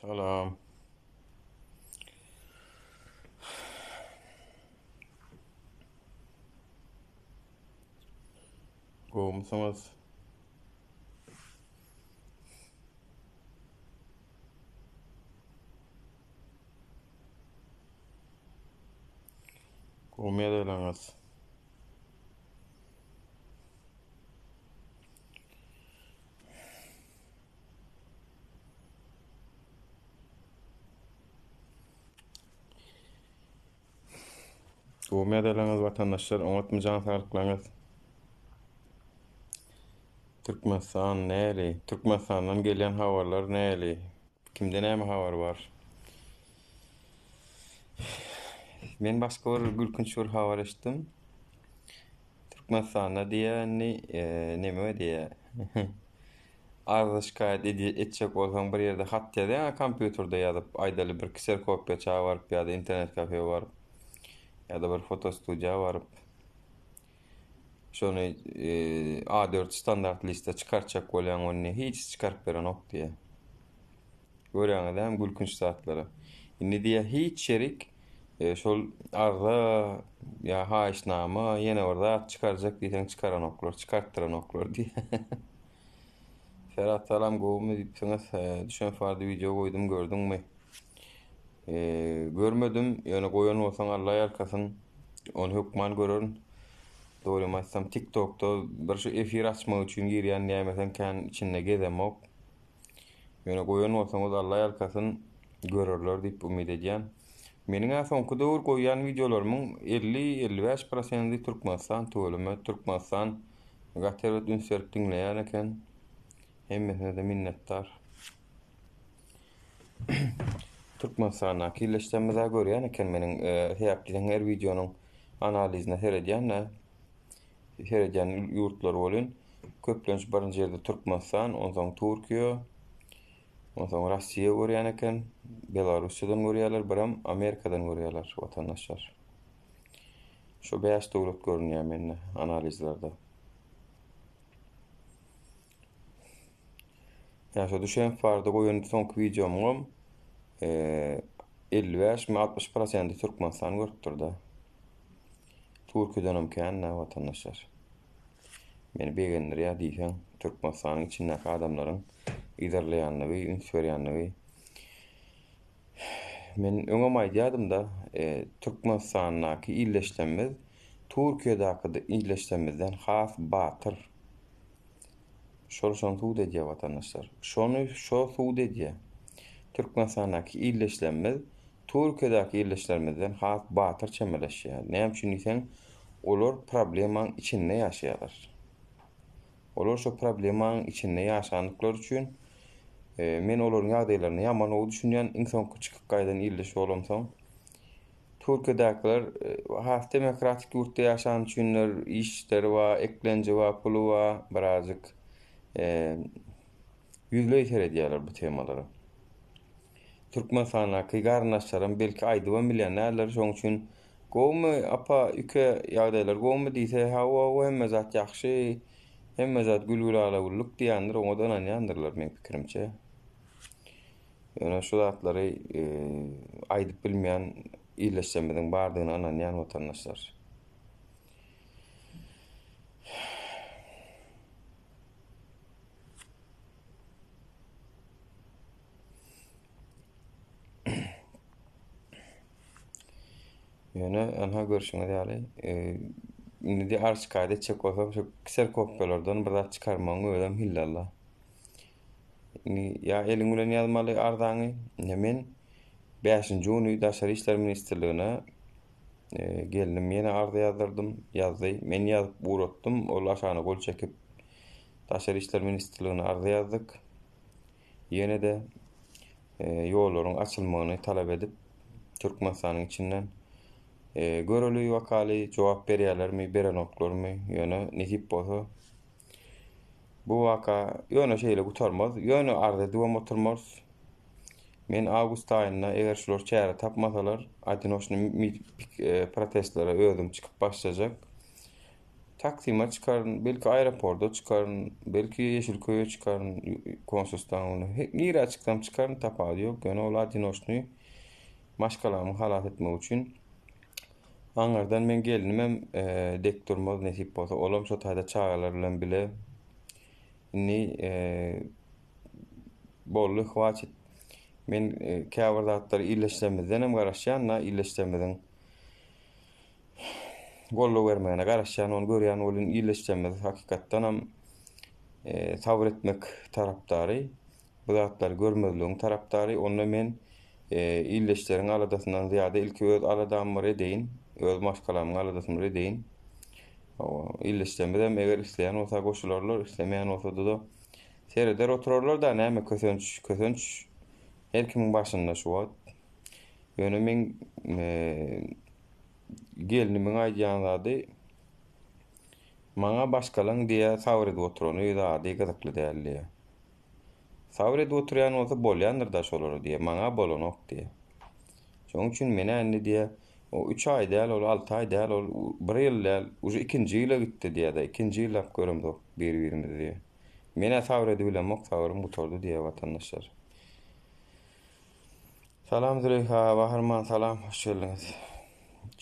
Salam. Gowmusunuz? Gowmaya daylaňyz. Gowmaya daylaňyz watandaşlar, oňatmajaň saglyklaryňyz. Türkmenistan näli? Türkmenistandan gelýän habarlar näli? Kimde näme habar bar? Men başga bir gülkünç bir habar eşitdim. Türkmenistanda diýeni, neme diýe? Arda şikayet etjek bolsaň bir ýerde hat ýazýan, kompýuterде ýazyp, aýdaly bir kserkopiýa çabaryp ýa-da internet kafeye baryp ýa-da bir fotostudiýa baryp şonu A4 standart liste çıkartacak bolýan ony hiç çıkarıp beren ok diye. Görýäňiz hem gülkünç zatlara. Indi diye hiç şerik şol arda ya haýyşnama ýene orada çıkaracak diýen çıkaran oklar, çıkarttıran oklar diye. Ferhat salam gowmy diýipsiňiz, düşen fardy video goýdum gördüňmi? Görmedim, ýöne goýan bolsaň Allah ýarkasyn, onu hukman görürün. Doýlamaýsam TikTok'ta bir şu efir açmak üçin girýän näme kan içinde gezemok. Ýöne goýan bolsaňyz Allah ýarkasyn görürler diýip umyt edýän. Meniň soňky döwür goýan videolarymyň 50-55% Türkmenistan töweleme, Türkmenistan gaterlet ünsert diňleýän eken. Hemmesine de minnettar. Türkmenistan'a kirleştirmede görýän eken meniň häýäpdiň her videonyň analizine seredýän Hereden yurtlar bolun. Köplenç birinji ýerde Türkmenistan, ondan Türkiýe, ondan Rossiýa görýän eken, Belarusydan görýärler, biram Amerikadan görýärler watandaşlar. Şu 5 döwlet görünýär menne analizlerde. Ya şu düşen farda goýan soňky videom 55-60% Türkmenistan görüp durdy. Türkiýeden kän watandaşlar. Meni begenler ya diýsen, Türkmenistanyň içindäki adamlaryň iderleýänligi, üns berýänligi. Men öňem aýdýadym da, Türkmenistanyňky illeşlenmez, Türkiýedäki illeşlenmezden has batyr. Şol suwd edýär watandaşlar. Şonu suwd edýär. Türkmenistanyňky illeşlenmez, Türkiýedäki illeşlenmezden has batyr çemeleşýär. Näme üçin diýsen, olar problemaň içinde ýaşaýarlar. Olar şu problemaň içinde ýaşanyklar üçin men olaryň ýagdaýlaryny ýaman oý düşünýän insan küçük gaýdan illeş bolamsaň, Türkiýedäkiler has demokratik ýurtda ýaşan üçinler işleri we eklenji we puly we birazjyk ýüzleýär edýärler bu temalara. Türkmenistanyňky garnaşlaryň belki aýdy we millionärler şoň üçin gowmy apa üke ýagdaýlar gowmy diýse hawa hemme zat ýaxşy, hemme zat gülgülalawylyk diýendir, oňadan anýandyrlar men pikirimçe. Ýöne şu zatlary aýdyp bilmeýän illeşmeden bardygyny ananýan watandaşlar. Ýöne anha görüşüňiz ýaly. Indi arş kaýda çek bolsam şu kiser kopyalardan bir zat çykarmagy öýdem hillallah. Ya eliň bilen ýazmaly ardaňy, men 5-nji ýuny Daşary işler ministrligine geldim, ýene arda ýazdyrdym, ýazdy. Men ýazyp uğratdym, ol aşaňa gol çekip Daşary işler ministrligine arda ýazdyk. Ýene de ýollaryň açylmagyny talap edip Türkmenistanyň içinden göreli wakaly jogap berýärlermi, berenoklarmy, ýöne netip bolsa bu waka ýöne şeýle gutarmaz, ýöne arda dowam oturmaz. Men awgust aýynda eger şular çäre tapmasalar, aýdynoşny protestlere özüm çykyp başlaýjak. Taksim'e çıkarın, belki aeroporda çıkarın, belki Yeşilköy'e çıkarın, konsolosluğuna. Nire açıklam çıkarın tapağı yok. Yani ola dinoşnu maşkalamı halat etmek için. Anlardan men gelinimem dek durmaz nesip bolsa. Olam şu tayda çağalar bilen bile ni bollu hwaçit. Men käbir zatları illeşlemeden hem garaşýanla illeşlemeden gollu vermegine garaşýan onu görýän bolun illeşlemez hakykatdan hem sabır etmek tarapdary. Bu zatlar görmezliğin tarapdary. Onda men illeşlerin aladasından ziyade ilki öz aladamyry edeýin, öz maşgalamyň aladasyn edeýin. O illeşlemeden eger isleýän bolsa goşularlar, islemeýän bolsa da sereder oturarlar da näme kösönç her kimin başynda şu wagt. Ýöne men gelinimiň aýdýanlady maňa başgalaň diýe sabr edip oturany zady gyzykly däldi. Sabr edip oturýan bolsa bolýandyr da şolar diýe, maňa bolanok diýe. Şoň üçin mene indi diýe, o 3 ay däl, ol 6 ay däl, ol 1 ýyl däl, uje 2-nji ýyla gitdi diýe-de, 2-nji ýyla görümdik bir-birimizi diýe. Mene sabr edip bilenmek sabrym gutardy diýe watandaşlar. Salam Züleyha, Baharman salam, hoş geldiniz.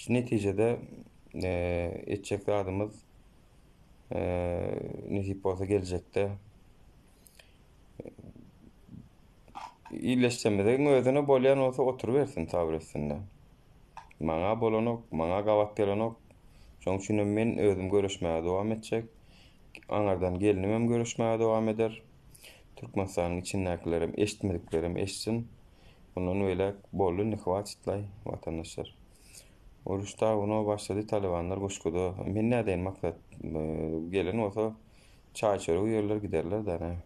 Netijede etjek adımız nesip bolsa geljekde iýleşsemede özüne bolýan bolsa oturuversin sabr etsinler. Maňa bolanok, maňa gawat gelenok. Şoň üçin men özüm görüşmäge dowam etjek. Aňardan gelinimem görüşmäge dowam eder. Türkmenistanyň içindäkilerim, eşitmediklerim eşitsin. Bunun öyle bollu nihwat itlay vatandaşlar. Uruşta onu başladı Talibanlar goşkudu. Men nädeýin maksat gelen olsa çay çörek ýerler giderler da ne.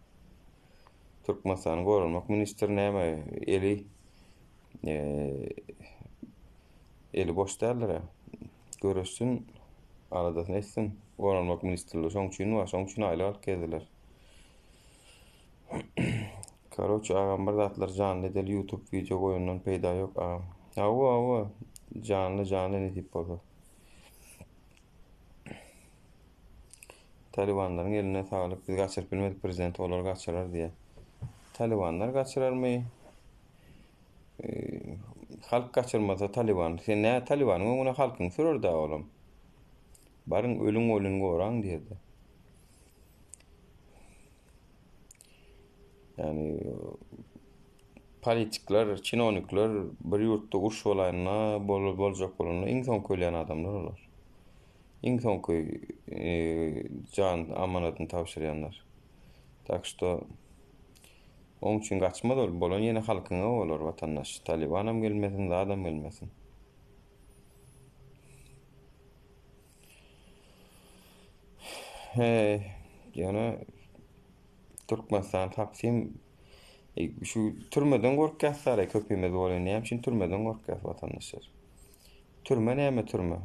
Türkmenistanyň gorulmak ministri näme eli boş däldir. Görüşsün arada etsin. Gorulmak ministrligi şoň üçin we şoň üçin aýly alyp geldiler. Karoç ağam bir zatlar canlı edeli YouTube video koyundan peyda yok ağam. Awa canlı ne tip oldu. Talibanların eline sağlık. Biz kaçırıp bilmedik prezident olar kaçırar diye. Talibanlar kaçırar mı? Halk kaçırmasa Taliban. Sen ne Taliban'ın ona halkın sürür da oğlum. Barın ölün goran diye de. Yani politikler, çinonikler bir yurtda uruş olayına bolacak bolanlar iň soň köýlen adamlar olar. Iň soň can amanatyny tapşyrýanlar. Tak što oň üçin gaçmaz bolan ýene halkyňa bolar watandaş. Talibanam gelmesin, adam gelmesin. Ýöne Türkmenistan tapsym şu türmeden gorkaslar köpemiz bolan näme üçin türmeden gorkas watandaşlar. Türme näme türme?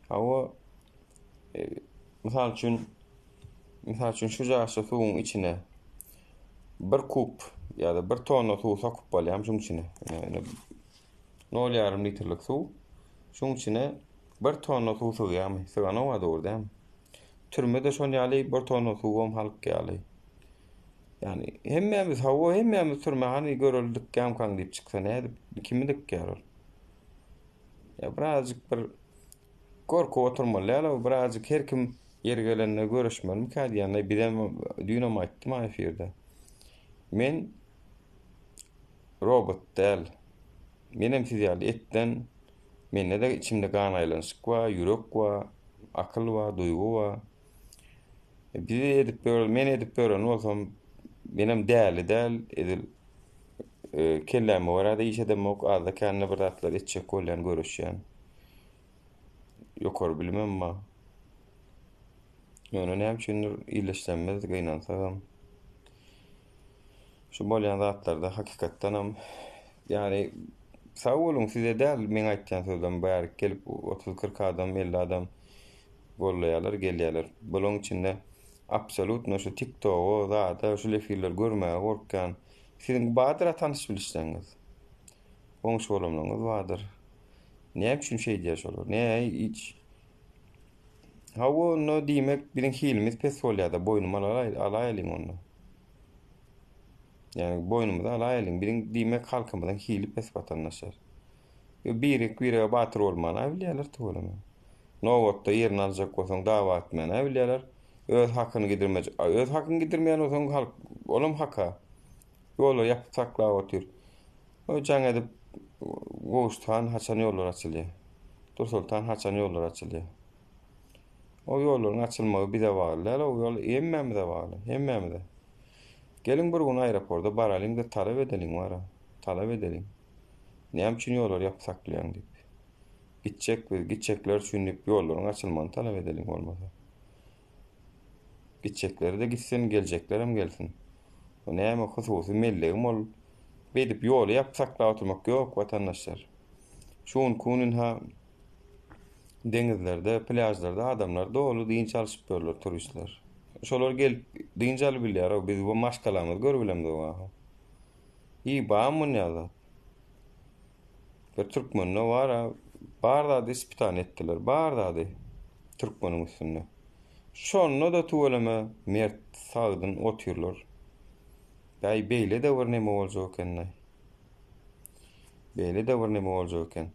Awa misal üçin şu jaşa suwuň içine bir kup ýa-da bir tonna suw sakyp bolýam şoň içine. Yani 0,5 litrlik suw şoň içine bir tonna suw sygýarmy? Sygana dogry. Türmede şoň ýaly bir tonna suwum halk ýaly. Yani hemmemiz türme hani görüldük gamkan diýip çyksa näde kimi dikýär? Ya birazcık bir korku oturmaly ýa-da birazcık her kim yer gelenle görüşmeli. Kadiýany birem düýnüm aýtdym efirde. Men robot däl. Menem fiziýal etden mende de içimde gan aýlanşyk bar, ýürek bar, akyl bar, duýgu bar. Men edip beren bolsam menem däl edil kellemi barada işe demek azda kendine bir zatlar etjek bolýan görüşýän. Ýokary bilmem ma. Ýöne näme üçindir illeşlenmez gynansaňam. Şu bolýan zatlarda hakykatdan hem yani sağ bolun size däl men aýtýan sözden bäri gelip 30-40 adam 50 adam gollaýarlar gelýärler. Boluň içinde absolut no şu TikTok da şu lefiller görmäge gorkan siziň badyra tanyş bilişleňiz. Oňşy bolamlaryňyz bardyr. Näme üçin şey diýär şolar? Hiç Hawa onu diýmek bilen hilimiz pes bolýar-da boynuma alaýalyň onu. Yani boynumda alaýalyň bilen diýmek halkymyzyň hili pes watandaşlar. Biri batyr bolmagy bilýärler töweleme. Nowatda ýerini aljak bolsaň dawa etmeni bilýärler. Öz hakyny gidirmejek. Öz hakyny gidirmeýän bolsaň halk olam haka. Ýolu ýapyp saklap otyr. O jaň edip gowuşdan haçan ýollar açylýar. Dursultan haçan ýollar açylýar. O ýolların açylmagy bize bagly. O ýol emmemide bagly. Hemmemide. Gelin bir gün aeroportda baralyň da talap edeliň wara. Talap edeliň. Näme üçin ýollar ýapyp saklaýan diýip. Gitjekler düşünip ýollaryň açylmagyny talap edeliň bolmasa. Gitjekler de gitsin, geljekler hem gelsin. O näme hususy mellegim ol. Bedip ýoly ýapyp saklap oturmak ýok watandaşlar. Şuň kunun ha deňizlerde, plajlarda adamlar dolu diýin çalyşyp görler turistler. Şolar gelip diňe alyp bilýär, biz bu maşgalamyzy görbilemdi o. Bamyn ýaly. Bir türkmenler wara, barda dispitan etdiler, barda türkmeniň üstünde. Şonu da tuweleme mert sagdyn otyrlar. Beýle de bir näme boljak eken. Beýle de bir näme boljak eken.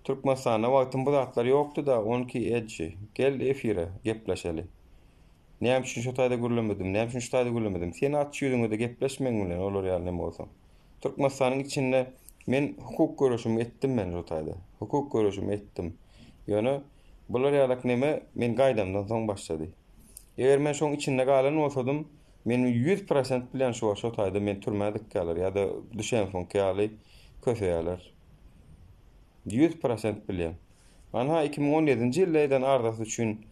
Türkmenistana wagtym bu zatlar ýokdy da 12 edji. Gel efire gepleşeli. Näme üçin şu taýda gürlemedim, näme üçin şu taýda gürlemedim. Sen at ýüzüňde gepleşmeň bilen olar ýaly näme bolsa. Türkmenistanyň içinde men hukuk görüşüm etdim men şu taýda. Hukuk görüşüm etdim. Ýöne bular ýaly näme men gaýdamdan soň başlady. Eger men şoň içinde galan bolsadym, men 100% bilen şu taýda men türmädik galar ýa-da düşen soň ýaly köseýärler. 100% bilen. Mana 2017-nji ýyldan ardasy üçin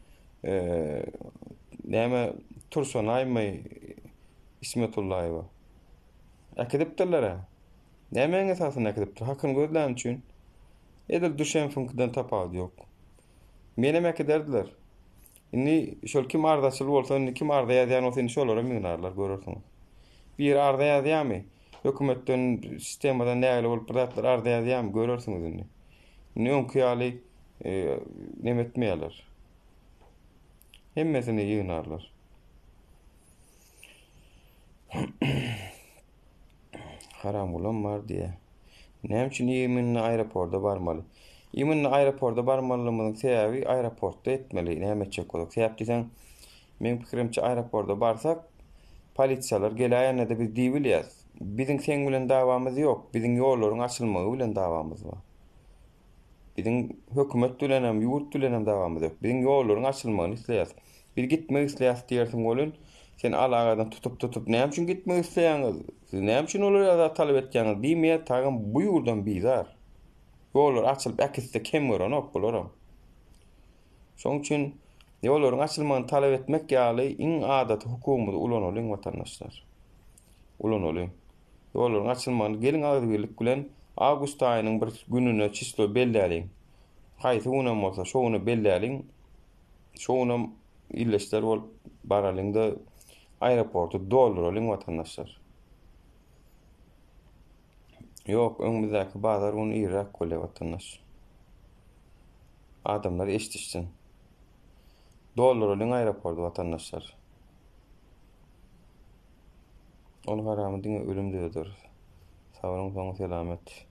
näme Tursun Aýmy İsmetullaýewa. Akidipdirler. Näme esasyny akidipdir? Hakyny gözlän üçin. Edil düşen funkdan tapawdy ýok. Menem akiderdiler. Indi şol kim ardaçyl bolsa, kim arda ýazýan bolsa, şolara miňarlar görürsiň. Bir arda ýazýarmy? Hökümetden, sistemadan näle bolup biratlar arda ýazýarmy? Görürsiňiz indi. Nöňki ýaly näme etmeýärler. Hemmesini ýygnarlar. Haram bolan bar diye. Näme üçin ýygyny aeroportda barmaly? Ýygyny aeroportda barmalymyň sebäbi aeroportda etmeli. Näme etjek bolar? Sebäp diýsen, men pikirimçe aeroportda barsak, polisiýalar gelýärne-de biz diýbilýäs. Biziň sen bilen dawamyz ýok. Biziň ýollaryň açylmagy bilen dawamyz bar. Biziň hökümet bilen hem ýurt bilen hem dawamyz ýok. Biziň ýollaryň açylmagyny isleýäs. Bir gitmek isleýäs diýersiň bolun, sen alagadan tutup näme üçin gitmek isleýäňiz? Siz näme üçin olary talap etýäňiz? Diýmeýär, tagyn bu ýurdan bizar. Ýollar açylyp äkisde kem görenok bolaram. Şoň üçin ýollaryň açylmagyny talap etmek ýaly iň adaty hukumyny ulanylyň watandaşlar. Ulanylyň. Ýollaryň açylmagyny gelin agyrlyk bilen awgust aýynyň bir gününe çyslo belläliň. Haýsy günüm bolsa şonu belläliň. Şonu illeşler bolup baralyňda aeroportu dolduralyň watandaşlar. Ýok, öňümüzdäki bazar onu ýyrak bolýar watandaş. Adamlar eşdişsin. Dolduralyň aeroportu watandaşlar. Onu garamy diňe ölüm diýerler. Sawryň soňy selamet.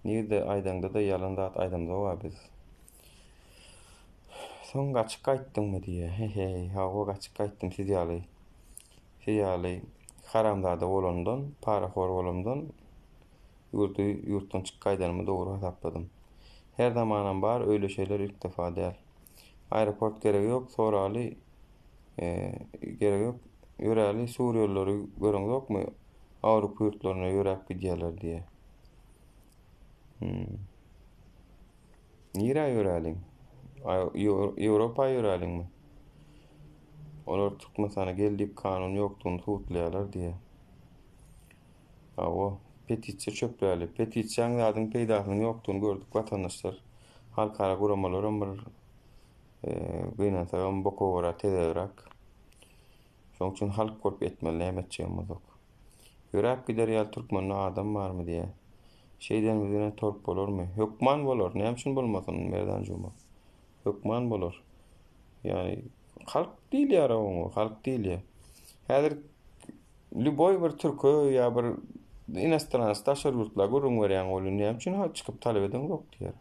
Nirde aýdanda da ýalanda aýdamda bar biz. Soň gaçyk gaýtdyňmy diýe. Hawa gaçyk gaýtdym siz ýaly. Siz ýaly haramdada bolandan, paraxor bolandan yurtdan çykýanmy dogry hasapladym. Her zamanam bar öýle şeyler ilk defa däl. Aeroport gerek ýok, soraly gerek ýok. Ýöräli sur ýollary göreň ýokmy? Awrupa ýurtlaryna ýörek gidýärler diýe. Nire ýöreliň? Ýewropa ýöreliňmi? Olar Türkmenistana gelip kanun ýokdugyny tutlaýarlar diýe. Awa petisiýa çöpläli. Petisiýaň zadyň peýdasynyň ýokdugyny gördük watandaşlar. Halkara guramalar bir gynansagan bokowara tederak. Şoň üçin halk gorp etmeli, näme etjegimiz ýok. Ýörek gider ýaly türkmen adam barmy diýe. Şeyden bizden torp bolarmy? Hökman bolar. Näme üçin bolmasyn merdan juma? Hökman bolar. Yani halk değil ya o, halk değil ya. Häzir Lüboy bir türkü ya bir inostranç taşar yurtlar görüň berýän bolup näme üçin ha çykyp talep eden ýok diýer.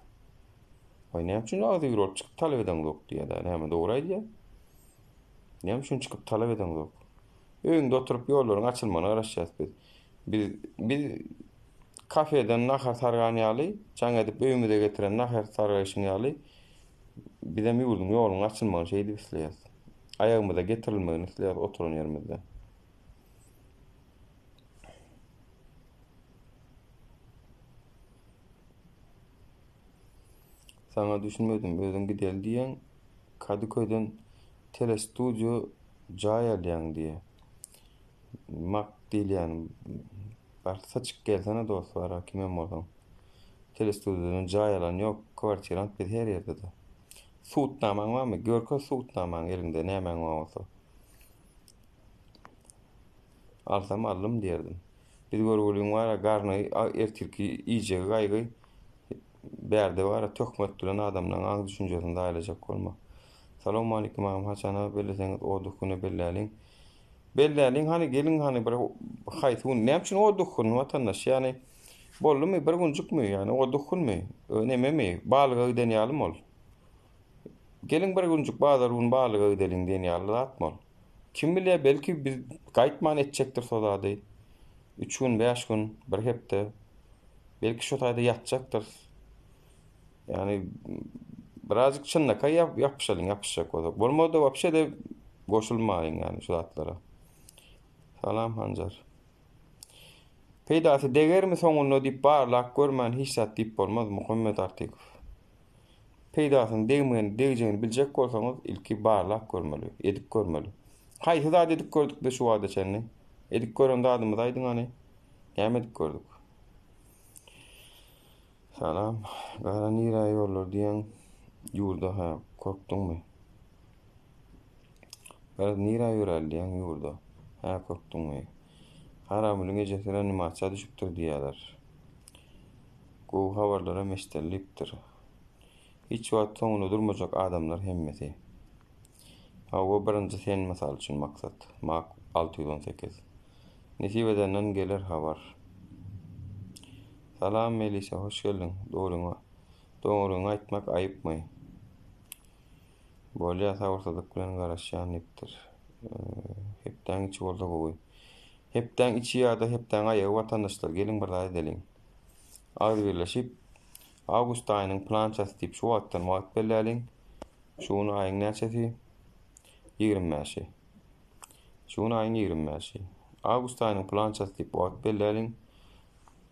Oý näme üçin ady ýurop çykyp talep eden ýok diýer. Näme dogry aýdýar? Näme üçin çykyp talep eden ýok? Öňde oturup ýollaryň açylmagyna garaşýas biz. Biz kafeden nahar targany ýaly, jaň edip öýümüze getiren nahar targaşyny ýaly, bizem ýurdun ýoluň açylmagyny şeýdi isleýär. Ayagymyza getirilmegini isleýär oturan ýerimizde. Sana düşünmedim. Özün gidel diýen Kadıköy'den telestudio jaý alýan diye. Mak diýil ýani. Barsa çık gelsene dost var kimem bolsaň. Telestudiodan jaý alan ýok, kwartirant bir her ýerde de. Suutnamaň barmy? Görkä suutnamaň elinde nämeň bolsa. Alsam alym diýerdim. Biz görgüliň wara garny ertirki iýje gaýgy berde wara tökmek duran adamlaryň aň düşünjesini daýlajak bolma. Salam alaykum am haçana belleseňiz o dukuny belläliň. Belläliň hani gelin hani bir haýtyn näme üçin o dukun watandaş ýani bollumy bir günjükmi ýani o dukunmy? Önememi? Balyga giden ýalym ol. Gelin bir günjük bazaryn balyga gideliň diýen ýaly atmol. Kim bilýär belki biz gaýtman etjekdir sodady. 3 gün, 5 gün, bir hepde. Belki şu taýda ýatjakdyr. Yani birazcık çynlaka yapışacak o da. Bolmady wapşe de goşulmaýyn yani şu zatlara. Salam Hanjar. Peýdasy degermi soňuny diýip barlak görmän hiç zat diýip bolmaz Muhammed Artikov. Peýdasyny degijini biljek bolsaňyz ilki barlak görmeli, edip görmeli. Haýsy zat edip gördük de şu wada çenni. Edip gören adamyz aýdyň hani. Näme edip gördük? Salam. Gara nira ýollar diýen ýurda ha korkduňmy? Gara nira ýörer diýen ýurda ha korkduňmy? Haramylyň ejesine nimaça düşüpdir diýerler. Gowy habarlara meşdellikdir. Hiç wagt soňuny durmajak adamlar hemmesi. Hawa birinji sen mysal üçin maksat. Mak 618. Nesibeden gelir habar. Salam Melisa, hoş geldin. Doğruňa aýtmak aýypmy? Bolýa sagyrsadyk bilen garaşýan ipdir. Hepden içi bolsa gowy. Hepden içi ýa-da hepden aýagy watandaşlar gelin bir daha edeliň. Az birleşip August aýynyň plançasy diýip şu wagtdan wagt belläliň. Şuny aýyň näçesi? 25. Şuny aýyň 25. August aýynyň plançasy diýip wagt belläliň.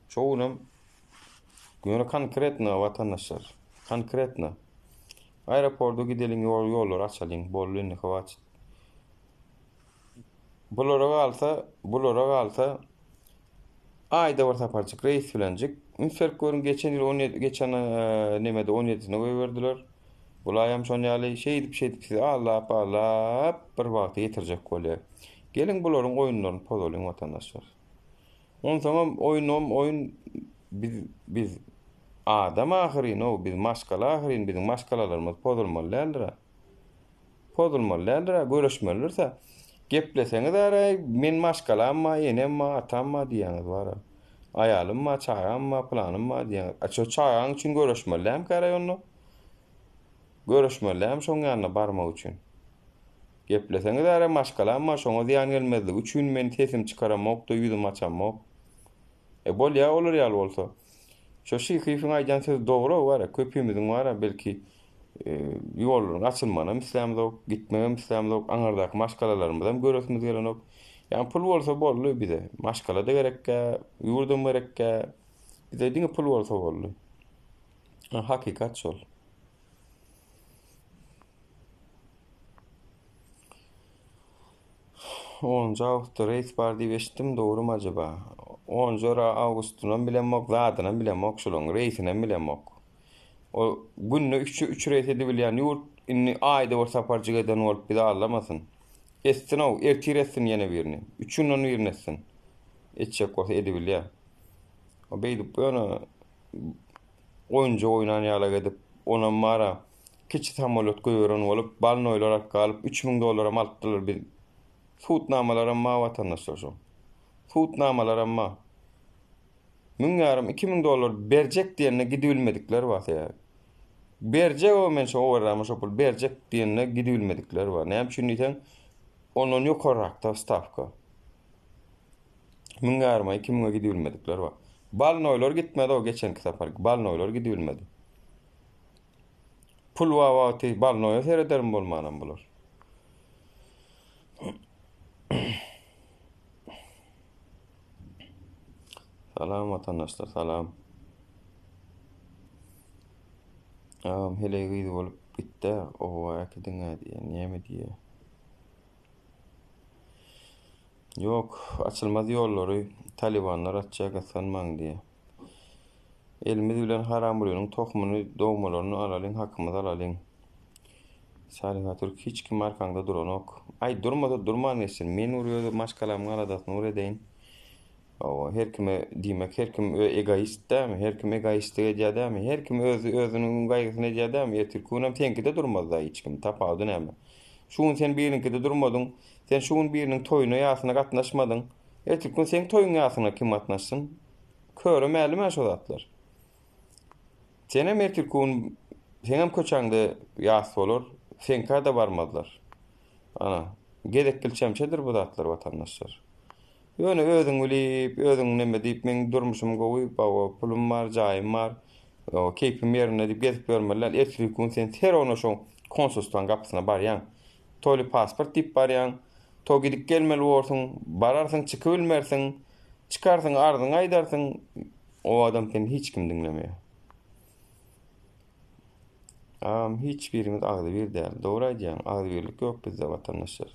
Şoňam göňe konkretna watandaşlar. Konkretna. Aeroportda gideliň ýollar açalyň, bollyň hawat. Bulara galsa aýda bir saparçyk reis bilenjik. Ünsert görün geçen ýyl 17 nemede 17-sine goýberdiler. Bulaýam şonu ýaly şey edip Allah bir wagt ýetirjek bolýar. Gelin bularyň oýunlaryny pozalaryň watandaşlar. Ondan oyun biz adam ahyry no biz maskala ahyry bizim maskalalarymız pozulmalylar görüşmelirse gepleseňiz ara men maskalamma enemma atamma diýeniz bar. Ayalymma çaýamma planymma diýen. Aço çaýaň üçin görüşmelem garaýony. Görüşmelem şoň ýanyna barmak üçin. Gepleseňiz ara maskalamma şoňa diýen gelmezdi. Üçin men tesim çykaramak da ýüzüm açamak. Bolýa olar ýaly bolsa. Şo şykyfyň aýdan söz dogry bar. Köpümiziň bar belki ýollaryň açylmagyna mislemizok, gitmegem mislemizok, aňardaky maşgalalarymyzdan göresimiz gelenok. Ýani pul bolsa boldy bize. Maşgala da gerekkä, ýurdum gerekkä. Bize diňe pul bolsa boldy. Hakikat şol. Onca Ağustos reis bar diýip eşitdim, dogrymy ajaba? 10 Ağustosdan bilenmok, zadyna bilenmok, şolaň reisine bilenmok. O günne 3 reis edip bilýän ýurt inni aýda bir saparjyk eden bolup bizi allamasyn. Essin o, ertiresin ýene birini. 3'ün onu birnesin. Etjek bolsa edip bilýär. O beýdip ýöne oýunja oýnan ýaly edip ona mara kiçi samolyot goýuran bolup, balnoýlar arka alyp $3000 mal atdylar bir futnamalar amma watandaşlar şo. Futnamalar amma. $1000-2000 berjek diýende gidibilmedikler wagt ýa. Berjek o men şo owerama şo pul berjek diýende gidibilmedikler bar. Näme üçin diýsen, onuň ýokarrakda stavka. $1000-2000 gidibilmedikler bar. Balnoýlar gitmedi o geçenki safar. Balnoýlar gidibilmedi. Pul wagty balnoýa serederim bolmanam bular. Salam vatandaşlar, salam. Hele gidi bolup bitti. O akidin diye, näme diye. Yok, açılmaz ýollary Talibanlar atjak sanmaň diye. Elimiz bilen haram bulyanyň tokmuny, dogmalaryny alalyň, hakymyzy alalyň. Salih Türk hiç kim arkaňda duranok. Ay durmada durman etsin. Men urýar maşkalamyň aradasyny uredeýin. O her kime diýmek, her kim egoist dämi? Her kim egoistlige edýärmi? Her kim özüniň gaýgysyny edýärmi? Türkünüm tenkide durmaz hiç kim tapawdy näme? Şuň sen birininkide durmadyň. Sen şuň biriniň toýuna ýasyna gatnaşmadyň. Türkün sen toýuň ýasyna kim gatnaşsyn? Köre mälim şo zatlar. Sen hem Türkün sen hem köçäňde ýas bolar. Sen kada barmadylar. Ana, gedek kilçemçedir bu zatlar watandaşlar. Ýöne özüň bilip, özüň näme diýip men durmuşym goýup, pulum bar, jaýym bar. O keypim ýerine diýip gezip görmeler. Türkün sen her onu şo konsulstan gapysyna barýan. Toly pasport diýip barýan. To gidip gelmeli bolsaň, bararsyň, çykyp bilmersiň, çykarsyň, ardyň aýdarsyň, o adam seni hiç kim dinlemeýär. Hiç birimiz agdy bir däl. Dogry aýdýan, agdy birlik ýok bizde watandaşlar.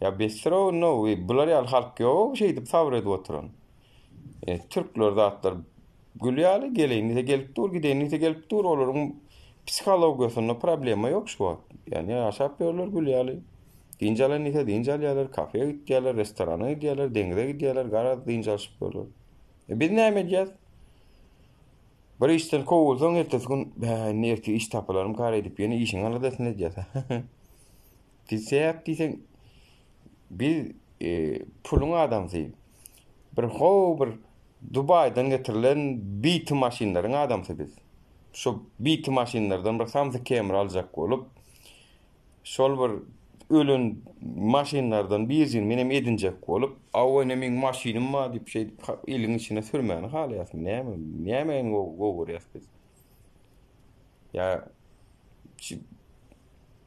Ya besro no, bular ýaly halk ýok, şey diýip sabr edip oturan. Türkler zatlar gülýäli geleýin, nite gelip dur, gideýin, nite gelip dur, olaryň psihologiýasyna problema ýok şu wagt. Yani ýaşap ýörler gülýäli. Dinjalar nite dinjalýarlar, kafeye gitýärler, restorana gitýärler, deňize gitýärler, gara dinjalyşyp ýörler. Biz näme edýäs? Bir işten kowulsaň ertesi gün nerti iş tapalarym kar edip ýene işiň aladasyň edýäs. Diýsek diýsen biz pulun adamsy. Bir Dubaydan getirilen bit maşinlaryň adamsy biz. Şo bit maşinlardan bir Samsung kamera aljak bolup şol bir ölün maşinlardan bir jin menem edinjek bolup, "Awa meň maşinim ma?" diýip şey iliň içine sürmäni halaýasy. Näme goýurýas biz? Ya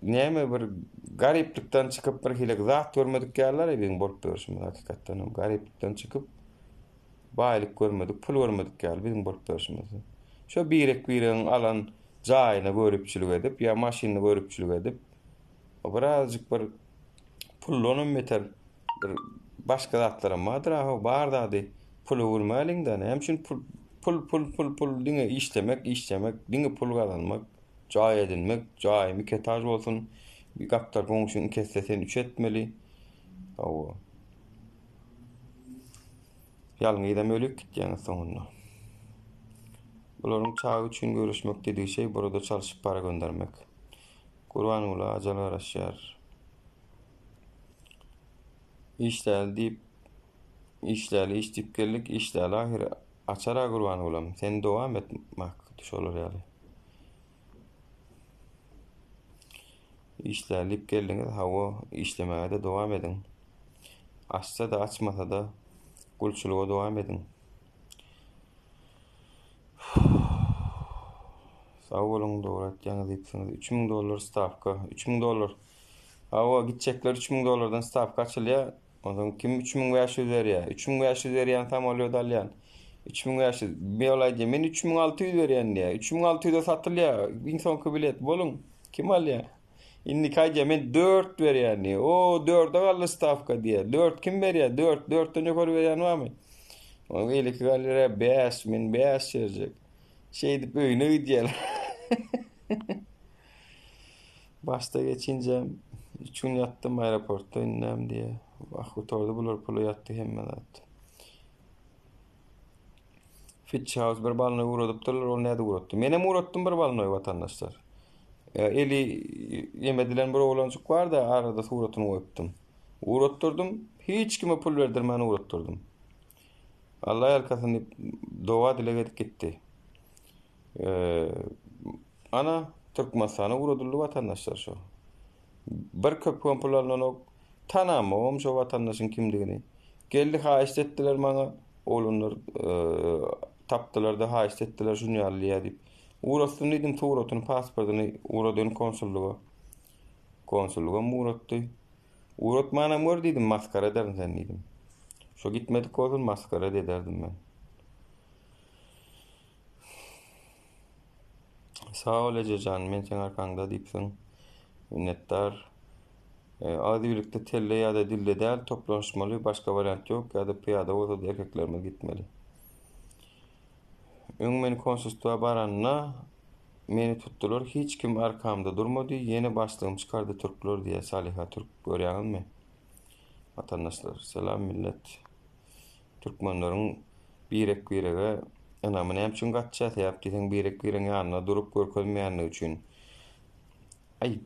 näme bir gariplikden çykyp bir hilek zat görmedik ýerler ediň bolup durýarmy hakykatdan? Gariplikden çykyp baýlyk görmedik, pul görmedik ýerler ediň bolup durýarmy? Şo biriň alan jaýyna görüpçilik edip, ýa maşyny görüpçilik edip, o birazjyk bir pullanyň beter bir başga zatlara madyr bardady pulu urmalyňdan hem şun pul diňe işlemek, diňe pul gazanmak, jaý edinmek, jaý miketaj bolsun, bir gaptar goňşuň kesse sen üç etmeli. O ýalňy edem ölüp gitýän soňunda. Bularyň çağı üçin görüşmek dediği şey burada çalışıp para göndermek. Kurban ola ajalar aşar. İşler deyip işlerle işdipkerlik işlerle ahir açara kurban olam. Sen devam etmek düşolur ýaly. İşlerle ipkerliňiz hawa işlemäge de dowam edin. Açsa da açmasa da gulçuluğa dowam edin. Sağ olun dogry aýtýaňyz diýipsiňiz. $3000 stavka, $3000. Hawa gitjekler $3000'dan stavka açylýar. Ondan kim 3000 ýaşy berýär? 3000 ýaşy berýän samolyot alýan. 3000 ýaşy beýolaýdy. Men 3600 berýän diýär. 3600'de satylýar. Inson bilet bolun. Kim alýar? Indi kaýja men 4 berýän diýär. O 4'e galy stavka diýär. 4 kim berýär? 4'den ýokary berýän barmy? O gelip galyra 5 min 5 ýerjek. Şey diýip öýüne gidýär. Başta geçince üçün yattım aeroportta innem diye. Oturdu bular pulu yattı hemme zaten. Fitch House bir balına uğradıptırlar, o näde uğrattı? Menem uğrattım bir balına vatandaşlar. Eli yemedilen bir oğlancık var da arada suratını koyupdum. Uğrattırdım. Hiç kime pul verdirmän uğrattırdım. Allah arkasını dova dile gedip gitti. Ee, Ana Türkmenistan'a uğradıldı vatandaşlar şu. Bir köpken pul alınan tanamam şu vatandaşın kimdigini. Geldi haýyş etdiler maňa. Oğlunlar tapdylar da haýyş etdiler şunu ýalyýa dip. Uğraşdym diýdim tuğratyny pasportyny uğradyn konsulluga. Konsulluga uğratdy. Uğratmanam gör diýdim maskara ederim sen diýdim. Şo gitmedik bolsun maskara ederdim men. Sağ ol Ejecan, men sen arkaňda diýipsiň. Minnetdar. Ady birlikde telle ýa-da dilde däl toplanışmaly, başga variant ýok ýa-da piýada bolsa erkeklerimiz gitmeli. Öň meni konsulluğa baranyna meni tutdular, hiç kim arkamda durmady, ýene başlygym çykardy türkler diýe Saliha Türk görýäňizmi? Vatandaşlar, selam millet. Türkmenleriň birek birege ana men hem şun gatça täp diýen birek bireň ýanyna durup görkezmeýänligi üçin. Ay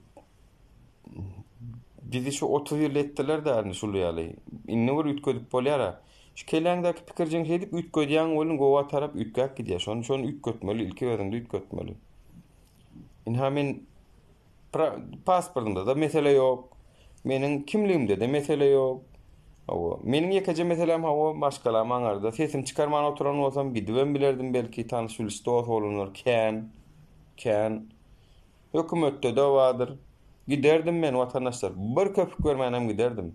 bizi şu 30 ýyl etdiler därini şul ýaly. Inne bir ütködüp bolýara. Şu keläňdäki pikirjiň hedip ütködýän bolun gowa tarap ütgäk gidýär. Şonu ütkötmeli, ilki özüňde ütkötmeli. Inha men pasportymda da mesele ýok. Meniň kimligimde de mesele ýok. Hawa. Meniň ýekeje meselem hawa başgala maňarda sesim çykarman oturan bolsam gidibem bilerdim belki tanyş bilýär dost bolanlar kän. Hökümetde de wadyr. Giderdim men vatandaşlar. Bir köpük bermänem giderdim.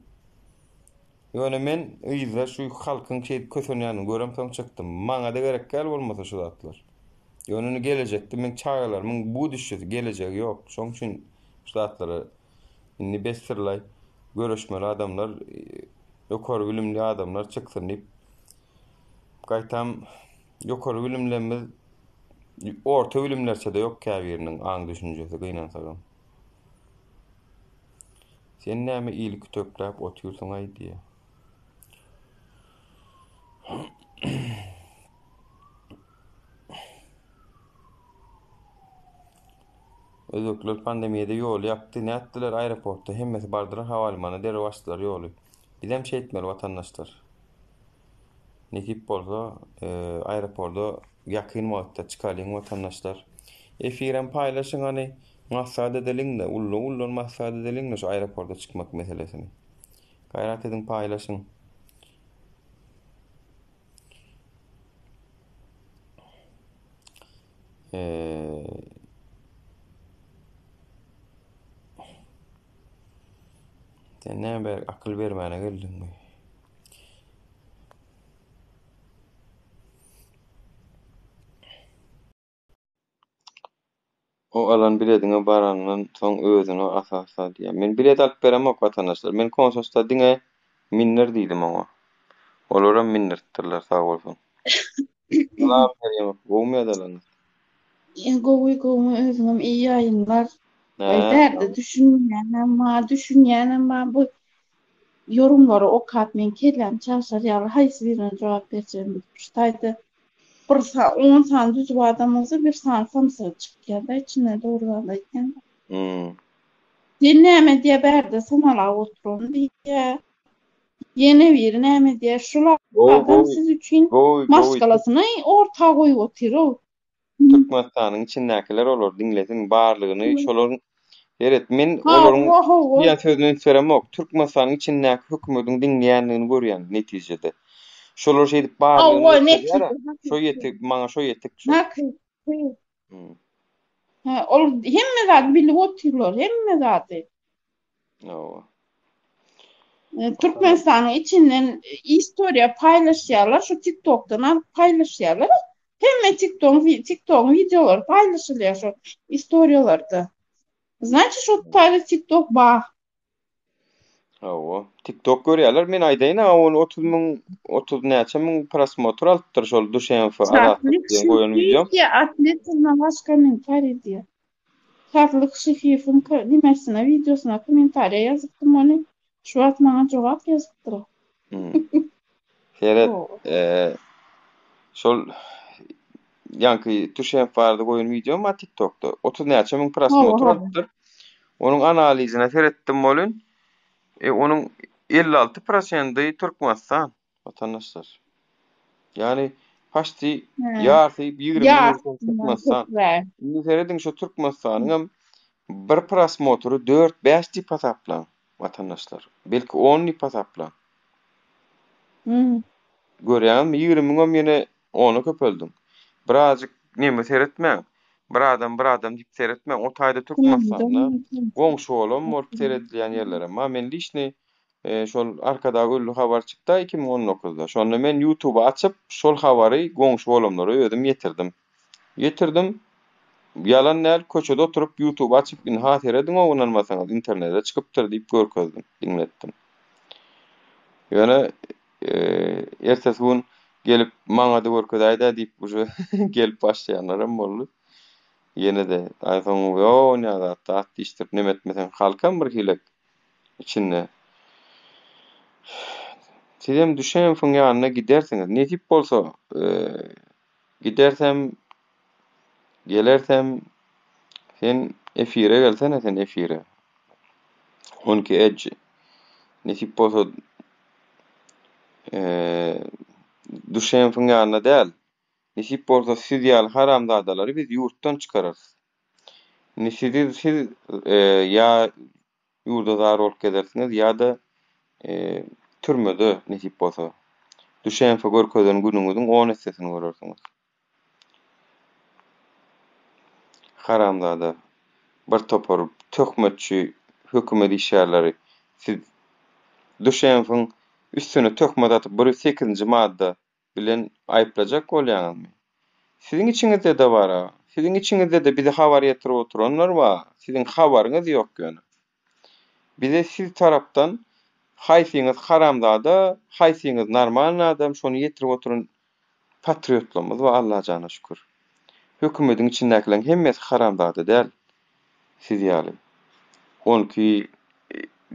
Ýöne men ýyza şu halkyň şeýdi kösenýäni görem soň çykdym. Maňa da gerek gel bolmasa şu zatlar. Ýöne gelecekde men çagalarymyň bu düşjesi gelejegi ýok. Şoň üçin şu zatlary inni besirlay görüşmeli adamlar ýokary bilimli adamlar çyksyn diýip gaýtam ýokary bilimlerimiz orta bilimlerçe de ýok käbiriniň aň düşünjesi gynansagram. Sen näme iýlik tökläp oturýarsyň aýdy. Özükler pandemiýede ýol ýapdy, nätdiler aeroportda hemmesi bardylar hawalymana dere başdylar ýoly. Bizem şey etmeli vatandaşlar. Nekip bolsa aeroportda ýakyn wagtda çykalyň vatandaşlar. Efirem paýlaşyň hani maksat edeliň de ullu maksat edeliň de şu aeroportda çykmak meselesini. Gaýrat edin paýlaşyň. Sen näme akyl bermäne geldiňmi? O alan bilediňe barandan soň özüni asasa diýär. Men bilet alyp beremok vatandaşlar. Men konsolsta diňe minner diýdim oňa. Olaram minnerdirler sag bolsun. Salam berýär. Gowy adalan. Gowy özüňem iyi ýaýynlar. Derdi düşünýän ama bu yorumlary okat men kelän çarşar ýaly haýsy birine jogap berjem diýipdi. 10 san düz adamyzy bir san samsa çykýarda içine dogrudan eкен. Sen näme diýe berdi sanala oturan diýe. Ýene bir näme diýe şulardan siz üçin maskalasyny orta goýup otyryp. Türkmenistanyň içindäkiler olur diňlesin barlygyny şolaryň evet men olaryň ýa sözüni söylemok. Türkmenistanyň içindäki hökümetiň diňleýänligini görýän netijede. Şolar şeýdip barlygyny şo ýetip maňa şo ýetdik. Ol hemme zat bilip otyrlar, hemme zaty. Türkmenistanyň içinden istoriýa paýlaşýarlar, şu TikTok'dan paýlaşýarlar. Hemme TikTok videolar paýlaşylýar şu istoriýalarda. Значит, şu taýda TikTok bar. TikTok görýärler. Men aýdaýyn, 30 näçe min prosmotr alypdyr şol düşen goýan video. Atletizmna başga kommentaриy diýär. Karlyk şehiýetin nimesine videosuna kommentariýa ýazypdym ony. Şu wagt maňa jogap ýazypdyr. Heret şol yankı düşen farda koyun video ma TikTok'ta 30 näçe min Hawa, hawa. prosmotordur. Onun analizine seretdim bolun. Onun 56% Türkmenistan vatandaşlar. Yani paşti He. yarty 20 Ya, nüfus bundan Türkmenistan. köpler. Indi seredin şu Türkmenistan'ın bir prosmotoru 4-5 tipa taplan vatandaşlar. Belki 10 tipa taplan. Hı. Görýän 20 mene onu köpeldim. Birazcık neme seyretmeň. Bir adam dip seyretmeň. O taýda Tamam, Türkmenistan'da tamam, tamam. goňşy bolan bolup seyredilýän ýerlere. Ma men işni şol arkada öllü habar çykda 2019'da. Şonda men YouTube açyp şol habary goňşy bolanlara özüm ýetirdim. Ýetirdim. Yalan näl köçede oturup YouTube açyp bin hatyredim oňlanmasaňyz internete çykypdyr diýip görkezdim, dinletdim. Ýöne ertesi gün gelip maňa da görkezäýdi diýip uje gelip başlaýanlaram boldy. Ýene de aýsoň yo näde atdy iştirip nemetmesen halkam bir hilek içinde. Sizem düşen fun ýanyna gidersiňiz. Ne tip bolsa, gidersem, gelersem sen efire gelsene sen efire. Onki edge. Ne tip bolsa düşen fun ýanyna däl. Ne tip bolsa siz ýaly haramzadalary biz ýurtdan çykararys. Ne siz ýa ýurda zar bolup gezersiňiz ýa-da türmede ne tip bolsa. Düşen fun görkezen günüňiziň 10 hissesini görersiňiz. Haramzada bir topar tökmetçi hökümet işgärleri siz düşen fun üstüne tökmet atyp 8-nji madda bilen aýyplajak bolýaňyzmy? Siziň içiňizde de bar. Siziň içiňizde de bizi habar ýetirip oturanlar bar. Siziň habaryňyz ýok gönü. Bize siz tarapdan haýsyňyz haramzada, haýsyňyz normal adam şonu ýetirip oturan patriotlarymyz bar Allaha jana şükür. Hökümetiň içindekilerin hemmesi haramzada däl. Siz ýaly. Onki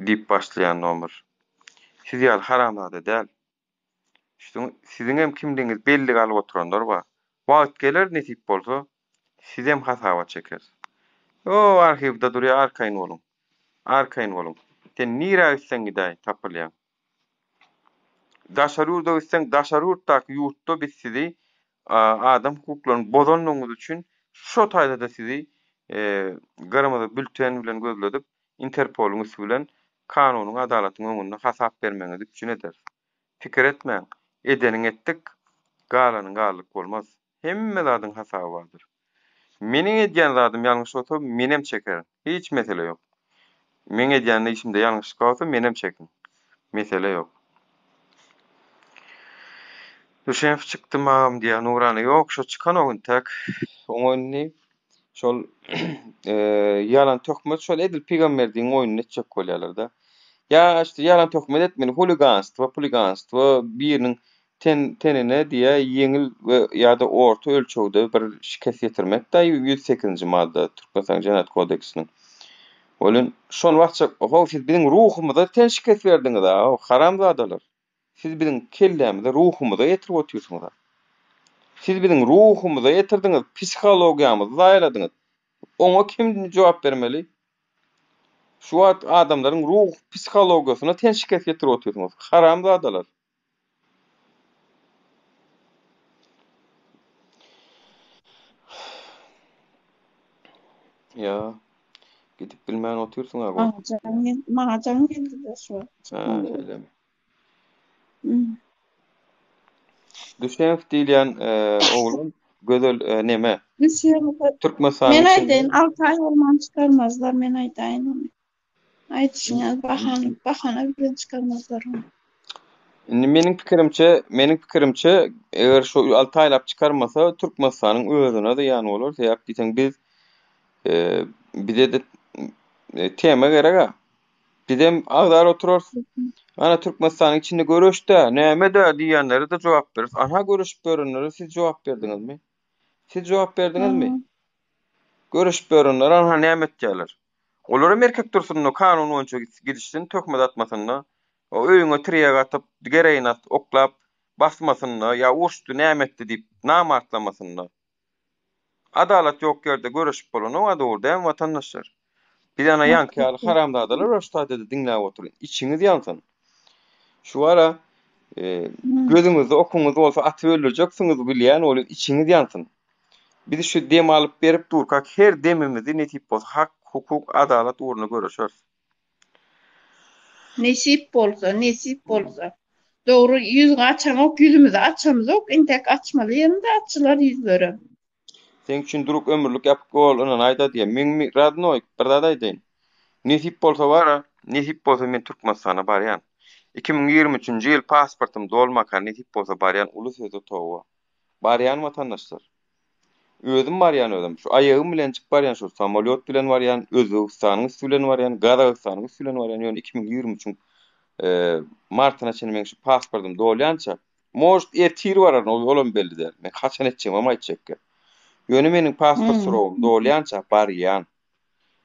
dip başlayan nomur. Siz ýaly haramzada däl. İşte siziň hem kimliğiniz belli galyp oturanlar bar. Wagt geler ne tip bolsa siz hem hasaba çeker. O arhivde durýar arkaýyn bolun. Arkaýyn bolun. Sen nira üssen gidäý tapylýan. Daşarurda üssen daşarurdaky ýurtda biz sizi adam hukuklaryny bozanlygyňyz üçin şo taýda da sizi gyrmyzy bülten bilen gözledip Interpoluň üstü bilen kanunyň adalatyň öňünde hasap bermeňizi üçin eder. Pikir etmeň. Edeniň etdik, galanyň galyk bolmaz. Hemme zadyň hasaby bardyr. Meniň edýän zadym ýalňyş bolsa menem çeker. Hiç mesele ýok. Men edýän işimde ýalňyşlyk bolsa menem çekin. Mesele ýok. Düşen çykdymam diýen Nurany ýok, şo çykan o gün tak. Oňony şol yalan tökmet şol edil pegamberdiň oýuny netjek bolýarlar-da. Ya işte yalan tökmet etmeli huliganstva biriniň tenine diýe ýeňil we ýa-da orta ölçegde bir şikayet getirmek da 108-nji madda Türkmenistan Jenayet Kodeksiniň. Olun şol wagtça siz biziň ruhumyza ten şikayet berdiňiz ha, haramzadalar. Siz biziň kellämize ruhumyza ýetirip oturýarsyňyz. Siz biziň ruhumyza ýetirdiňiz, psihologiýamyzy zaýladyňyz. Oňa kim jogap bermeli? Şu adamlaryň ruh psihologiýasyna ten şikayet getirip oturýarsyňyz. Haramzadalar. Ya gidip bilmän oturýarsyň ha. Maňa geldi de şu. Ha, şeýle. Hı. Düşen diýen oğlum gözel neme? Türkmenistan Men içinde. aýdyn 6 ay orman çykarmazlar, men aýdyn onu. Aýdyşyňa bahana bilen çykarmazlar onu. Meniň pikirimçe eger şu 6 aýlap çykarmasa Türkmenistanyň özüne de ýany bolar. Sebäp diýsen biz bize de tema gerek ha. Bizem agdar otururuz. Ana Türkmenistanyň içinde görüşde näme de diýenleri de jogap berir. Aha görüşüp görenlere siz jogap berdiňizmi? Siz jogap berdiňizmi? Görüşüp görenler aha näme etdiler? Olara merkek dursunno kanun boýunça gidişsin, tökmet atmasyna, o öýüňe tirýek atyp, gereýin oklap basmasyna ýa urşdy näme etdi diýip namartlamasyna. Adalet yok yerde görüşüp bolan o doğru hem vatandaşlar. Bir ana yankalı haramdadalar roştada dinläp oturun. İçiniz yansın. Şu ara gözüňizde okuňyz bolsa aty öldürjeksiňiz bilýän ol içiniz yansın. Biz şu dem alıp berip durkak her demimizi netip bolsa hak, hukuk, adalet uğruna görüşür. Nesip bolsa, nesip bolsa. Doğru yüz açan ok yüzümüzü açamız ok. Entek açmalı yanında açılar yüzleri. Sen üçün duruk ömürlük yapıp bolanyň aýda diýe. Men radnoy bir dada aýdyn. Nesip bolsa bara, nesip bolsa men Türkmenistana barýan. 2023-nji ýyl pasportum dolmakan nesip bolsa barýan uly sözi towa. Barýan watandaşlar. Özüm barýan özüm. Şu aýagym bilen çykyp barýan şu samolyot bilen barýan, Özbegistanyň bilen barýan, Gazagystanyň bilen barýan. Ýöne 2023 martyna çenmen men şu pasportum dolýança, most etir baran olam belli der. Men haçan etjem ama etjekkä. Ýöne meniň pasport sorawym dolýança barýan.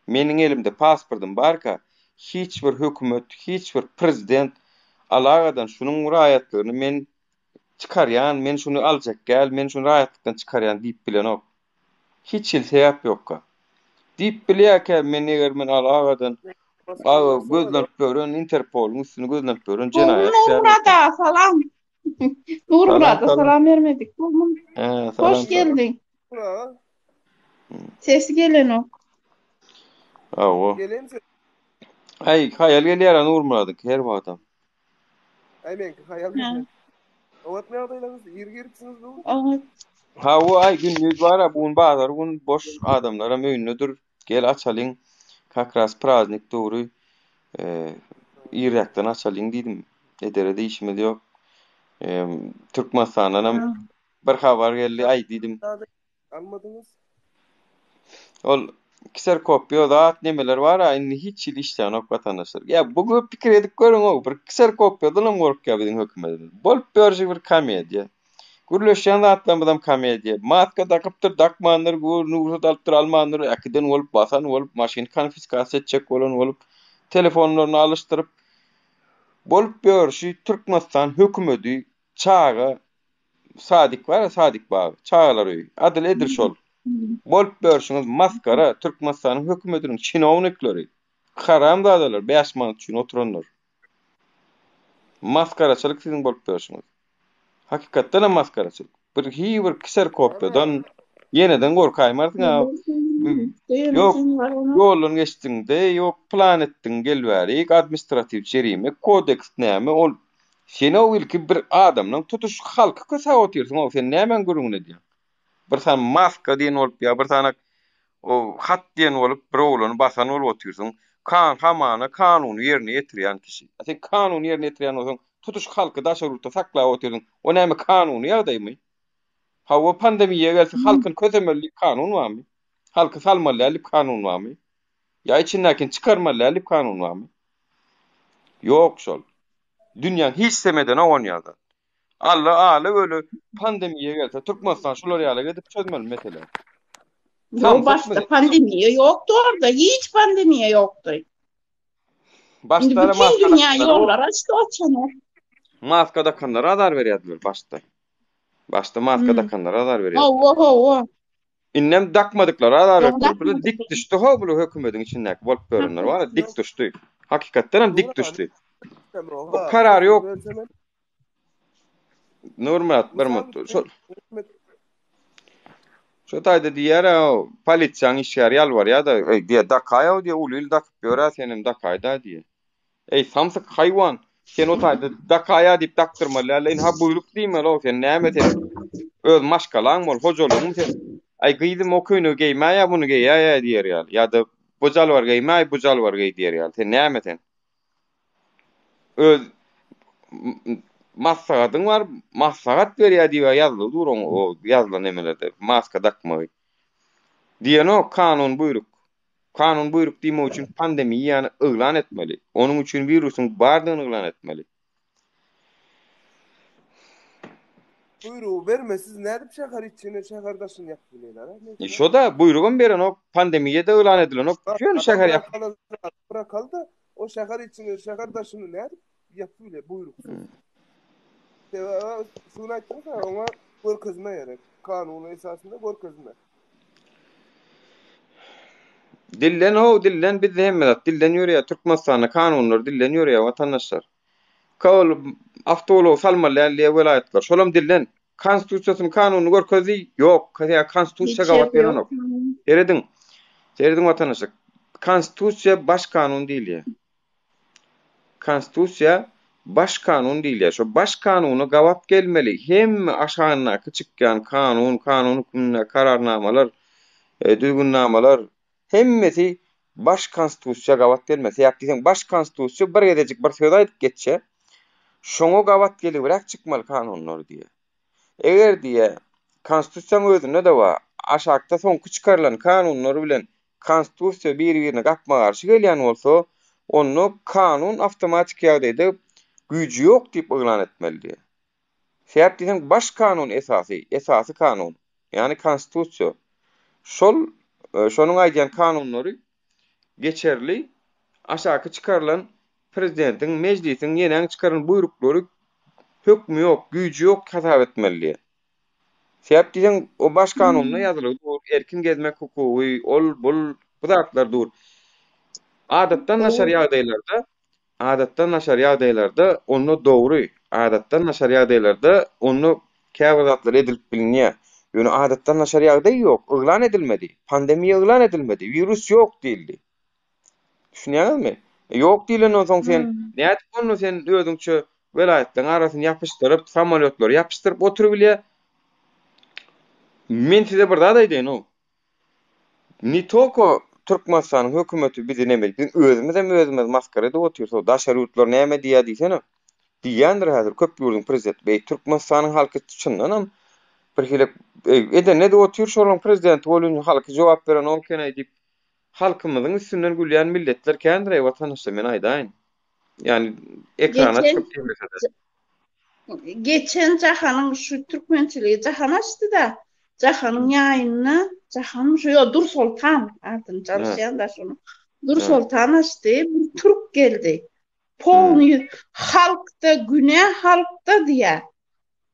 Meniň elimde pasportum barka, hiç bir hökümet, hiç bir prezident alagadan şunun raýatlygyny men çıkaryan, men şunu aljak gel, men şunu raýatlykdan çıkaryan diýip bilen ok. Hiç il sebäp ýokka. Diýip bilýärkä men eger men alagadan gözlenip görün Interpol üstüne gözlenip görün Nur Murat'a salam. Nur Murat'a salam vermedik. Salam. Hoş geldin. Sesi gelen o. Awo. Geleyim sen. Hayal gelýär Nur Murat'yň her wagtam. Men hayal gelýär. Owat ne adaylarınız? İrgiripsiniz bu? Evet. Ha o ay gündüz bara bugün bazar gün boş adamlara möýnüdir. Gel açalyň. Kakras praznik dogry. İrakdan açalyň diýdim. Ederede işimiz ýok. Türkmenistandan bir habar geldi ay diýdim. Almadınız. Ol kserkopýa zat nemeler bar indi hiç il işleýän ok watandaşlar. Ya bu köp pikir edip görüň o bir kserkopýadan gorkýar biziň hökümetimiz. Bolup berjek bir komediýa. Gürleşen zatdan adam komediýa. Maska takypdyr, dakmandyr, gurnu daltyr almandyr, akiden bolup basan bolup maşyn konfiskasiýa etjek bolan bolup telefonlaryny alyşdyryp bolup berşi Türkmenistan hökümeti çağa Sadik var, Sadik bağı. Çağalary. Adil Edirşol. Bolup berşiňiz maskara Türkmenistanyň hökümetiniň çinownikleri. Haramdadalar 5 manat üçin oturanlar. Maskaraçylyk siziň bolup berşiňiz. Hakykatdan maskaraçylyk. Bir kserkopýadan ýeneden gorkaýmarsyň ha. Yok, ýolun geçdiňde, yok planetdiň gelbäri, administrativ jerime, kodeks näme ol. Sen o ilki bir adamlaň tutuş halky kösä otyrsyň, o sen nämen görüňe diýär. Bir san maska diýen bolup ýa bir sanak o hat diýen bolup bir oglany basan bolup otyrsyň. Hamana kanuny ýerine ýetirýän kişi. Sen kanuny ýerine ýetirýän bolsaň, tutuş halky daşarutda saklap otyrsyň. O näme kanuny ýagdaýmy? Ha o pandemiýa gelse halkyn közemellik kanun barmy? Halky salmalyk kanun barmy? Ya içinden çıkarmalyk kanun barmy? Yok şol. Dünýäň hiç semeden oňýardy. Allah öyle pandemiýa gelse Türkmenistan şolar ýaly edip çözmeli mesele. Yok başta pandemiye yoktu orada. Hiç pandemiye yoktu. Başta bütün dünya yollar açtı açana. Maska takanlara radar berýärdiler başta. Başta maska takanlara radar berýärdiler. Oo. Innem dakmadyklar radar berýärdiler. Dik düşdi ha bu hökümetiň içindäki bolup görenler var. Dik düşdi. Hakykatdan hem dik düşdi. O karar yok. Normal bir mutlu. Şu taýda diýär, polisiýaň işgär ýalbar ýa-da diýär dakaýa diýär ulyl dakyp berä senim dakaýda diýär. Ey samsyk haýwan, sen o taýda dakaýa diýip daktyrmaly, ha buyruk diýmeli o sen näme sen öz maşgalaň bol, hojalagyň sen. Ay gyýdym o köýnü geýmäýä bunu geýýä diýär ýaly. Ýa-da bu jalwar geýmäý, bu jalwar geý diýär ýaly. Sen näme sen? Öz maslahatyň var, maslahat berýär diýip ýazdy duruň o ýazylan emelerde maska takmagy. Diýen o kanun buyruk. Kanun buyruk diýmek üçin pandemiýany eglan etmeli. Onuň üçin virusyň bardygyny eglan etmeli. Buyruğu vermesiz nädip şäher içine şäherdaşyny ýapdylar ha? Şoda buyrugam beren o pandemiýede eglan edilen o şöňe şäher ýapdylar. Bırakaldı. O şäher içine şäherdaşyny nädip ýapdylar buyruk. Şunu aýtdyňyz, ama görkezme ýerek. Kanun esasında görkezme. Dillen o dillen biz de hemmedat dillen ýöreýär Türkmenistan'a kanunlar dillen ýöreýär watandaşlar. Kol avtolo salmalyýa welayetler. Şolam dillen konstitusiýasyny kanuny görkezdi. Ýok, käzä konstitusiýa Hiç yer gawat yok. berenok. Eredin. Eredin watandaşlar. Konstitusiýa baş kanun diýilýär. Konstitusiýa baş kanun diýilýär. Şo baş kanuny gawap gelmeli. Hem aşagyna çykýan kanun hükümler, kararnamalar, düýgünnamalar hemmesi baş konstitusiýa gawat gelmesi. Ýa-da baş konstitusiýa bir gedejik bir söz aýdyp geçse, şoňa gawat gelibirek çykmaly kanunlar diýe. Eger diýe konstitusiýaň özünde de wa aşakda soňky çykarylan kanunlar bilen konstitusiýa bir-birine gapma garşy gelýän bolsa, onu kanun awtomatik ýagdaýda güýji ýok diýip elan etmeli diýe. Sebäp diýsen baş kanun esasy kanun, ýani konstitusiýa. Şonuň aýdýan kanunlary geçerli, aşaky çykarylan prezidentiň, meclisiň ýene çykarylan buýruklary hökmü ýok, güýji ýok hasap etmeli. Sebäp diýsen o baş kanunda ýazylyr, erkin gezmek hukugy, bul bu zatlar dur. Adatdan naşar ýagdaýlarda onu dogry, adatdan naşar ýagdaýlarda onu käbir zatlar edilip bilinýär. Ýöne adatdan naşar ýagdaý ýok, elan edilmedi. Pandemiýa elan edilmedi, virus ýok diýildi. Düşünýärmi? Ýok diýilen soň sen näde onu sen özüňçe welaýetden arasyny ýapyşdyryp, samolyotlar ýapyşdyryp oturup bile. Men size bir zat aýdaýyn o. Nitoko Türkmenistanyň hökümeti bizi näme? Biz özümiz maskara edip oturýar. Daşary ýurtlar näme diýär diýsene? Diýendir häzir köp ýurdun prezidenti. Beý Türkmenistanyň halky çyndanam bir hile edene de otur şolan prezident bolun halky jogap beren ol kenay diýip halkymyzyň üstünden gülýän milletler kendir watandaşlar men aýdaýyn. Yani ekrana Geçen- çıkıp mesela. Geçen Jahanyň şu türkmençiligi Jahan açdy da, Jahanyň ýaýyny, Jahan şu Dur Sultan adyny çalışýan da şunu. Dur Sultan açdy, bir türk geldi. Polny halkda güne halkda diýär.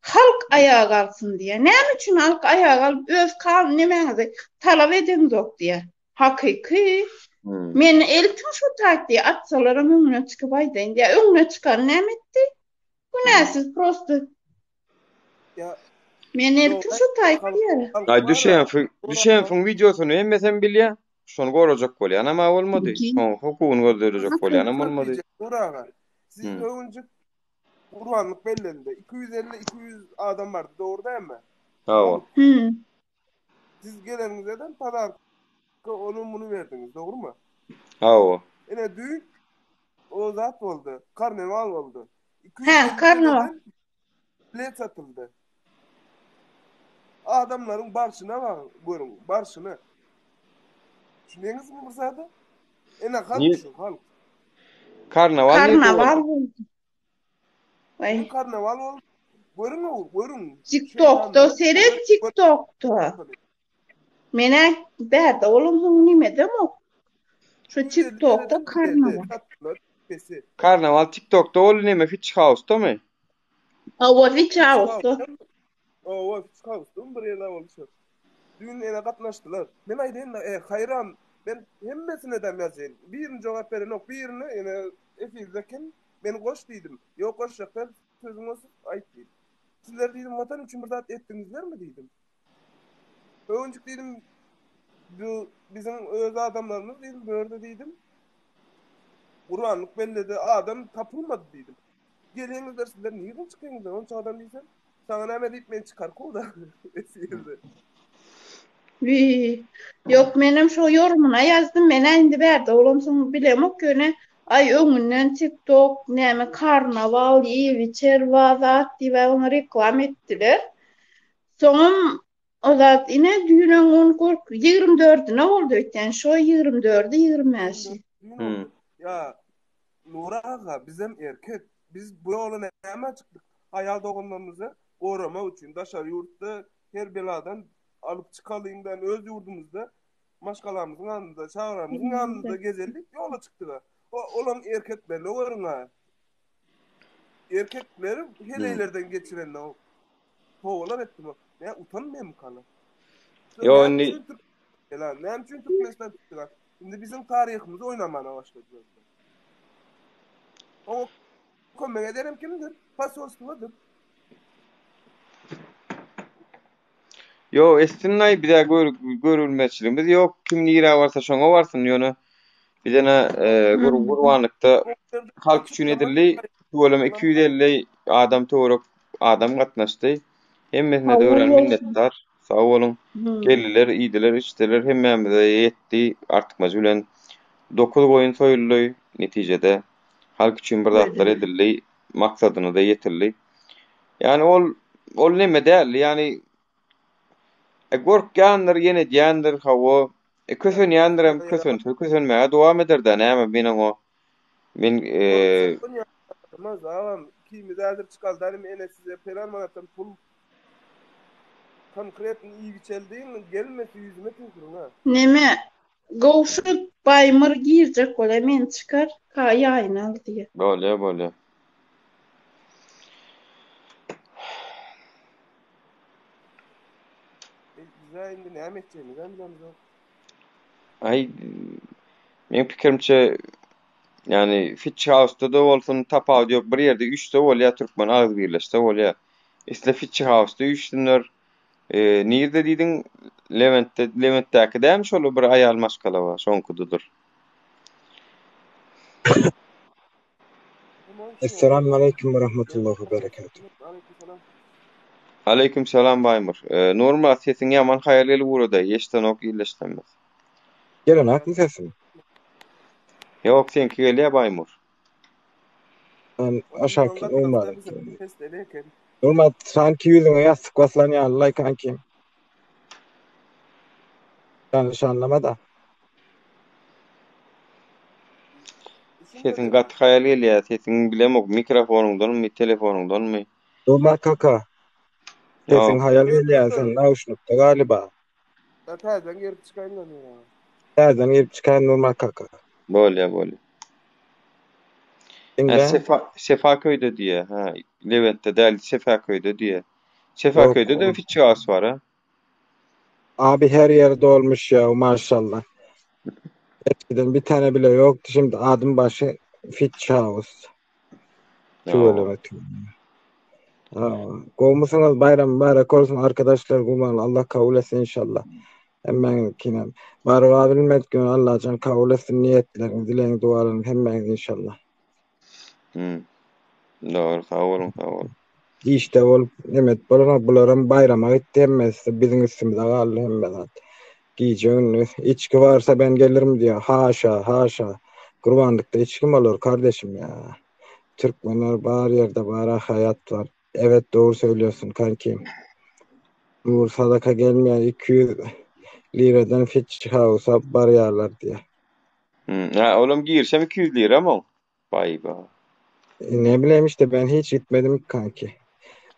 Halk ayağa kalksın diye. Näme üçin halk ayağa kalıp öz kanun nemeňizi talap edemdok diye. Hakiki. Men eltim şu taýtdy atsalarym öňüne çykyp aýdaýyn diye. Öňüne çykan näme etdi? Günäsiz prosto. Ya Men eltim şu taýtdy. Ay düşen videosunu emmesem bilýär. Şonu gorajak bolýan ama bolmady. Hukugyny gözlerecek bolýan ama bolmady. Duraga. Siz öňce Urwanlyk bellendi. 250-200 adam vardı. Doğru değil mi? Hawa. Siz gelenizden pazar onu bunu verdiniz. Doğru mu? Hawa. Ene düň o zat oldu. Karnaval oldu. Karnaval. Bilet satıldı. Adamların barşına bak. Görün barşına. Düşündünüz mü bu zada? Ene halk şu halk. Karnaval oldu. Vay. Karnaval oldu. Görün. TikTok'ta seyret TikTok'ta. Mene berde oğlum nime demok. Şu TikTok'ta karnaval. Karnaval TikTok'ta ol neme Fitch House'da mı? Ava Fitch House'da. Ava Fitch House'da bir yerler oluşuyor. Dün ene katnaştılar. Men aýdym hayran. Ben hemmesine de yazayım. Birini cevap veren yok. Birini ene efizdekin beni koş diýdim. Yok koşacaklar. Sözüm olsun ayıp diýdim. Sizler diýdim vatan üçin bir zat etdiňizler mi diýdim. Öňcük diýdim bu bizim öz adamlarymız diýdim börde diýdim. Urwanlyk belledi adam tapılmadı diýdim. Geliňizler sizler niye çıkýaňyzlar? Onça adam diýsen sana näme diýip men çykar kolda. Yok menem şu yorumuna yazdım. Men indi berdi. Oğlum soň bilemok göne ay öňünden TikTok näme karnaval ýewi çerwazat diýip onu reklam etdiler. Soňam o zat ine düýüň 24'üne boldy ötden. Şo 24'ü 25'i. Ya Nura aga bizim erkek biz bu yola näme çykdyk? Haýal dogunlarymyzy gorama üçin daşary ýurtda her beladan alıp çıkalyňdan öz ýurdumyzda maşgalamyzyň ýanynda, şahramyzyň ýanynda gezeldik, ýola çykdyk. Olan erkeklerle görüň ha. Erkekleri helelerden geçiren o. Poğalar etdim o. Ne utanmıyor mu kana? Yani Näme üçin Türkmenistan tutdular? Şimdi bizim tarihimizi oynamana başladılar. O kömek ederim kimdir? Pasolstvadır. Yo estinay bir daha görülmeçiliğimiz yok. Kim nira varsa şoňa barsın ýöne. Bir dene gurbanlykda halk üçin edildi. Bolum 250 adam töwerek adam gatnaşdy. Hemmesine de ören minnetdar. Sag bolun. Geldiler, iýdiler, içdiler, hemmemize ýetdi. Artyk majulen 9 goýun soýuldy netijede. Halk üçin bir zatlar edildi, maksadyna da ýetildi. Yani ol neme däl, yani gorkýandyr, ýene diýändir hawa. Kösen ýandyrym, kösenmäge dowam ederdi. Näme meniň o men Ağam kimi derdir çıkaldarım ene size falan manatım pul konkret iyi biçeldiğin gelmesi yüzüme tükrün ha. Neme gowşu baymır girjek bola men çıkar ka ýaýnal diýe. Bolýa. Güzel indi näme etjegini ben bilmem. Ay men pikirimçe yani Fitch House'da da bolsun tapaw ýok bir ýerde 3'te bolýa türkmen ağız birleşde bolýa. Isle Fitch House'da 3 dinler nirde diýdiň Levent'däki däm şol bir aýal maşgala bar şonkudydyr. Esselamu aleyküm ve rahmetullahi ve berekatuhu. Aleyküm selam Baymur. Normal sesin yaman hayaleli burada. Yeşten ok iyileştenmez. Gelen ak mı sesin? Yok senki geliyor Baymur. Ben aşağı normal. Normal sanki yüzüne yastık basılan ya Allah kanki. Yanlış anlama da. Sesin gat hayaleli ya. Sesin bilemok mikrofonundan mı telefonundan mı? Normal kaka. Sesin hayal ya sen nauşnukta galiba. Terden girip çıkayım ya. Terden girip çıkan normal kaka. Bolya. Sefaköy'de diye. Ha, Levent'te değil Sefaköy'de diye. Sefaköy'de de Fitch House var ha. Abi her yerde olmuş ya maşallah. Eskiden bir tane bile yoktu. Şimdi adım başı Fitch House. Kovmuşsunuz bayram mübarek olsun arkadaşlar kurban Allah kabul etsin inşallah. Hemen kinem. Var bilmek gün Allah can kabul etsin niyetlerini, dileğini, dualarını hemen inşallah. Doğru sağ olun. İşte olup evet buların bayrama gitti hemmesi bizim üstümüze kaldı hemmeden. Giyeceğin içki varsa ben gelirim diyor. Haşa. Kurbanlıkta içki mi olur kardeşim ya? Türkmenler bağır yerde bağır hayat var. Evet doğru söylüyorsun kankim. Bu sadaka gelmeyen 200 liradan Fitch House'a barıyarlar diye. Oğlum girsem 200 lira mı? Vay be. Ne bileyim işte ben hiç gitmedim kanki.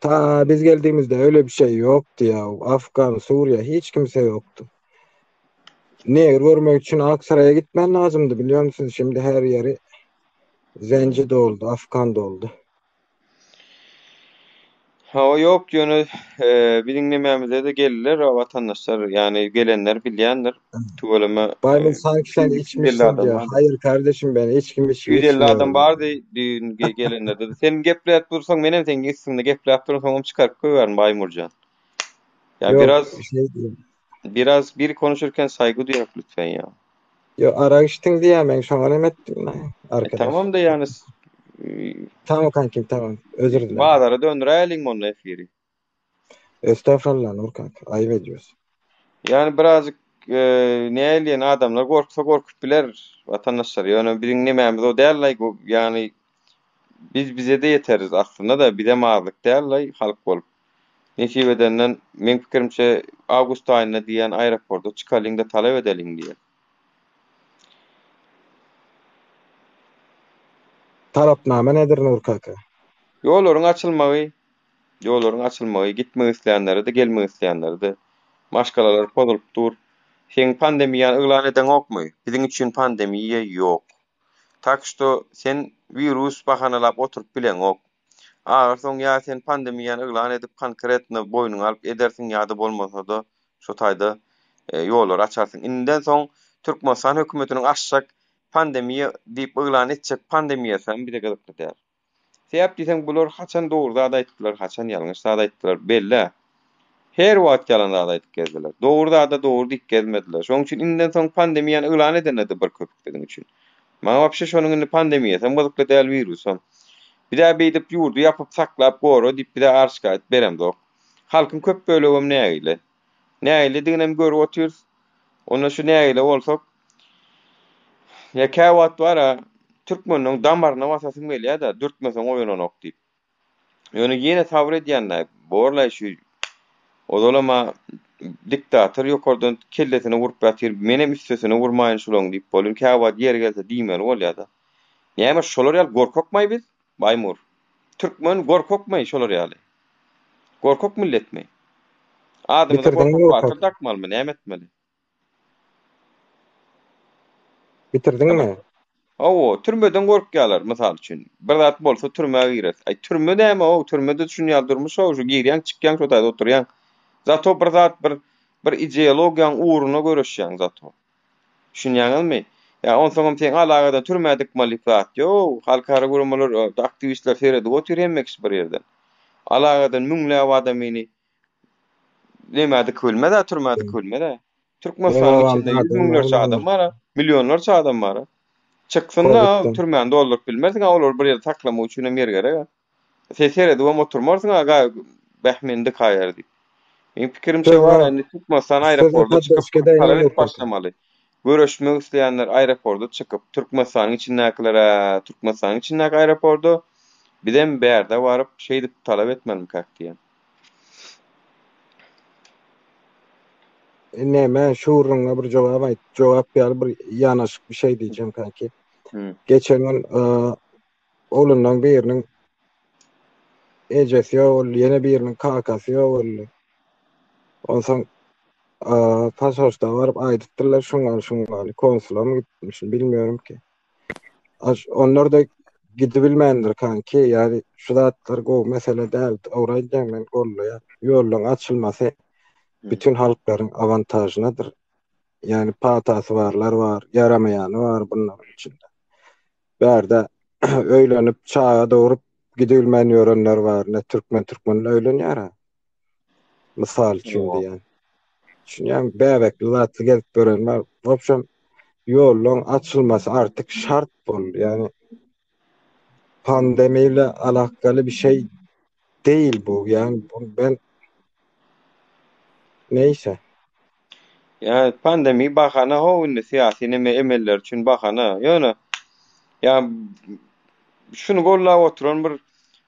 Ta biz geldiğimizde öyle bir şey yoktu ya. Afgan, Suriye hiç kimse yoktu. Ne görmek için Aksaray'a gitmen lazımdı biliyor musun? Şimdi her yeri zenci doldu, Afgan doldu. O yok yönü bilinmememize de gelirler o vatandaşlar yani gelenler bilenler tuvalama Bayım sanki sen içmişsin diyor. Hayır kardeşim ben içkim 150 adam vardı düğün gelenler dedi. Senin gepleyip dursan benim sen gitsin gepleyip dursan onu çıkarıp koyarım Baymurcan. Ya yok, biraz biri konuşurken saygı duyak lütfen ya. Yo araştın diye ben şuna ne ettim arkadaş. Tamam da yani tamam kankim tamam. Özür dilerim. Bağlara döndürelim onu efiri. Estağfurullah Nur kanka. Ayıp ediyorsun. Yani birazcık ne eleyen adamlar korkup biler vatandaşlar. Yani birin nememiz o değerli yani bize de yeteriz aslında da bir de mağlık değerli halk olup. Neşibedenden men fikirimçe Ağustos ayına diyen aeroportu çıkalım da talep edelim diye. Talapname nedir Nur kaka? Yolların açılmağı, gitmek isteyenleri de gelmek isteyenleri de maşgalalar pozulup dur. Sen pandemiýany ılan eden okmy? Bizim için pandemiýe yok. Tak što sen virüs bahanalap oturup bilen ok. Ağırson ya sen pandemiýany ılan edip konkretni boynuňa alyp edersin ýa-da bolmasa da şu taýda ýollar açarsın. Inden soň Türkmenistan hökümetiniň aşşak pandemiýa diýip öýlan etjek pandemiýasy bir de gyzykly däl. Sebäp diýsem bular haçan dogry zat aýtdylar, haçan ýalňyş zat aýtdylar belli. Her wagt ýalan zat aýdyp geldiler. Dogry zat dogry diýip gelmediler. Şoň üçin inden soň pandemiýany öýlan edenler bir köpükdiň üçin. Maňa wapşe şonuň pandemiýa, sen gyzykly däl virusam. Bir daha beýdip ýurdu ýapyp saklap goro diýip bir de arşgaýt berem dok. Halkyň köp bölegim nägile. Nägile diňem görüp otur. Onda şu nägile bolsak ýa-ka wagt bara Türkmeniň damaryna basasym gelýär da dürtmeseň oýlanok diýip. Ýöne ýene sabr edýänler. Borla şu odolama diktator ýokardan kellesine vurup ýatyr. Menem üstesine vurmaýyn şulaň diýip bolun. Ka wagt ýer gelse diýmeli bolýar da. Näme şolar ýal gorkokmaý biz? Baymur. Türkmen gorkokmaý şolar ýaly. Gorkok milletmi? Adamda gorkok batır takmalmy, näme etmeli? Bitirdiňmi? O, türmeden gorkýarlar mysal üçin. Bir zat bolsa türmäge girer. Ay türme näme o? Türmede şunu ýaldyrmyş o, şu girýän çykýan şo taýda oturýan. Zato bir zat bir ideologiýaň uğruna görüşýän zato. Şunýaňyzmy? Ya on soňam sen alagada türmädik malifat yo, halkara gurumlar aktivistler feredi oturýanmekş bir ýerden. Alagadan müňläp adamyny nämädik kölmede, türmädik kölmede. Türkmenistanyň içinde müňlerçe adam bar, milyonlarça adam bar. Çyksynda türmäni doldurup bilmersiň, olar bir ýerde saklama üçin hem yer gerek. Seseredi we oturmarsyň aga behmendi kaýar diýip. Benim pikirimçe var, yani Türkmenistan aeroporda çıkıp talep başlamaly. Görüşmek isteyenler aeroporda çıkıp Türkmenistan'ın içindekilere, Türkmenistan'ın içindeki aeroporda bir de berde varıp şey talep etmeli diye. Ne ben şuuruna bir cevap ber bir yanaşık bir şey diyeceğim kanki. Geçen gün oğlundan birinin ecesi ol, yine birinin kakası ol. Ondan pasaporta varıp aydıttılar şunlar konsula mı gitmişim bilmiyorum ki. Onlar da gidebilmendir kanki, yani şu zatlar go mesele değil, oraya ben golluya yolun açılması bütün halkların avantajınadır. Yani patası varlar var, yaramayanı var bunların içinde. Berde öğlenip çağa doğurup gidebilmen yoranlar var, ne Türkmenle öğleniyor ha. Misal için yani. Yani bebekli zatlı gelip görenler, opşam yolun açılması artık şart bol. Yani pandemiyle alakalı bir şey değil bu. Yani ben neyse. Yani pandemi bakana o ünlü siyasi emeller için bakana. Yani ya şunu golla oturan bir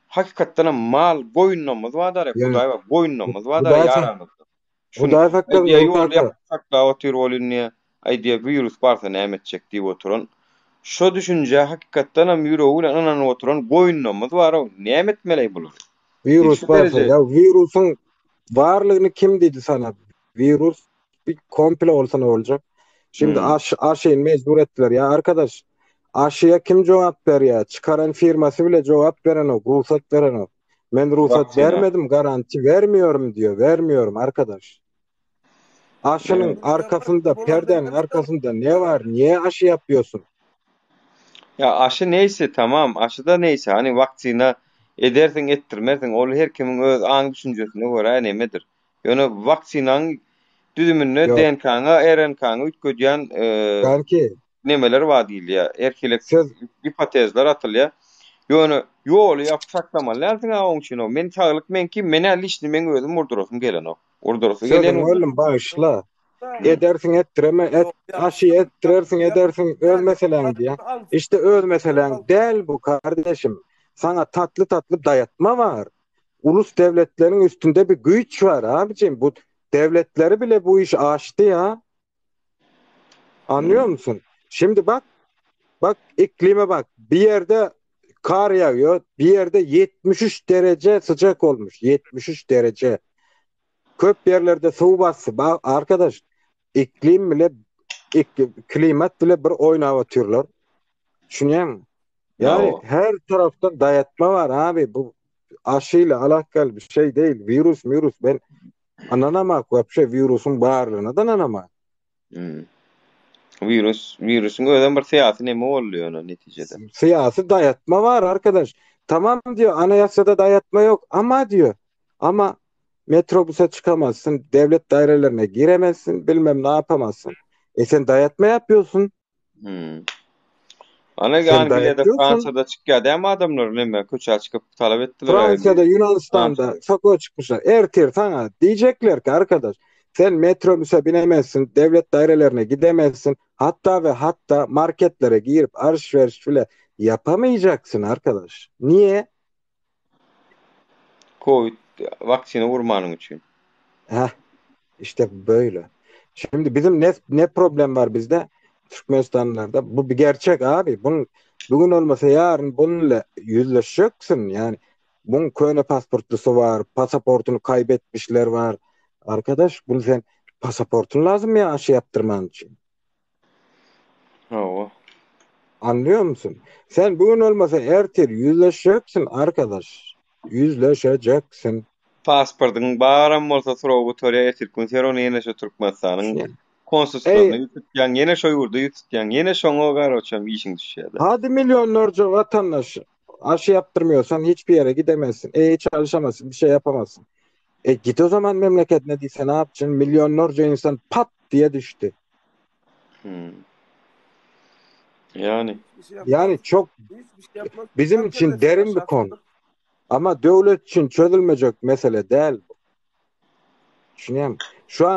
hakikaten mal boyunlamız var da yani, boyunlamız var da yaramız. Bu da fakir yol yapsak da otur olunnya aydiya virüs varsa ne edecek diye oturan. Şu düşünce hakikaten am yüreğiyle anan oturan boyunlamız var o ne etmeli bulur. Virüs varsa ya virüsün varlığını kim dedi sana? Virüs bir komple olsa ne olacak? Şimdi aşıyı mecbur ettiler ya arkadaş. Aşıya kim cevap ver ya? Çıkaran firması bile cevap veren o, ruhsat veren o. Ben ruhsat vermedim, garanti vermiyorum diyor. Vermiyorum arkadaş. Aşının arkasında, perdenin arkasında ne var? Niye aşı yapıyorsun? Ya aşı neyse tamam, aşı da neyse. Hani vaktina edersin ettirmezsin. Ol her kimin öz an düşüncesine göre nemedir. Yani vaksinanın düdümünü DNK'na, RNK'na ütködüyen nemeler var değil ya. Erkelek hipotezler atılıyor. Yani yolu yapsaklama lazım onun için o. Men çağırlık men ki menel işini men özüm urdurasım gelen o. Urdurasım gelen o. Oğlum bağışla. Edersin ettireme, aşı ettirersin edersin ölmeselen diye. İşte ölmeselen değil bu kardeşim. Sana tatlı dayatma var. Ulus devletlerin üstünde bir güç var abicim. Bu devletleri bile bu iş aştı ya. Anlıyor musun? Şimdi bak iklime bak. Bir yerde kar yağıyor. Bir yerde 73 derece sıcak olmuş. 73 derece. Köp yerlerde su bastı. Bak arkadaş iklim bile klimat bile bir oynavatıyorlar. Düşünüyor musun? Yani her taraftan dayatma var abi. Bu aşıyla alakalı bir şey değil. Virüs ben anlamamak. Vapşe virüsün bağırlığına da anlamamak. Virüsün özden bir syýasy näme bolýar ona netijede. Siyasi dayatma var arkadaş. Tamam diyor, anayasada dayatma yok ama diyor. Ama metrobüse çıkamazsın, devlet dairelerine giremezsin, bilmem ne yapamazsın. Sen dayatma yapıyorsun. Hmm. Ana Sen Angliýada, dayatıyorsun. Françada çykýar däme adamlar näme köçe çıkıp talap etdiler. Fransa'da, Yunanistan'da sokağa çıkmışlar. Ertir sana diyecekler ki arkadaş, sen metrobüse binemezsin, devlet dairelerine gidemezsin. Hatta ve hatta marketlere girip alışveriş bile yapamayacaksın arkadaş. Niye? Covid vaksina vurmanın üçün. Heh, işte böyle. Şimdi bizim ne problem var bizde? Türkmenistanlarda. Bu bir gerçek abi. Bugün olmasa yarın bununla yüzleşeceksin. Yani bunun köyne pasportlusu var. Pasaportunu kaybetmişler var. Arkadaş bunu sen pasaportun lazım ya aşı yaptırman için. Hawa. Anlıyor musun? Sen bugün olmasa ertir yüzleşeceksin arkadaş. Yüzleşeceksin. Pasportyň baram bolsa soragy töre etirkün ser onu ýene şo Türkmenistanyň Ey, konsulsatlygyna ýitýän, ýene şo ýurda ýitýän, ýene şoňa garaçam işiň düşýär. hadi milyonlarca vatandaş aşı yaptırmıyorsan hiçbir yere gidemezsin. Hiç çalışamazsın, bir şey yapamazsın. Git o zaman memleketine değilse ne yapacaksın? Milyonlarca insan pat diye düştü. Hmm. Yani Bir şey yapmaz. Yani çok Hiçbir şey yapmaz. bizim Herkes için derin bir aşağı konu. atılır. Ama devlet için çözülmeyecek mesele değil bu. Düşünüyorum. Şu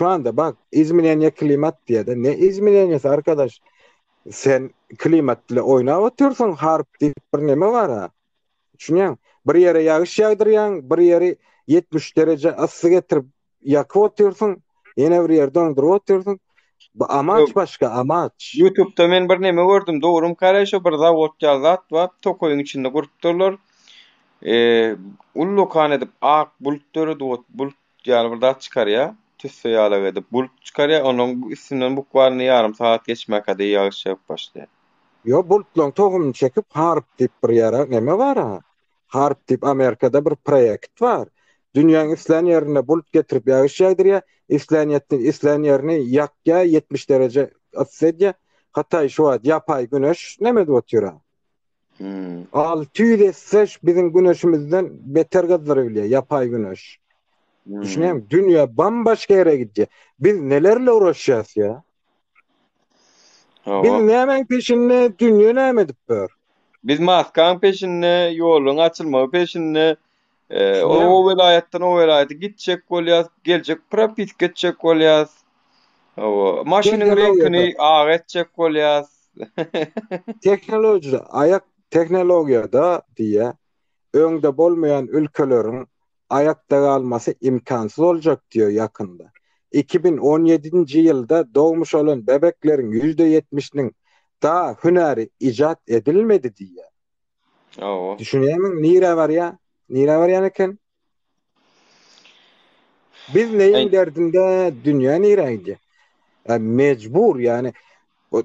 anda bak İzmir'e klimat diye de ne İzmir'e arkadaş sen klimatla oynatıyorsun harp diye bir neme var ha. Düşünüyorum. Bir yere yağış yağdırıyorsun, bir yere 70 derece ısı getirip yakıp oturuyorsun. Yine bir yere dondurup oturuyorsun. Bu amaç Yok. başka amaç. YouTube'da men bir neme gördüm. Doğrum karaşa bir zawod ýazat we tokoyun içinde gurupdurlar. Ullukan edip ak bulutları da bulut ýaly bir dat çykarýar. Tüsse ýaly edip bulut çykarýar. Onuň üstünden bukwarny yarım saat geçmek ady ýağış ýap başlaýar. Yo bulutlan tohumunu çekip harp dip bir yere neme var ha? Harp dip Amerika'da bir projekt var. Dünyanın islan yerine bulut getirip yağış yağdırıyor. İslan yerine yakya 70 derece ısıtıyor. Hatta şu an yapay güneş neme de oturuyor. Hmm. 600 bizim güneşimizden beter gazları yapay güneş. Düşünüyorum dünya bambaşka yere gidiyor. Biz nelerle uğraşacağız ya? Biz nemen peşinde dünya ne edip bör? Biz maskan peşinde, yolun açılma peşinde, o vilayetden o vilayete gidecek bolýas, gelecek propis geçecek bolýas. Maşynyň renkini ağetjek bolýas. Teknolojiyada diye öňde bolmayan ülkelerin ayakta kalması imkansız olacak diyor yakında. 2017. ýylda doğmuş olan bebeklerin %70'inin daha hüneri icat edilmedi diye. Düşünüyorum nire var ya? Nire var yani ken? Biz neyin derdinde dünya nire gidiyor? Yani mecbur yani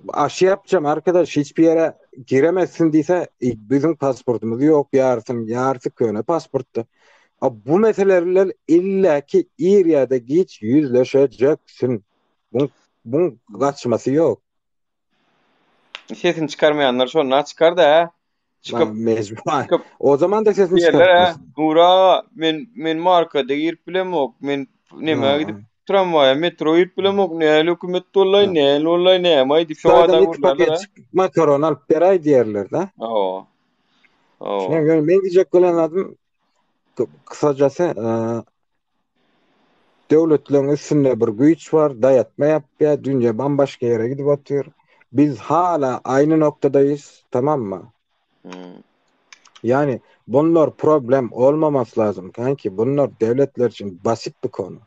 aşı yapacağım arkadaş hiçbir yere giremezsin diyse bizim pasportumuz yok yarısı köyüne pasportta. Bu meselelerle illaki İrya'da geç yüzleşeceksin. Bunun kaçması yok. Sesini çıkarmayanlar sonra çıkar da çıkıp mecbur. O zaman da sesini çıkartmasın. Nura men markada girip bilemok men neme gidip tramvaya metro girip bilemok ne hükümet dollay ne may dip şovada vurlarlar. Makaron alıp beray diyerler da. Şimdi ben diyecek olan adım kısacası devletlerin üstünde bir güç var, dayatma yapıyor, dünya bambaşka yere gidip atıyor. Biz hala aynı noktadayız, tamam mı? Yani bunlar problem olmaması lazım kanki. Bunlar devletler için basit bir konu.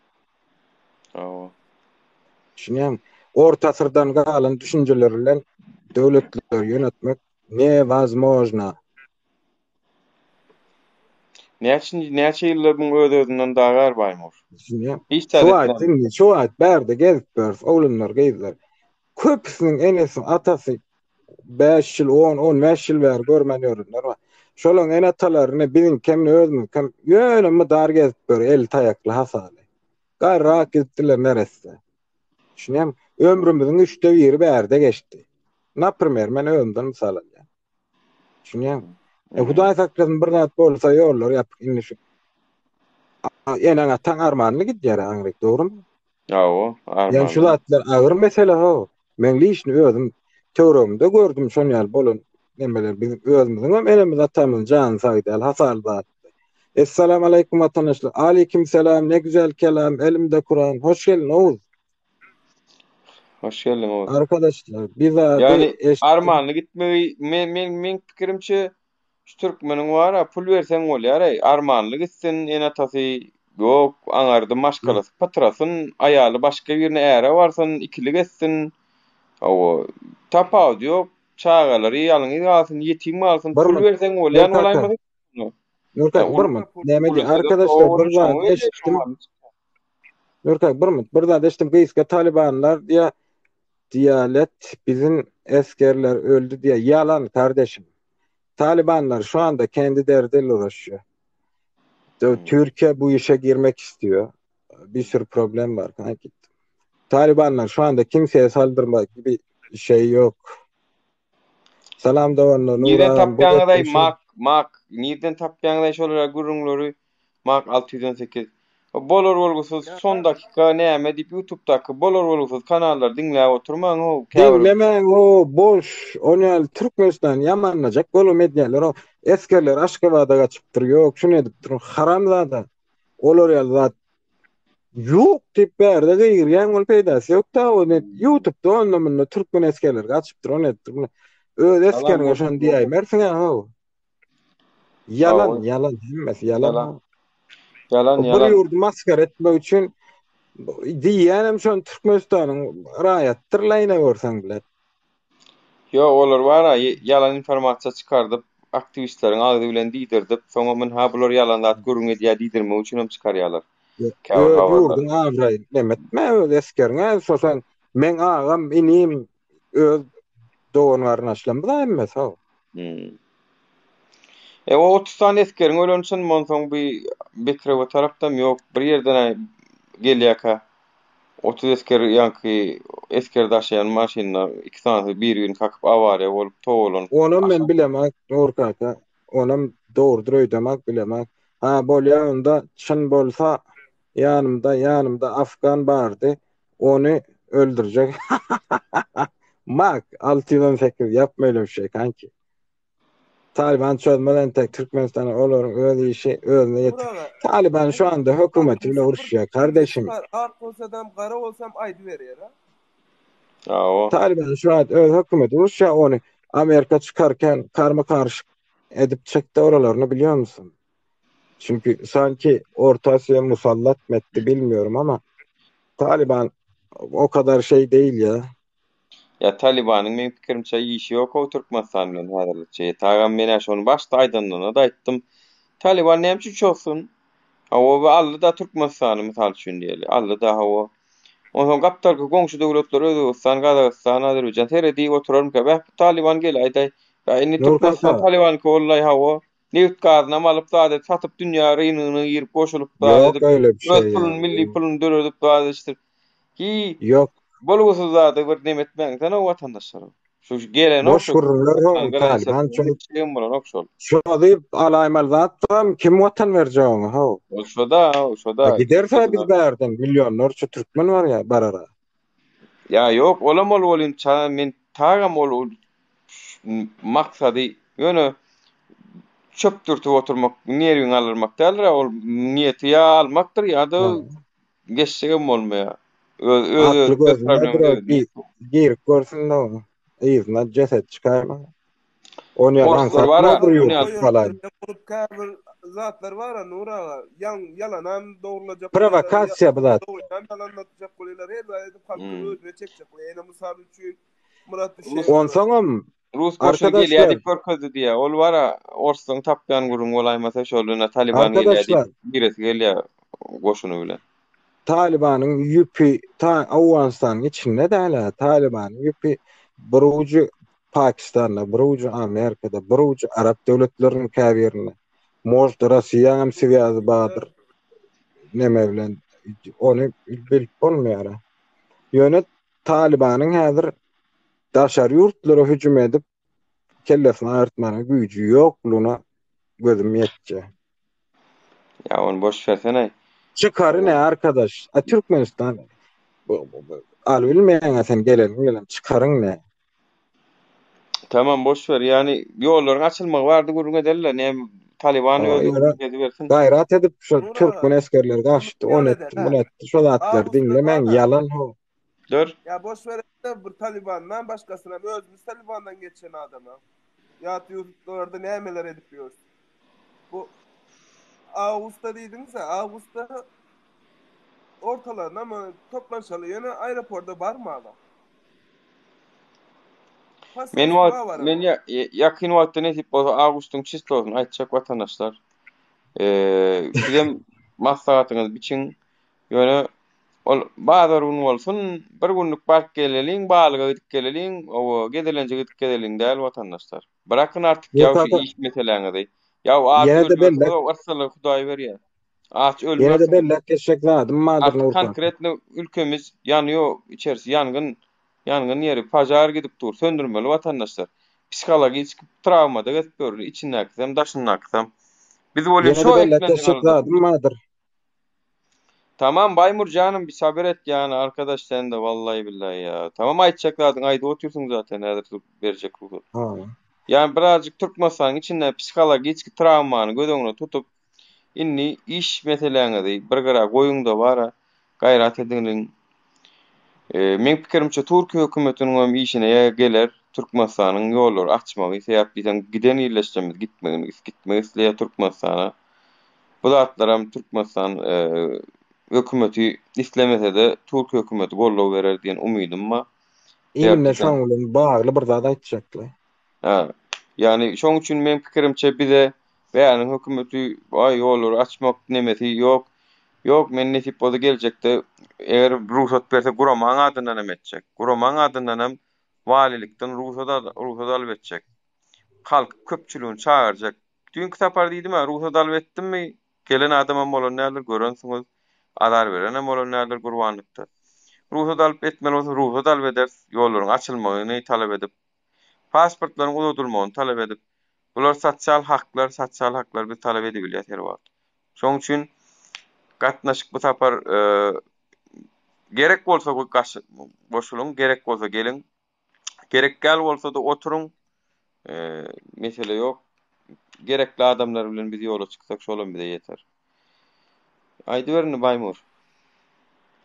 Şimdi orta asırdan kalan düşüncelerle devletler yönetmek nevazможно. Näçe ýyllar bu öz-özünden dagar baýmor. Şu ayet berde gezip börs, oğlunlar gezler. Köpüsünün enesi atasy 5 ýyl 10-15 ýyl bäri görmenýärler. Şolaň en atalaryny bizim kemne özümiz ýöne dar gezip bör el tayakly hasaly. Gaýra gitdiler neresi. Düşünýärmi? ömrümüzün 3/1 bärde geçti. Naprimер, men özümden mysal alýan. Şuňa. Hudaý saklasyň bir zat bolsa ýollar ýapyk inişip. Ene taň armanyny gidýär aňryk, dogrymy? Ýa-o, Yani şu armany. zatlar ağır mesele ha. Men işini özüm töwregimde gördüm şol ýaly bolan nemeler bizim özümizin hem elimiz atamyzyň jany sagdal hasarda. Esselamu aleyküm vatandaşlar. Aleyküm selam. Ne güzel kelam. Elimde Kur'an. Hoş geldin Oğuz. Hoş geldin Oğuz. Arkadaşlar biz abi Yani armanyny gitmegi men pikirimçe şu türkmeniň wara pul berseň bolýar, armanyny gitsin en atasy yok, aňardy maşgalasy patrasyn, aýaly başga birine äre barsyn, ikili geçsin. O tapawd ýok, çagalary ýalyny galsyn, ýetim alsyn, pul berseň bolýar, olaýmy? Nurkak birmi? Näme arkadaşlar bir zat eşitdim. Nurkak birmi? Bir zat eşitdim Gysga Talibanlar diýe diyalet bizim eskerler öldü diye yalan kardeşim. Talibanlar şu anda kendi derdiyle uğraşıyor. Türkiye bu işe girmek istiyor. Bir sürü problem var kanki. Talibanlar şu anda kimseye saldırma gibi şey yok. Salam da onlar. Nirden tapýanday nirden tapýanday şolara gurunlary mak 618. Bolor bolgusuz son dakika näme diýip YouTube'daky bolor bolgusuz kanallar dinläp oturmaň o. Dinlemeň o boş. Onyal Türkmenistan yamanlajak bolu medyalar o eskerler Aşgabat'a gaçypdyr. Ýok, şunu edip durun. Haramzada. Olar ýaly zat ýok diýip berde gyrýan ol peýdasy ýok da o net YouTube'da onunla Türkmen eskerler gaçypdyr. Onu edip durun. Öz eskerine şonu diýäýim. Mersiňe ha. Yalan, yalan hemmesi yalan. Yalan. Bir ýurdu maskar etmek üçin diýenem şonu Türkmenistanyň raýatdyrlaýna görseň bilet. Yo, olar bara yalan informasiýa çykardyp, aktivistleriň agy bilen diýdirdip, soňra men ha bular yalan zat görüňe diýä diýdirmek üçin hem çykarýarlar. Ýurdun awray demetme öz eskerine sosan men agam inim öz doğanlaryny açlan da emmes ha. O 30 tane eskerin ölen için monson bir Bekrevo taraftam yok. Bir yerden gelýär 30 esker yankı esker daşayan maşinlar 2 tane bir gün kakıp avariya olup toğulan. Onu men bilemek orkaka. Onu doğrudur öýdemek bilemek. Ha bolýanda çyn bolsa yanımda Afgan bardy. Onu öldürecek. Mak 618 yapma öyle bir şey kanki. Taliban çözmeden tek Türkmenistan'a olarak öyle işi özüne yetir. Taliban şu anda hükümetiyle uğraşıyor kardeşim. Ak olsam, kara olsam aydı veriyor ha. O. Taliban şu anda öz hükümeti uğraşıyor. Onu Amerika çıkarken karma karışık edip çekti oralarını biliyor musun? Çünkü sanki Orta Asya'ya musallat mı etti bilmiyorum ama Taliban o kadar şey değil ya. Ya Taliban'ın men pikirimçe işi yok o Türkmenistan'ın herhalde. Tagam men şonu başta aydınlığına da aytdım. Taliban näme çoğsun? O allı da Türkmenistan'ı misal üçin diýeli. Allı da o. Ondan gaptarky goňşy döwletler Özbegistan, Gazakistan, Azerbaýjan teredi oturarym ki Taliban gel aýday. Ýa-ni Türkmenistan Taliban ki wallahi o. Neft gazyny alyp da satyp dünýä rynygyny ýerip goşulyp da edip. Yok milli pulun döredip da işte. Ki yok. Bolgusuz zady bir demetmäň sana watandaşlar. Şu gelen boş gururlar Taliban çünkü şu adyp alaýmal zatym kim watan berjegiň ha. Şoda. Giderse biz berden milyonlarça Türkmen var ya barara. Ya yok olam bolyn men tagam ol maksady ýöne çöpdürtüp oturmak, nerýün alyrmak däldir, ol niýeti ýa almakdyr ýa-da geçsegem bolmaýar. Gir görsün de onu. İzna ceset çıkarma. Onu yalan falan. Zatlar var ya Nura yalanan doğrulacak. Provokasya bu zat. Yalanlatacak kolaylar her edip kalkıp ödüne çekecek. Yani misal üçün Murat On soňam Rus koşu gelýär diýip görkezdi diýe. Ol bara Orslan tapýan gurun bolaýmasa şoluna Taliban gelýär diýip birisi gelýär goşuny bilen. Taliban'ın yüpi Afganistan'ın içinde de hala Taliban'ın yüpi burucu Pakistan'da, burucu Amerika'da, burucu Arap devletlerinin kabirine. Možda Rusiýa hem Sivyazı badır. Ne mevlen onu bilip olmayara. Yönet Talibanyň häzir daşary ýurtlara hüjüm edip kellesini artmana güýji ýoklugyna gözüm ýetdi. Ya onu boş versene. Çıkarı ne arkadaş? Türkmenistan al bilmeyen sen gelelim çıkarın ne? Tamam boş ver. Yani yolların açılmak vardı gururun derler. Ne Taliban Öyle öldü versin. gayret edip şu Nura, Türkmen askerler kaçtı, on öyle etti, de, bunu etti, şu zatlar dinlemen yalan o. Dur. Ya boş ver de bu Taliban'dan başkasına özümüz Taliban'dan geçen adama. Ya YouTube'larda ne emeler ediyoruz. Bu Ağustos'ta dedinse Ağustos'ta ortalarına ama toplanışalı yine aeroporda var mı adam? Men yakın wagtda netip bolsa Agustun çislosunu aýtjak watandaşlar. Bizim maslahatyňyz biçin ýöne ol bazar gün bolsun bir günlük bark geleliň, balyga gidip geleliň, o gedelenje gidip geleliň däl watandaşlar. Bırakın artık Yok ya şu abi. iş meseleňizi. Ya aç Yine de belli. Varsaly Hudaý berýär. Aç Yine de ölmezsin. belli geçecek lazım. Madır Artık Nurkan. konkretli ülkemiz yanıyor, içerisi yangın yeri pajar gidip dur, söndürmeli vatandaşlar. Psikolojik travmada geçip görülü, içinden akıtsam, daşından akıtsam. Biz Yine böyle de şu belli eklenecek geçecek alacak. lazım. Madır. Tamam Baymur canım bir sabır et yani arkadaş sen de vallahi billahi ya. Tamam aytacak lazım, ayda otursun zaten nedir verecek bu. Ha. Yani birazcık Türkmenistan içinden psikolojik travmanı gödüňüne tutup inni iş meseleňizi bir gara goýuňda bara gayrat ediniň. Men pikirimçe Türkiýe hökümetiniň işine ýa geler Türkmenistanyň ýollary açmagy sebäp bizen giden ýerleşmemiz gitmegis diýe Türkmenistana. Bu zatlaram Türkmenistan hökümeti islemese de Türkiýe hökümeti gollaw berer diýen umydym ma. İnne şoň bilen bagly bir zat aýtjaklar. Ha. Yani şoň üçin men pikirimçe bize beýany hökümeti ay ýollary açmak nemeti ýok. Yok men netip boda gelecekde eğer ruhsat berse Guramaň adyndan hem etjek. Guramaň adyndan hem walilikden ruhsat alyp etjek. Halk köpçüligini çağırjak. Dünkü tapar diýdim-mi ruhsat alyp etdimmi? Gelen adamam bolan näler görensiňiz. Adar berenem bolan näler gurbanlykda. Ruhsat alyp etmeli bolsa ruhsat alyp eder. Ýollaryň açylmagyny talap edip, pasportlaryň uzatylmagyny talap edip, bular sosial haklar biz talap edip bilýär her wagt. Şoň üçin gatnaşyk bu tapar gerek bolsa boşulun, gerek bolsa gelin. Gerek gel bolsa da oturun. Mesele yok. Gerekli adamlar bilen biz ýola çyksak şolam bize yeter. Aýdy berini Baymur.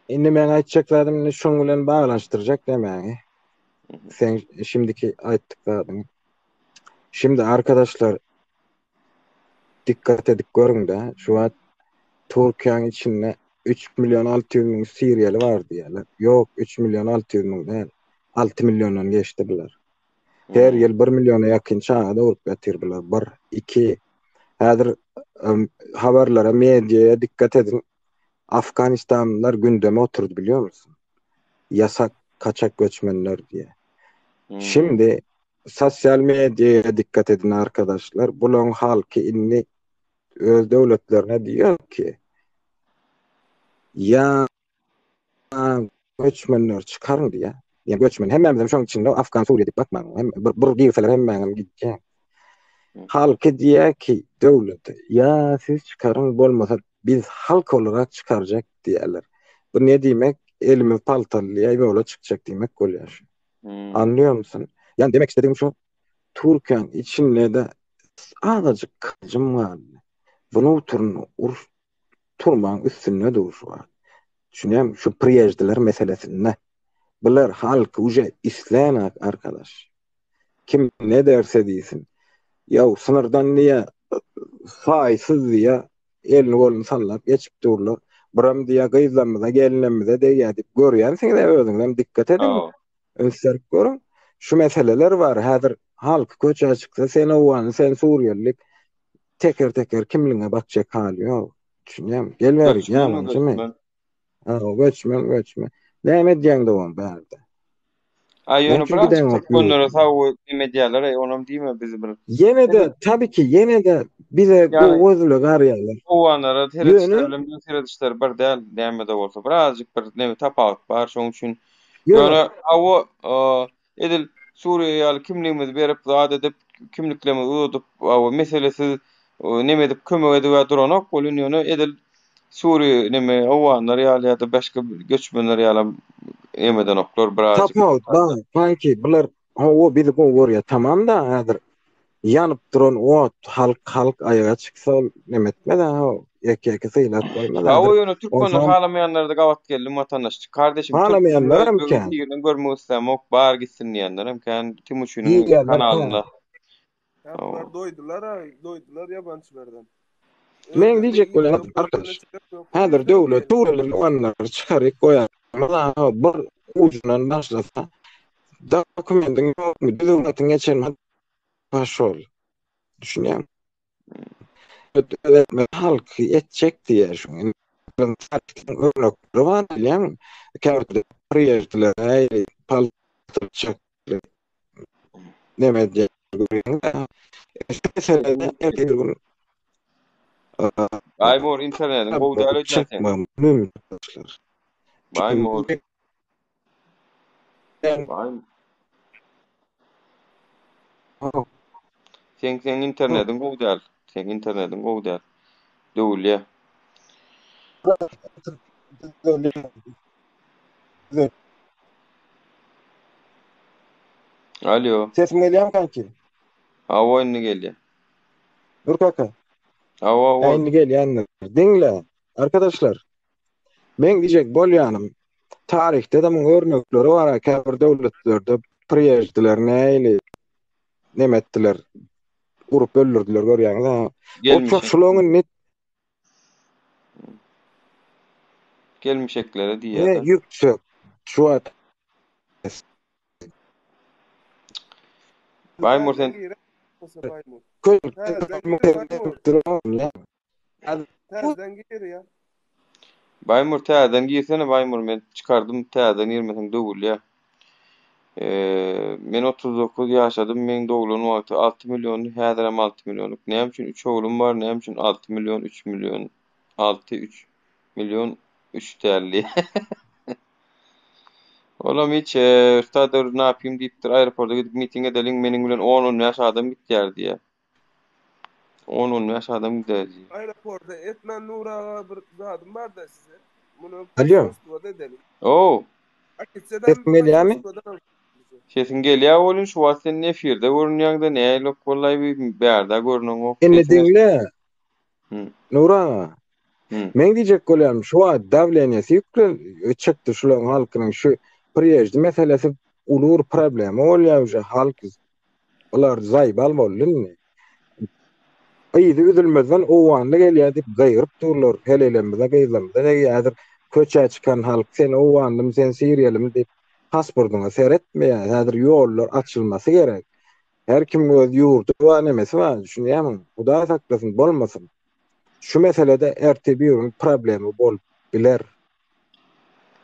Indi men aýtjaklarymny şoň bilen baglanşdyrjak demäňi. Sen şimdiki aýtdyklaryň. Şimdi arkadaşlar dikkat edip görün de şu an Türkiýanyň içinde 3.600.000 Siriýaly bar diýerler. Yok 3.600.000 değil. 6 milyondan geçti biler. Her yıl 1 milyona yakın çağda urup getirdiler. 1, 2. Häzir haberlere, medyaya dikkat edin. Afganistanlılar gündeme oturdu biliyor musun? Yasak kaçak göçmenler diye. Şimdi sosyal medyaya dikkat edin arkadaşlar. Bulun halkı inni öz devletlerine diyor ki ya göçmenler çıkarın diye. Yani göçmen hemen bizim şoň içinde Afgan Suriýe diýip bakmaň. Hem bir girseler hemen gidecek. Halkı diye ki devleti ya siz çıkarın bolmasa biz halk olarak çıkaracak diyorlar. Bu ne demek? Elimi paltalıya böyle çıkacak demek oluyor. Anlıyor musun? Yani demek istediğim şu Türkiye'nin içinde de azıcık kıcım var. Bunu turman üstüne duruş var. Düşünüyorum şu priyejdiler meselesinde. Bunlar halkı uca isleyen arkadaş. Kim ne derse desin. Ya sınırdan niye faizsiz diye elini kolunu sallap geçip dururlar. Buram diye kıyızlanmıza gelinlemmize de gelip görüyen sen de özünden dikkat edin. Önserip görün. Şu meseleler var. Hazır halk köçe çıksa sen oğlanı sen Suriyelilik teker kimliğine bakacak hali yok. Düşünüyorum. Gel ver yalancı mı? Göçmen. Ne medyan da on berde. Ayını bırak. Onlara sağ medyalara onam değil mi bizi bırak. Yine de tabii ki bize bu özlük arayarlar. O anlara teretişler bir değil demede olsa birazcık bir ne tapawut var. Şoň üçin Yani o edil Suriye ýaly kimligimizi berip zat edip kimliklerimizi udup o meselesi neme edip kömek edip duranok bolun ýöne edil Suriye neme owanlar ýaly başga göçmenler ýaly emeden oklar birazcık. Tapma bana sanki bular o bizi gorýar tamam da häzir yanıp duran o halk ayağa çıksa nemetme da eki sylat bolmaz Ha o häzir. ýöne türkmenler halamayanlar da gawat geldi matandaş. Kardeşim Halamayanlar hem Türkmenler kan. ýerine görmek istem ok bar gitsin diýenler hem kan Timuçiňiň Diýerler kanalynda. Ya bunlar doydular yabancılardan. Men diýjek bolan arkadaş. Häzir döwlet tuğraly onlar çıkaryp goýar. Mala bir ucundan başlasa dokumentin ýokmy döwletiň geçen başol. Düşünýär. Halk etjek diýer şuň. Örnekleri var bilen kağıtlı priyerdiler ayri paltırçak neme diye mesela erkeğin Baymor internetin gowdaly çıkmam mümkün. Baymor sen internetin gowdaly. Sen internetin gowdaly. Döwle. Alo. Sesim geliyor kanki? Hawa indi geldi. Dur kaka. Hawa Aynı geliyor. Dinle arkadaşlar. Ben diyecek bolyanım. Tarihte de bunun örnekleri var. Kabir devletlerde priyerdiler neyle nemettiler. Urup öldürdüler görýäňiz. O çokşuluğun net gelmişeklere ne diýer. yüksek. Şu an Baymor sen Terden gir ya. Baymor täzeden girsene Baymor men çıkardım täzeden girmesen döwül men 39 ýaşadym men dogulun wagty 6 milyon häzirem 6 milyonluk näme üçin 3 oglum bar näme üçin 6 milyon 3 milyon 3 milyon 3 därli olam hiç ustadyr näpim diýipdir aeroportda gidip miting edelim meniň bilen 10 ýaş adam gitýär diýe 10 ýaş adam gider. Aeroportda Etmen Nuraga bir zadym bar da size. Bunu Alyo. edelim. Oo. Etmeli yani? Sesin gelýär bolun şu wagt sen efirde görünýäňde näle bollay bir bärde görnüň ok. Enne dinle. Hı. Nura. Men diýjek bolýarym şu wagt davleniýeti ýüklen çykdy şularyň halkynyň şu priyejdi meselesi ulur problemi bolýar halk. Olar zaýbal bolýar. Aýdy üzülmezden o wanda gelýär diýip gaýryp durlar. Helelemde gaýlamda häzir köçe çıkan halk sen o wandym sen Siriýalymy diýip pasportuňa seretmeýär. Häzir ýollar açylmasy gerek. Her kim öz ýurdu we nemesi bar. Düşünýärmi? Huda saklasyn bolmasyn. Şu meselede ertebi problemi bol biler.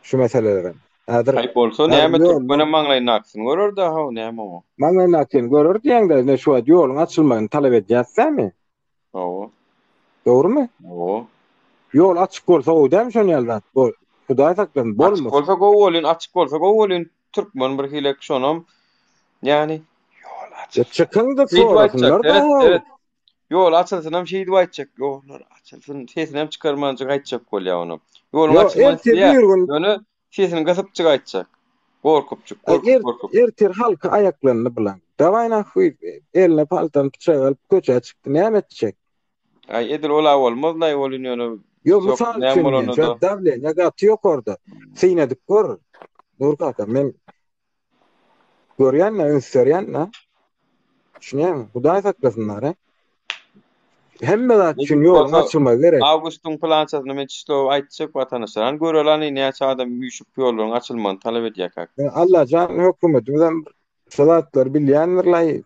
Şu meselelere. Häzir Haýp bolsa näme türkmene maňlaýyn aksyn görür da ha näme o. Maňlaýyn aksyn görür diýende ne şu wagt ýoluň açylmagyny talap edýärsämi? Oo. Dogrymy? Oo. Yol açık bolsa o dem şol ýerden. Bu Hudaý saklasyn bolmasyn. Açyk bolsa gowolyn, açyk bolsa gowolyn türkmen bir hilek şonam. Yani yol açyk. Çıkındı sorasınlar da. Evet. Yol açılsın hem şey diýip aýtjak. Yollar açılsın. Sesini hem çıkarmanjyk aýtjak bolýar onu. Yolun açılmasy diýär. Ýöne sesini gasypçyk aýtjak. Gorkupçyk. Ertir halka ayaklarını bilen. Dawaýna eline paltan bıçak alıp köçe çıktı. Näme etjek? Ay edil ola bolmazlaý bolyn ýöne. Yo misal üçin davle negaty ýok orada. Synedik gör. Nur kaka men görýän näme? Şuňa Hudaý saklasynlar. Hemme zat üçin ýol açylmagy gerek. Awgustyň plançasyny men çyslow aýtjak watanaşlar. Görelany näçe adam ýüşüp ýollaryň açylmagyny talap edýär. Allah jan hökümetimizden salatlar bilýändirler.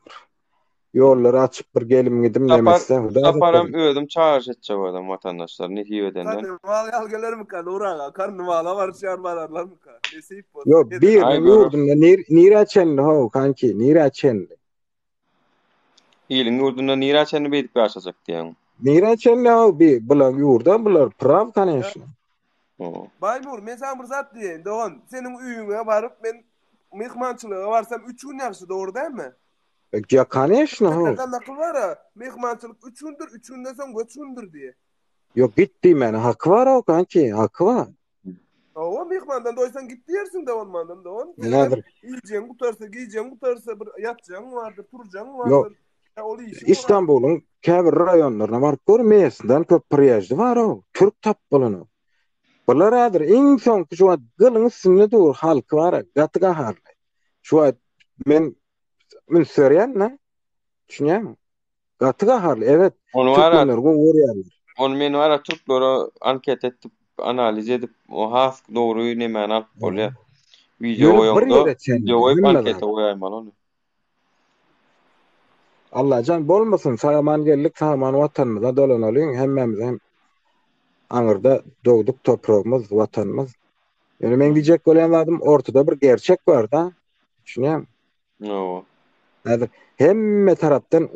Yolları açıp bir gelim gidim demezse. Saparam özüm çağırış edecek adam watanaşlar ne diýip edenden. Karnaval ýalgeler mi kan Uraga? Karnavala barşýar bararlar mı kan? Nesip bol. Yo bir ýurdunda niraçenli ho kanki niraçenli. Ýylyň ýurdunda niraçenli beýip ýaşajak diýen. Niraçenli ho bir bular ýurda bular prav kanýaşy. O. Baymur, men sana bir zat diýeň, dogan, seniň üýüňe baryp men mehmançylyga barsam 3 gün ýagşy, dogry dälmi? Ya конечно, Ketlerden nakıl var ha, mehmançylyk 3 gündür, 3 günden soň göç gündür diye. yok gitti meni hakkı var o kanki, hakkı var. O mehmandan doysan git diýersiň de olmadan da on. Nedir? Yiyeceğin gutarsa, giyeceğin gutarsa, bir yatacağın vardır, duracağın Yok, vardır. Ol işin İstanbul'un käbir rayonlarına barıp görmeýärsiň, köp priýajdy var o, Türk tapylyny. Bular adyr iň soňky şu gylyň üstünde dur halky var, gaty gaharly. Şu men söýärän, düşünýärmi? Gaty gaharly, evet. Onu var ya, Türkmenler görýärler. onu men var ya Türklere anket edip, analiz edip, o has doğruyu nemen alıp bolýar. Video Yürüp bir oýanda, ýere çenli, video oýup hemme ankete zat. oýaýman onu. Allah can bolmasın, sagaman geldik, sagaman vatanymyza dolanalyň, hemmemiz hem aňyrda dogduk, topragymyz, watanymyz. Yani men diýjek bolýan adam ortada bir gerçek var da. Düşünýärmi? O. Häzir hemme tarapdan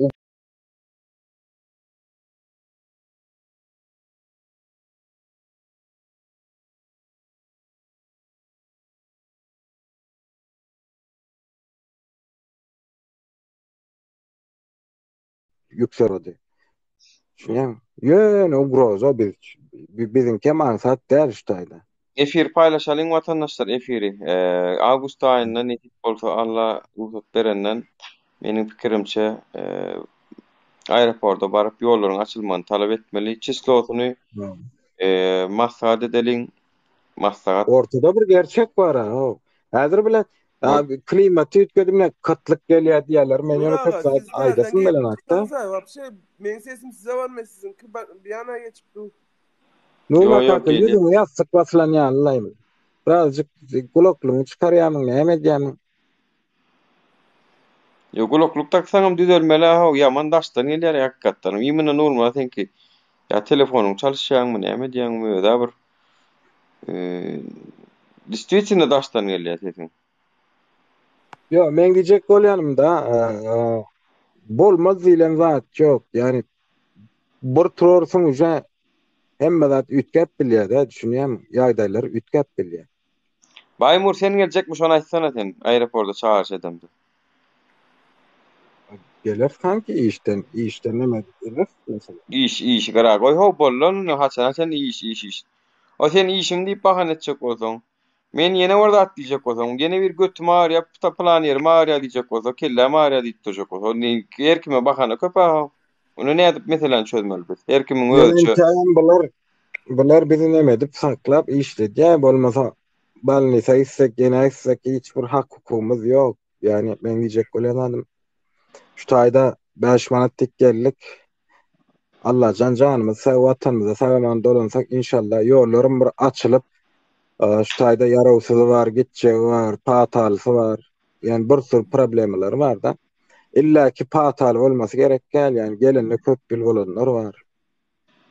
ýükseldi. Düşünýärmi? Ýöne ugroza biziňki maksat däl şuýda. Efir paylaşalyň watandaşlar efiri. Awgust aýynda netip bolsa Allah ruhsat berenden meniň pikirimçe aeroporda baryp ýollaryň açylmagyny talap etmeli. Çyslotuny maslahat edeliň. Maslahat. Ortada bir gerçek var ha. Häzir bilen klimaty üýtgedimle kıtlyk gelýär diýerler. Men ýöne köp aýdasyn bilen hakda. Men sesim size varmy sizinki bir yana geçip dur. Nurma Yo, kanka, geliyor. yüzümü yastık basılan yanlayım. Birazcık kulakluğunu çıkarayamın, ne emediyamın. Yo gulokluk taksaňam düzelmeli ha. Yaman daşdan gelýär hakykatdan. Ýemine normal senki. Ya telefonuň çalyşýarmy, näme diýäňmi da bir действительно daşdan gelýär sesin. Yo, men diyecek bolýanym da, bolmaz diýilen zat ýok. Yani bir turarsyň uje hemme zat ütkep bilýär da, düşünýärmi? Ýagdaýlar ütkep bilýär. Baymur sen geljekmiş onu aýtsana sen aeroporda çağırş edemdi. Geler sanki işten neme gelir mesela. İş gara goý hop bollun haçana sen iş. O sen işiň diýip bahan etjek bolsaň. Men ýene orada atdyjak bolsaň, ýene bir götüm ağrıýap, plan ýerim ağrıýar diýjek bolsa, kellem ağrıýar diýip durjak bolsa, her kime bahana köp ha. Onu ne edip meseleni çözmeli biz. Her kimin ölçü. Bular bizi neme edip saklap işledi. Bolmasa balnisa issek, gene issek hiç bir hak hukumumuz yok. Yani ben diyecek bolýan şu taýda 5 manat tek geldik. Allah canımızı, vatanımıza sagaman dolansak inşallah ýollarym bir açılıp şu taýda yarawsyzy var, gitjegi var, patalysı var. Yani bir sürü problemler var da. İlla ki pataly bolmasy gerek gel, yani gelenle köp bil bolanlar var.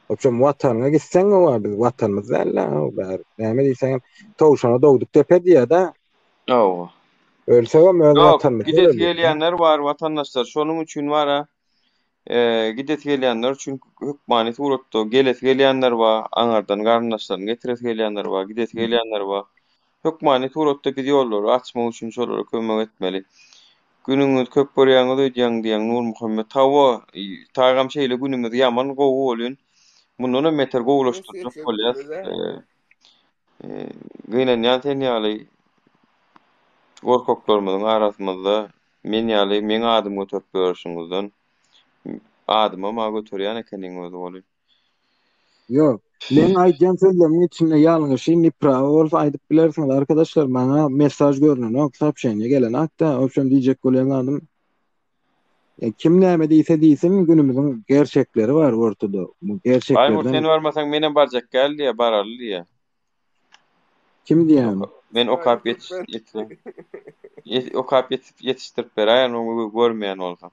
Opşam watanyna gitseň o biz watanymyz alla o bar. Näme diýsen towşana dogduk tepe diýär da. Oo. Ölsegem öl watanymyz. Gidet gelýänler bar watandaşlar. Şonuň üçin bar ha. Gidet gelýänler üçin hökmany suratda gelet gelýänler bar, aňardan garnaşlaryny getiret gelýänler bar, gidet gelýänler bar. Hökmany suratda gidiyorlar, açmak üçin şolara kömek etmeli. Günüňiz köp bolýaňyz öýdýäň diýen Nur Muhammed tawa tagam şeýle günüňiz ýaman gowy bolýan. Mundan meter gowulaşdyrjak bolýar. Gynanýan sen ýaly gorkoklarymyzyň arasynda men ýaly meň adymy götürip berişiňizden adyma ma götürýän ekeniňiz bolýar. Yok. Men aýdýan sözleriň içinde ýalňyşy niprawa bolsa aýdyp bilersiňiz arkadaşlar, bana mesaj görünen, ok sapşeňe gelen hakda opşon diýjek bolýan adam. Kim näme diýse diýsin, günümüziň gerçekleri var ortada. Bu gerçeklerden. Baýmur sen barmasaň menen barjak geldi ýa bararly ýa. Kim diýän? Men okap yetiştirip beraýan onu görmeýän bolsam.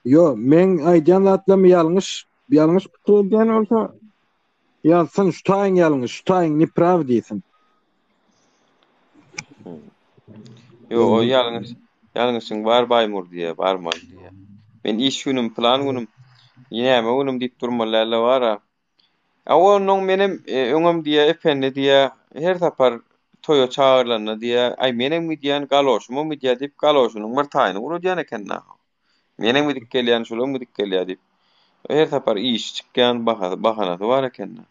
Yo, men aýdýan zatlam ýalňyş bilen bolsa ýalsyn şu taýyn ýalňyş, şu taýyn nipraw diýsin. Yo, o ýalňyşyň bar Baýmur diýe, barmaly diýe. Men iş günüm, plan günüm, ýene-me günüm diýip durmaly bar ha. Onun menem öňem diýe ependi diýe her tapar toýa çağırlana diýe ay menem mi diýen galoşumy mi diýe dip galoşunyň bir taýyny urudýan ekenna. Menem dik gelýän şol mi dik gelýär dip. Her tapar iş çykýan bahanasy bar ekenna.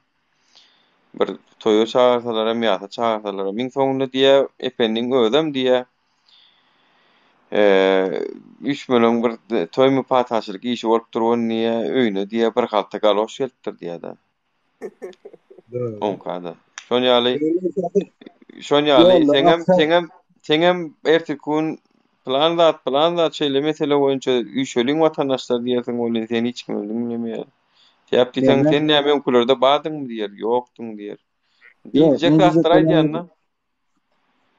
Bir toýa çağırsalar hem ýa-da çağırsalar miň soňunda diýe ependiň özüm diýe 3 milyon bir toy müpataçylyk işi bolup durýan niýe öýüne diýe bir halta galoş gelipdir diýe da. Onkada. Şonýaly seňem ertikün planda çeýle mesele boýunça üýşeliň watandaşlar diýersiň ol sen hiç kim bilmeýär. Täp diýsen sen näme öňkülerde bardyňmy diýer, ýokduň diýer. Diýjek gastyra diýenna.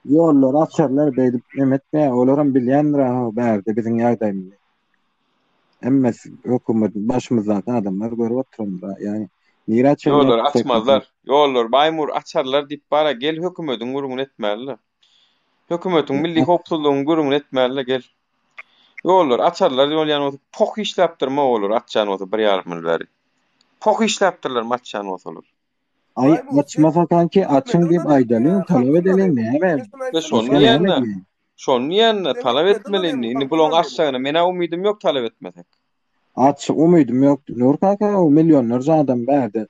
Yollar açarlar beýdip emetme olaram bilýändir ha bärde biziň ýagdaýymyzda. Emmes hökümet başymyzdan adamlar görüp oturanda ýani nire açarlar. Yollar açmazlar. Yollar baýmur açarlar diýip bara gel hökümetiň gurgun etmäli. Hökümetiň milli hopsuzlygyny gurgun etmäli gel. Yollar açarlar ýaly pok işläpdirme olur açjan bolsa 1,5 mil bäri. Pok işläpdirler açjan bolsa. Ay açmasa kanki açın diýip aýdalyň talap edeliň näme? Şol niýe talap etmelini? Indi bulan açsagyna mene umydym ýok talap etmesek. Aç umydym ýok. Nur kaka o milyonlarca adam bärde.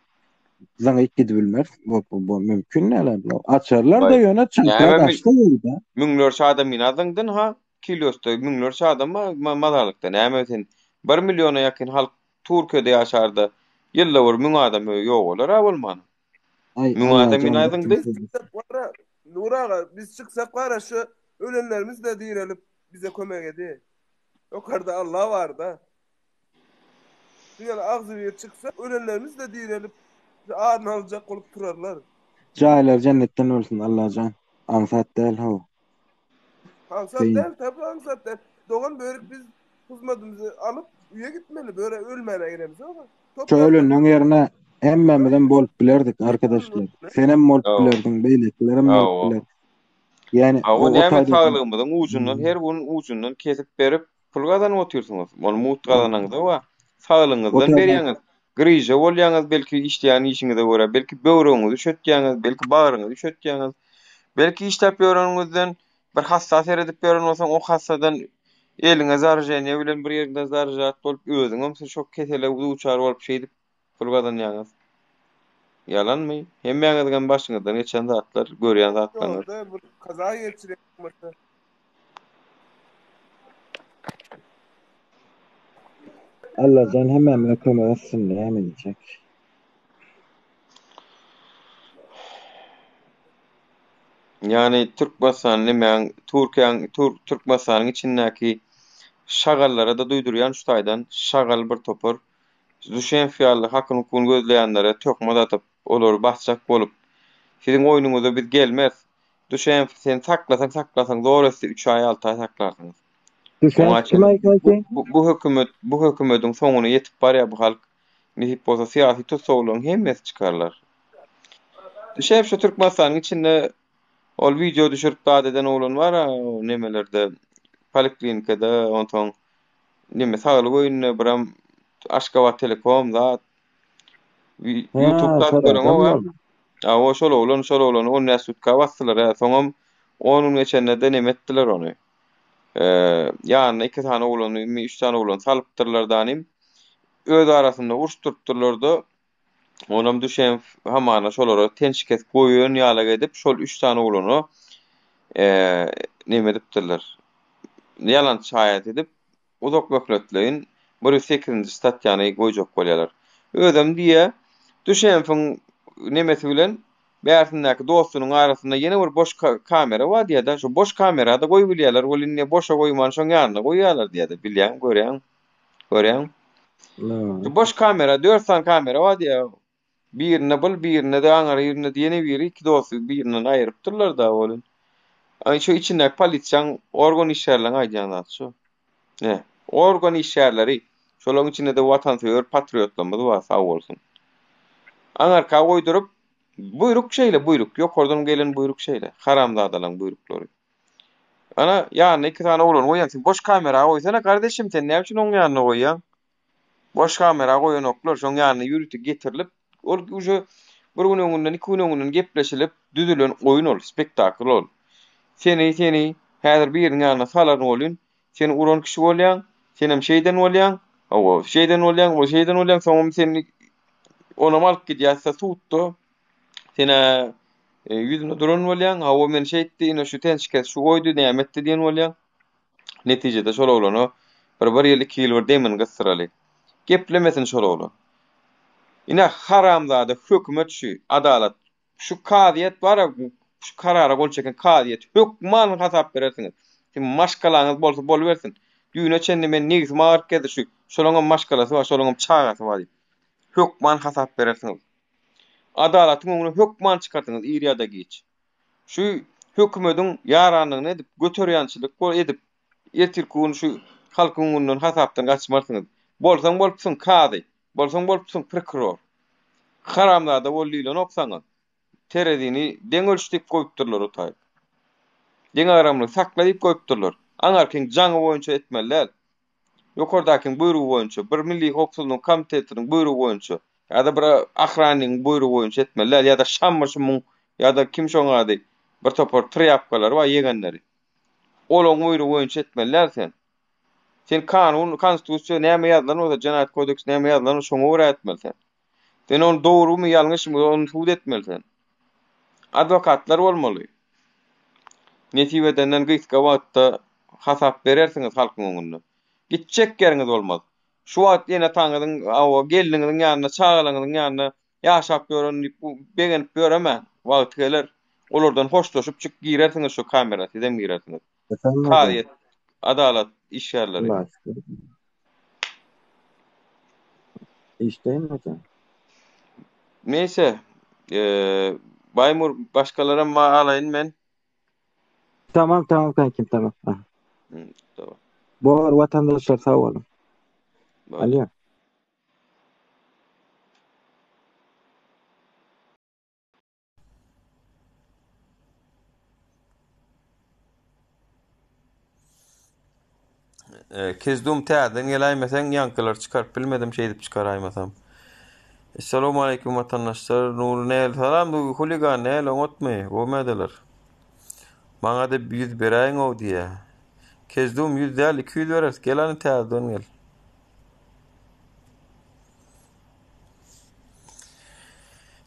Zaň iki bilmez. Bu mümkin näle bu. Açarlar da ýöne çantaga açdy ýolda. Müňlerçe adam minadyňdan ha kilosta müňlerçe adam mazarlykda näme sen 1 milyona ýakyn halk Türkiýede ýaşardy. Ýylla bir müň adam ýok bolar ha bolmany. Müň adam minadyňda Nuraga biz çyksak gara şu ölenlerimiz de diýerilip bize kömek edi. Okarda Allah var da. Ýa-da agzy çyksa ölenlerimiz de diýerilip ağırını alacak olup turarlar. Cahiller cennetten olsun Allah'can. Ansat değil ha. Ansat değil tabi ansat değil. Doğan börük biz hizmetimizi alıp üye gitmeli. Böyle ölmene giremiz ama. Şöyle yerine hemmemizden bolup bilerdik arkadaşlar. Sen hem bolup bilerdin beyleklerim bolup bilerdik. Yani o näme sağlygymyzyň ucundan her bunun ucundan kesip berip pul gazanyp oturýarsyňyz. Ol mut gazanaňyzda wa sağlygyňyzdan berýäňiz. Grije bolýaňyz belki işleýän işiňizde görä, belki böwreňizi düşetýäňiz, belki bagyryňyzy düşetýäňiz. Belki işläp ýörenňizden bir hassa seredip ýören bolsaň o hassadan eliňe zarjany bilen bir ýerinde zarjat bolup özüňem şok kesele uçar bolup şeýdip pul gazanýaňyz. Yalanmy? Hemmeňizden başyňyzdan geçen zatlar, görýän zatlar. Orada bir kaza geçirýär. Allah can hemen kömek etsin de hemen diyecek. Yani Türkmenistan näme Türkmenistanyň içindäki şagallara da duýdurýan şu taýdan şagal bir topar düşen fiýally hakyny kun gözleýänlere tökme atyp olar basjak bolup siziň oýunuňyza biz gelmez. Düşen sen saklasaň doğrusu 3 ay 6 ay saklarsyňyz. Bu hökümetiň soňuna ýetip barýar bu halk nihip bolsa syýasy tutsagylaryň hemmesi çykarlar. Düşen şu Türkmenistanyň içinde ol video düşürip daýdan oğlan var nemelerde poliklinikada ondan neme sağlyk oýunyna biram Aşgabat Telekom da YouTube'da görüň o. O şol oğlan o näsutka basdylar soňam onun geçenlerde nemetdiler onu. Ýani 2 tane oğlan, 3 tane oğlan salypdyrlar danym. Öz arasynda uruşdurupdyrlar. Onam düşen hamana şolara tenşikes goýun ýalag edip şol 3 tane oğlany neme dipdirler. Yalan şaýat edip uzak wagtlaryň 108-nji statýany goýjak bolýarlar. Özüm diýe düşen nemesi bilen bärsindäki dostunyň arasynda ýene bir boş kamera bar diýe-de şu boş kamerada goýup bilýärler. Ol indi boşa goýman şoň ýanyna goýýarlar diýe-de bilýän, görýän. Boş kamera, 4 tane kamera bar diýe. Birine bul, birine de aňar ýerine diýene biri iki dostu birinden aýrypdyrlar da bolun. Ay şu içinde polisiýaň organ işlerlerini aýdýanlar şu. Organ işlerleri şolaryň içinde de watansöwer patriotlarymyz bar sağ bolsun. Aňarka goýdurup buyruk şeýle buyruk ýokardan gelen buyruk şeýle haramzadalaryň buyruklary. Ana ýa-ni 2 tane oğlan goýan boş kamera goýsana kardeşim sen näme üçin oň ýanyna goýýan? Boş kamera goýan oklar şoň ýanyna ýürütip getirilip ol uje bir gün öňünden 2 gün öňünden gepleşilip düzülen oýun ol, spektakl ol. Seni häzir biriň ýanyna salan bolýan, sen uran kişi bolýan, senem şeýden bolýan, o şeýden bolýan, o şeýden bolýan, soňam seni ona alyp gidýärse tutdu. Sene yüzüne duran bolýan, o men şeýtdi, ine şu tenşikes şu goýdy, nämetdi diýen bolýan. Netijede şol olany bir ýyl 2 ýyl bir demin gysdyraly. Geplemesin şol olan. Ine haramzada hökümet şu, adalet, şu kadyet bar, şu karara gol çeken kadyet, hökman hasap berersiňiz. Kim maşgalaňyz bolsa bol bersin. Düýne çenli men negis markedy şu, şolaňa maşgalasy bar, şolaňa çagaty bar. Hökman hasap berersiňiz. Adalatyň öňüne hökman çykartyňyz ýerde geç. Şu hökümetiň ýaranlygyny edip göterýänçilik bol edip ýetirkün şu halkyň öňünden hasapdan gaçmarsyňyz. Bolsaň bolupsyň kady, bolsaň bolupsyň prokuror. Haramlarda bolýan oksaňyz. Teredini deň ölçdip goýupdyrlar otay. Deň aramlyk sakladyp goýupdyrlar. Aňarkyň jaňy boýunça etmeler. Ýokardakyň buýrugy boýunça, bir milli howpsuzlyk komitetiniň buýrugy boýunça, ýa-da bir ahranyň buýrugy boýunça etmeler, ýa-da şammaşymyň, ýa-da kim şoňady bir topar tryapkalar we ýegenleri. Olaň buýrugy boýunça etmeler sen. Sen kanun, konstitusiýa näme ýazylan, o da Janaýat kodeksi näme ýazylan, şoňa görä etmelsen. Sen onu dogrumy, ýalňyşmy, onu suwd etmelsen. Adwokatlar bolmaly. Netibeden gyska wagtda hasap berersiňiz halkyň öňünde. Gitjek geriňiz bolmaz. Şu wagt ýene taňyň awa geldiňiň ýanyna, çagalaňyň ýanyna ýaşap ýören begenip ýöremen. Wagt geler, olardan hoşlaşyp çyk girersiňiz şu kamera, sizem girersiňiz. Kadyet, adalet işgärleri. İşdeymedim. Neyse, Baymur başkalara ma alayın men. Tamam kankim tamam. Ha. Tamam. Bu vatandaşlar sağ olun. Bak. Aliya. Kezdum täden gelaýmasaň ýankylar çykar, bilmedim şey edip çykaraýmasam. Assalamu alaykum vatandaşlar. Nur näl salam du huligan näl oňatmy? Gomadylar. Maňa da 100 beräýiň o diýe. Kezdum 100 däl 200 beres. Gelany täden gel.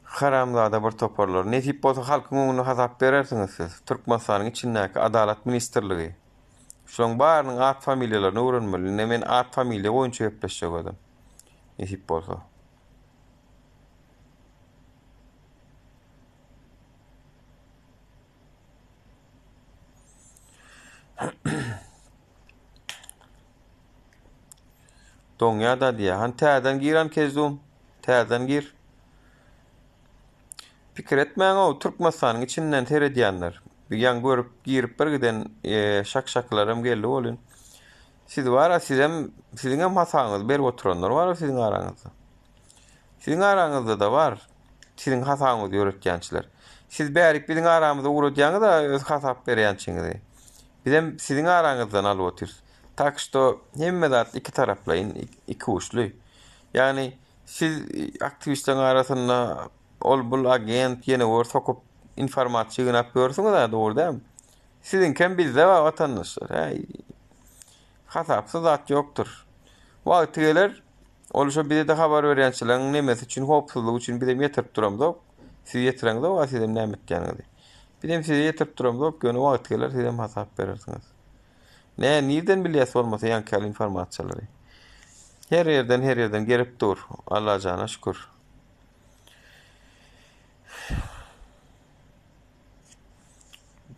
Haramzada bir toparlar. Netip bolsa halkyň öňüne hasap berersiňiz siz. Türkmenistanyň içindäki Adalet Ministrligi. Şoň barynyň at familiýalaryny öwrenmeli. Men at familiýa boýunça gepleşjek adam. Netip bolsa. Doňa da diýe. Han täden giran kezdum. Täden gir. Pikir etmeň o Türkmenistanyň içinden teredýänler. Bir ýan görüp girip bir giden şak-şaklarym geldi bolyn. Siz wara siziň hem hasaňyz berip oturanlar bar siziň araňyzda. Siziň araňyzda da bar. Siziň hasaňyzy öğretýänçiler. Siz bärik biziň aramyzda uradýaňyz da öz hasap berýänçiňiz. Bizem siziň araňyzdan alyp otyr. Tak što hemme zat iki taraplayın, iki uçlu. Yani siz aktivistlerin arasında ol agent yine var sokup informasyonu yapıyorsunuz da doğru değil mi? Sizinken bizde var vatandaşlar. Hasapsız zat yoktur. Vakti gelir, oluşa bize de haber verýänçilerin nemesi için, hopsuzluk için bizem yetirip duramız. Siz yetireňiz o, sizem nämet ýanyňyz. Bizem size yetirip duramız, göni vakti gelir, sizem hasap berersiniz. Neden bilýäs bolmasa ýankyl informasiýalary. Her yerden gelip dur. Allah jana şükür.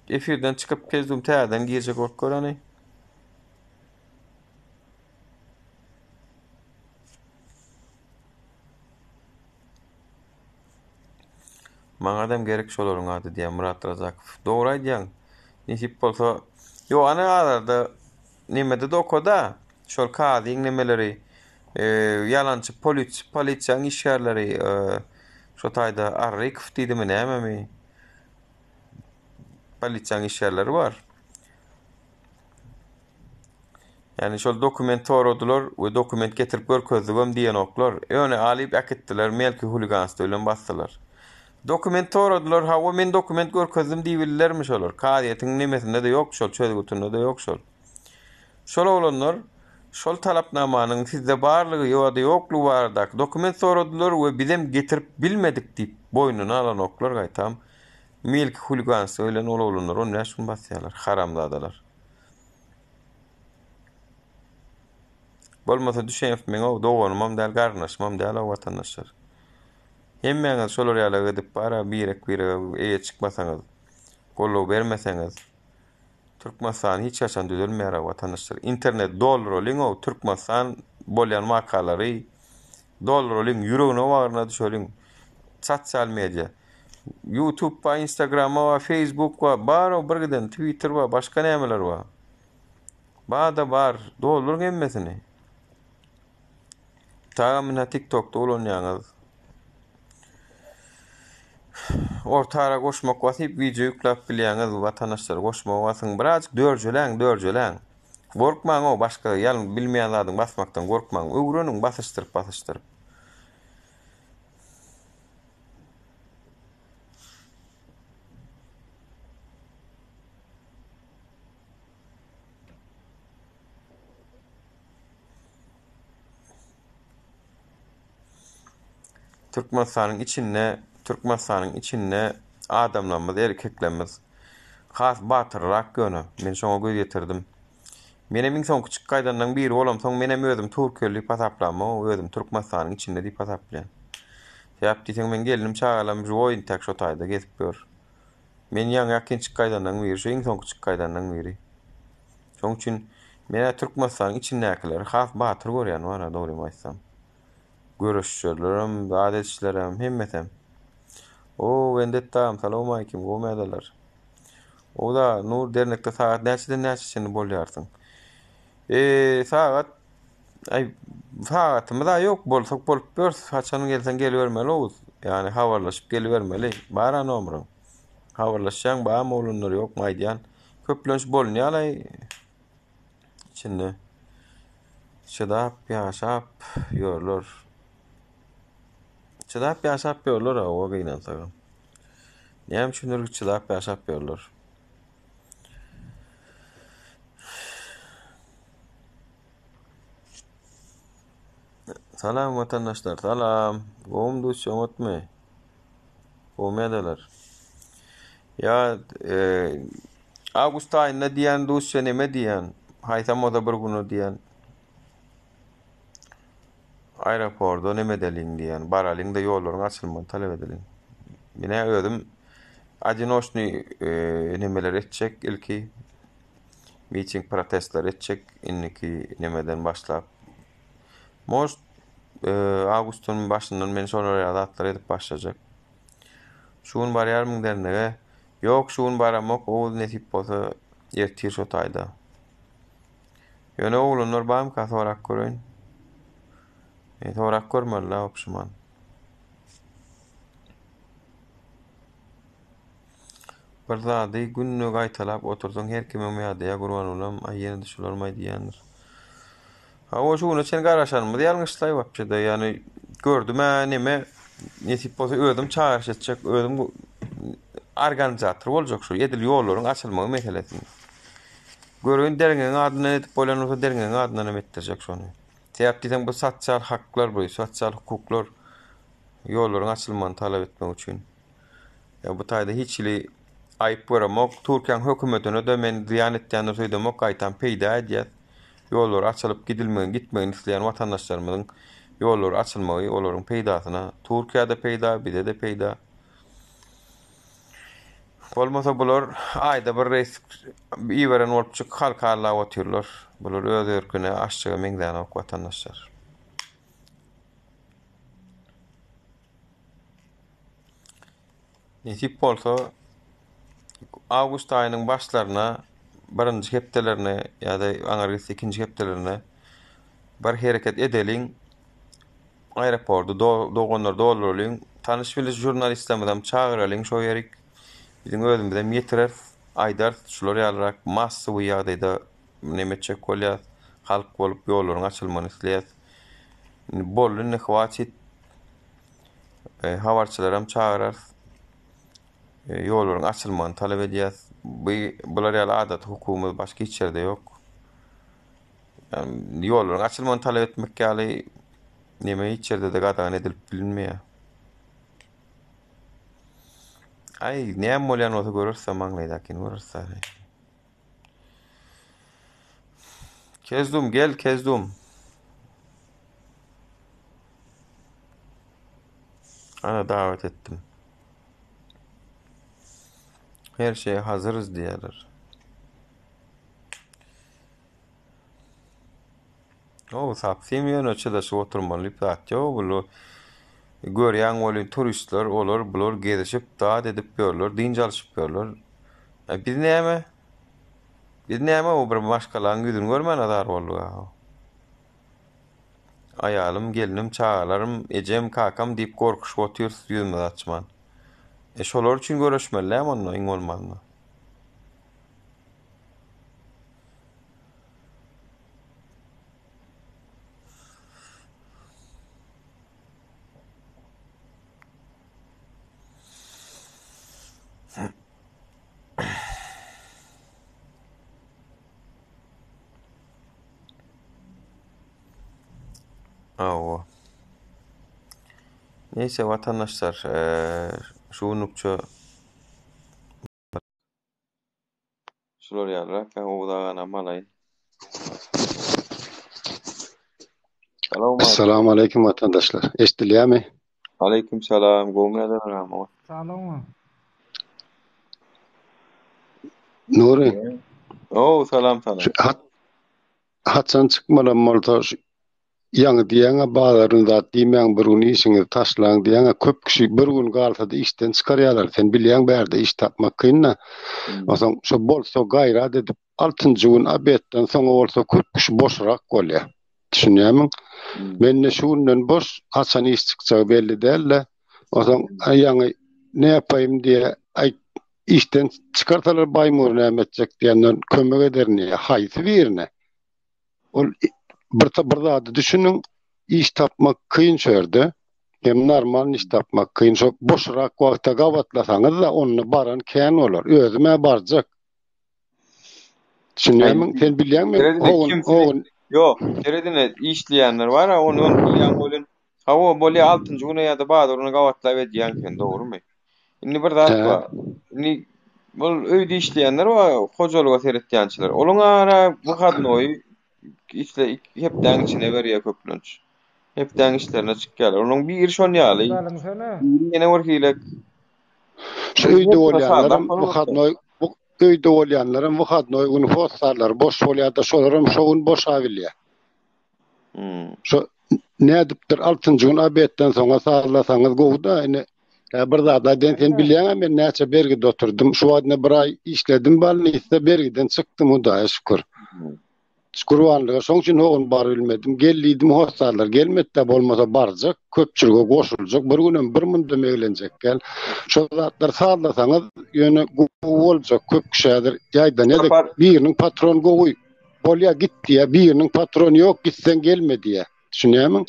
Efirden çıkıp kezdum täden girjek bolup görani. Maňa adam gerek şolaryň ady diýen Murat Razakow. Dogry aýdýaň. Nesip bolsa yo ana arada nimede dokuda şol kadyň nimeleri yalançy polisiýaň işgärleri şo taýda arryk diýdimi näme? Polisiýaň işgärleri bar. Yani şol dokument toradylar we dokument getirip görkezdigem diýen oklar. Öňe alyp aketdiler, melki huligansda bilen basdylar. Dokument toradylar, hawa men dokument görkezdim diýbillermi şolar? Kadiýetiň nemesinde de ýok şol, çözgütünde de ýok şol. Şol olanlar şol talapnamanyň sizde barlygy ýa-da ýoklugy bardak dokument soradylar we bizem getirip bilmedik diýip boynuna alan oklar gaýtam. Melki huligansda bilen ol olanlar onu näşin basýarlar? Haramzadalar. Bolmasa düşenip men o doganymam däl, garnaşmam däl o watandaşlar. Hemmeňiz şolar ýaly gidip bara birek eýe çykmasaňyz, gollaw bermeseňiz, Türkmenistan hiç açan düzelmeýär watandaşlar. İnternet dolar oliň o Türkmenistan bolýan makalary dolar oliň ýüregine bagyna düşeliň. Sosial media, YouTube va Instagram va Facebook va bar bir giden Twitter va başga nämeler var. Bada bar dolar gemmesini. Tamamına TikTok'ta olanýaňyz. Ortara goşmak wasyp video ýükläp bilýäňiz watandaşlar goşmak wasyň birazjyk dörjeleň. Gorkmaň o başga ýaly bilmeýän zadyň basmakdan gorkmaň. Öwreniň basışdyryp. Türkmenistanyň içinde adamlarymyz, erkeklerimiz has batyrrak göne. Men şoňa göz ýetirdim. Menem iň soň küçük gaýdandan biri bolam, soň menem özüm Türkiýeli pasaplama, özüm Türkmenistanyň içinde diýip pasaplaýan. Ýap diýsem men gelinim çagalam şu oýun tak şo taýda gezip gör. Men ýa-da küçük gaýdandan biri, şu iň soň küçük gaýdandan biri. Şoň üçin men Türkmenistanyň içindekiler has batyr görýän bar, dogry aýtsam. Görüşçülerim, adetçilerim, hemmesem. O vendettam, salam alaykum, gomedalar. O da nur dernekde saat näçeden näçesini bolýarsyň. Saatymyz da ýok bolsak bolup börs, haçan gelsen gelivermeli ouz. Yani habarlaşıp gelivermeli. Bara nomrun. Habarlaşýan ba molunlar ýok maýdýan. Köplenç bolýarlar. İçinde şedap ýaşap ýörler. Çydap ýaşap ýörler o gynansaga. Näme şunur çydap ýaşap ýörler. Salam vatandaşlar, salam. Gowum düşüň otmy? Gomedalar. Ya Ağustos aýynda diýen düşse neme diýen? Haýsam oda bir güni diýen. Aeroportda neme deliň diýen, baralyň-da ýollaryň açylmagyny talap edeliň. Mine özüm adinoşny nemeler etjek, ilki miting protestler etjek, inniki nemeden başlap. Most Ağustos'un başyndan men şolara datlar edip başlajak. Şuň barýarmyň dernege, ýok şuň baramok, o nesip bolsa ýertir şo taýda. Ýöne oglanlar bam kasorak görün. Torak görmeli opşuman. Bir zady günni gaýtalap otursaň her kime meýadya gurban bolam, aýyny düşürmay diýendir. O şunu sen garaşanmyz ýalňyşlaýp apçyda, ýani gördüm neme nesip bolsa özüm çağırış etjek, özüm organizator boljak şu edil ýollaryň açylmagy meselesini. Görün derňeň adyna etip bolan bolsa derňeň adyna neme etdirjek şonu. Täp diýsem bu sosial haklar, bu sosial hukuklar ýollaryň açylmagyny talap etmek üçin. Ya bu taýda hiçli aýyp beramak, Türkiýanyň hökümetine de men ziýan etýändir söýdemek gaýtan peýda edýär. Ýollar açylyp gitmegini isleýän watandaşlarymyzyň ýollary açylmagy olaryň peýdasyna Türkiýede peýda, bizde de peýda. Bolmasa bular aýda bir reis iýberen bolup çyk halkarla otyrlar. Bular öz erkine aşçyga meňden ok watandaşlar. Nesip bolsa Ağustos aýynyň başlaryna birinji hepdelerine ýa-da aňargy ikinji hepdelerine bir hereket edeliň. Aeroportda doganlar dolurlyň, tanyş bilen jurnalistlerden çağıralyň şo ýerik. Bizim özümizden ýetirer, aýdar şular ýalyrak massawy ýagdaýda neme çek bolýar, halk bolup ýollaryň açylmagyny isleýär. Bollun ihwaçit habarçylaram çağırar. Ýollaryň açylmagyny talap edýär. Bular ýaly adat hukumy başga hiç ýerde ýok. Ýollaryň açylmagyny talap etmek ýaly neme hiç ýerde de gadagan edilip bilinmeýär. Ay, näme bolýan bolsa görürsem maňlaýdakyny görürse. Kezdum, gel kezdum. Ana davet ettim. Her şeye hazırız diýerler. O sapsym ýöne çydaşyp oturmaly zat ýok. Bulu görýän bolan turistler olar bular gezişip daat edip ýörler, din çalyşyp ýörler. Biz näme? Biz näme o bir başgalaryň ýüzüni görmän adar bolýar. Ayalym, gelinim, çağalarym, ejem, kakam diýip gorkuşyp otyr ýüzüme açman. Şolar üçin görüşmelem onunla iň bolmalymy? Awa. Neyse vatandaşlar, şu unupça şular ýaly, ben owdagana malay. Esselamu aleyküm vatandaşlar. Eşdilýärmi? Aleyküm selam. Goňňa Salama. Nuri. salam. Hatsan çıkmadan molta ýaňy diýäňe balarynda diýmeň bir gün işiňi taşlaň diýäňe köp kişi bir gün galtada işten çykarýarlar. Sen bilýän bärde iş tapmak kynna. Osaň şo bolsa gaýrat edip 6-njy gün abetden soň bolsa köp kişi boşrak bolýar. Düşünýärmi? Menne şu günden boş haçan iş çyksa belli däl. Osaň ýaňy ne ýapaýym diýe işten çıkartalar baýmur nämetjek diýenden kömek ederni haýsy birine. Ol bir zady düşünün, iş tapmak kıyın şöyle. Hem normal iş tapmak kıyın. Şo boşrak wagtda gawatlasaňyz da onu baran kän bolar. Özüme barjak. Düşünýärmi? Sen bilýärmi? Oğun Yok, teredine işleyenler var ha, onu diýen bolan. Hawa bolýa 6-njy güne ýa-da baýda onu gawatlap edýän, dogrymy? Indi bir zat bar. Indi bul öýde işleyenler var, hojalyga seretýänçiler. Olaň ara bu hadnoy işte hepden içine berýär köplünç. Hepden işlerine çykýarlar. Onun bir şon ýaly. Ýene werkilek. Şu öýde bolýanlarym bu hadnoy öýde bolýanlarym bu hadnoy uniforsarlar boş bolýar-da şolaram şo gün boşa bilýär. Şo nädipdir 6-njy gün abetden soňa sarlasaňyz gowda ine bir zada den sen bilýän men näçe bergide oturdum. Şu wagtda bir ay işledim balnysa bergiden çykdym Hudaýa şükür. Şükürwanlyga şoň üçin oğun bar bilmedim. Gellidim hossarlar gelmekde bolmasa barjak, köpçülüge goşuljak. Bir günem bir munda meglenjek gel. Şo zatlar sallasaňyz ýöne boljak köp kişiler ýaýda nedek biriniň patron gowy bolýa gitdi ýa biriniň patrony ýok gitsen gelme diýe. Düşünýärmi?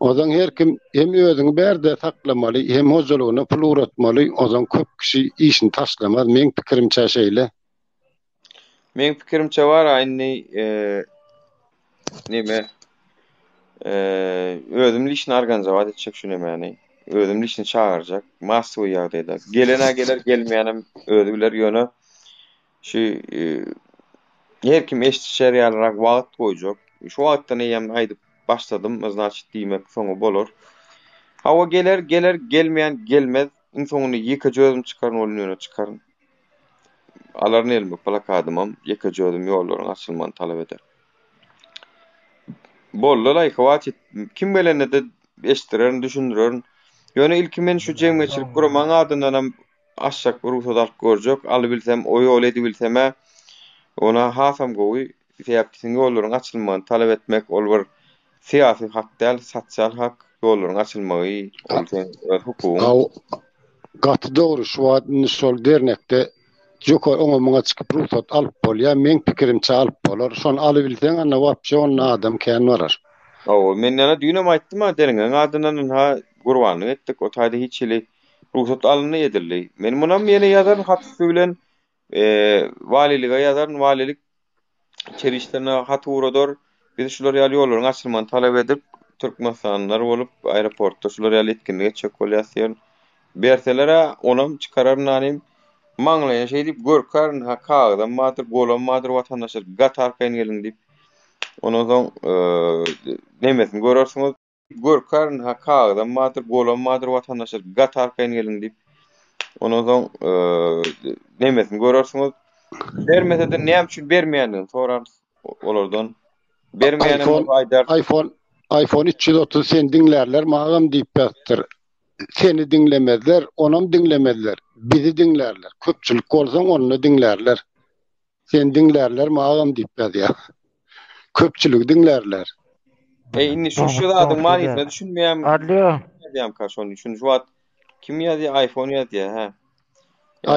Ozaň her kim hem özüňi berde saklamaly, hem hojalygyna pul uratmaly. Ozaň köp kişi işini taşlamaz. Men pikirimçe şeýle. Men pikirimçe var aýny neme özümli işini organizowat etjek şu nemeni. Özümli işini çağırjak, massawy ýagdaýda. Gelene geler, gelmeýänem özüler ýöne şu her kim eşitşer ýalyrak wagt goýjak. Şu wagtdan eýem aýdyp başladym, значит diýmek soňy bolar. Hawa geler, gelmeýän gelmez. Iň soňuny ýeke jözüm çykaryn ýöne çykaryn. Alarny elme plakadymam, ýeke jözüm ýollaryň açylmagyny talap eder. Bollala ihwaçit kim bilene de eşdiren, düşündiren. Ýöne ilki men şu jemgyçilik guramaň adyndanam aşak bir ruhsat alyp görjek, aly bilsem, o ýol edi bilsem, ona hasam gowy täpsiň ýollaryň açylmagyny talap etmek ol bir siýasy hak däl, sosial hak, ýollaryň açylmagy, ol hukum. Gaty dogry şu wagtda şol dernekde Joko oňa muňa çykyp ruhsat alyp bolýar. Men pikirimçe alyp bolar. Şonu alybilseň anna wapşy onu adam kän barar. O men yana düýnüm aýtdym ha deriňe adynyň ha gurbanlyk etdik. O taýda hiç hili ruhsat alyny edildi. Men munam ýene ýazaryn haty bilen walilige ýazaryn walilik çerişlerine hat uğrador. Biz şular ýaly ýollaryň açylmagyny talap edip Türkmenistanlar bolup aeroportda şular ýaly etkinlige çek bolýasyn. Berselere onam çıkararyn anym maňlaýan şey diýip görkaryn ha kagdan madyr golan madyr watandaşlar gatar kayın gelin diýip ondan soň nemesin görersiňiz görkaryn ha kagdan madyr golan madyr watandaşlar gatar kayın gelin diýip ondan soň nemesin görersiňiz bermese de näme üçin bermeýändigini sorar olardan bermeýänim aýdar iPhone 330 sen dinlerler magam diýip ýatdyr. Seni dinlemezler, onam dinlemezler. Bizi dinlerler. Köpçülük bolsaň onu dinlerler. Sen dinlerler magam diýip ýatdyr. Köpçülük dinlerler. Inni şu adyň manysyny düşünmeýän. Allo. Diýem ka şonu üçin şu wagt kim ýazy iPhone ýazy ha.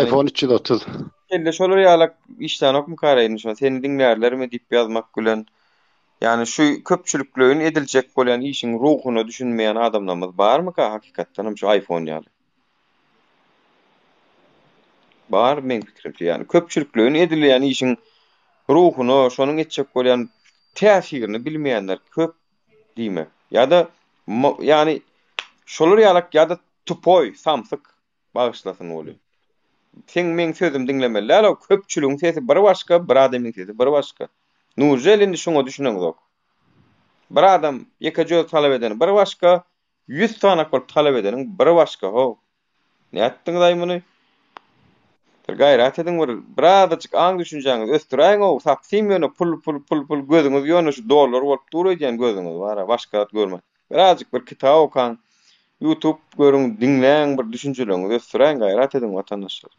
iPhone 330. Kelle şolar ýalak işden okmy karaýyn şu seni dinlerlermi diýip ýazmak bilen. Yani şu köpçülüklüğün edilecek bolan işin ruhunu düşünmeyen adamlarımız barmı ka hakikatdan şu iPhone ýaly? Bar men pikirimçe yani köpçülüklüğün edilen işin ruhunu şonuň etjek bolan täsirini bilmeýänler köp diýme. Ýa-da yani şolar ýalak ýa-da tupoy, samsyk bagyşlasyn bolýar. Sen men sözüm dinlemeler, o köpçülüğün sesi bir başka, bir adamyň sesi bir başka. Nurjel indi şoňa düşüneňiz. Bir adam ýeka-jö talap edeni bir başka, 100 tane bolup talap edeniň bir başka. Ho. Näetdiňiz aýmyny? Bir gaýrat ediň bir adajyk aň düşünjeňiz östüräň o taksim ýöne pul gözüňiz ýöne şu dollar bolup durýan gözüňiz bara başka görme. Birazjyk bir kitap okan, YouTube görüň, dinleň bir düşünjeleňiz östüräň gaýrat ediň watandaşlar.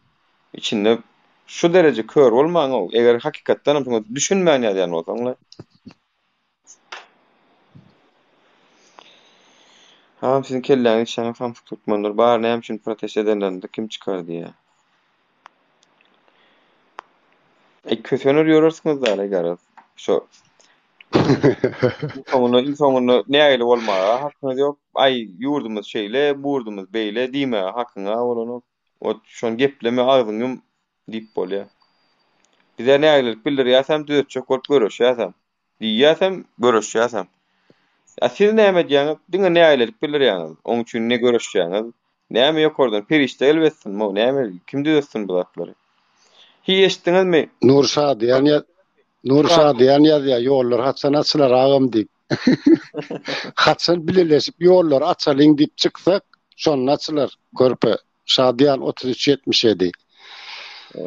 İçinde şu derece kör bolmaň o. Eger hakikatdan şoňa düşünmeýän ýa-da bolsaňlar. Ham sizin kelläňiz şana tam tutmandyr. Bar näme üçin protest edenlerinde kim çykar diýe. Kösönür ýörersiňiz da garaz. Şo. İnsanlygy näýle bolmagy hakyňyz ýok. Ay ýurdumyz şeýle, burdumyz beýle diýme hakyňa bolany. O şon gepleme agzyňym diýip bolýar. Bize näýlelik bildirýäsem düzetjek bolup görüşýäsem. Diýýäsem görüşýäsem. Siz näme diýäňiz? Diňe näýlelik bildirýäňiz. Oň üçin ne görüşýäňiz? Näme ýokardan perişte elbetsin. Mo näme kim düzetsin bu zatlary? Hiýeşdiňizmi? Nur Şadiýan ýazýar ýollar hatsan açylar agam diýip. Hatsan bileleşip ýollar açalyň diýip çyksak, şonu açylar. Körpe Şadiýan 3377.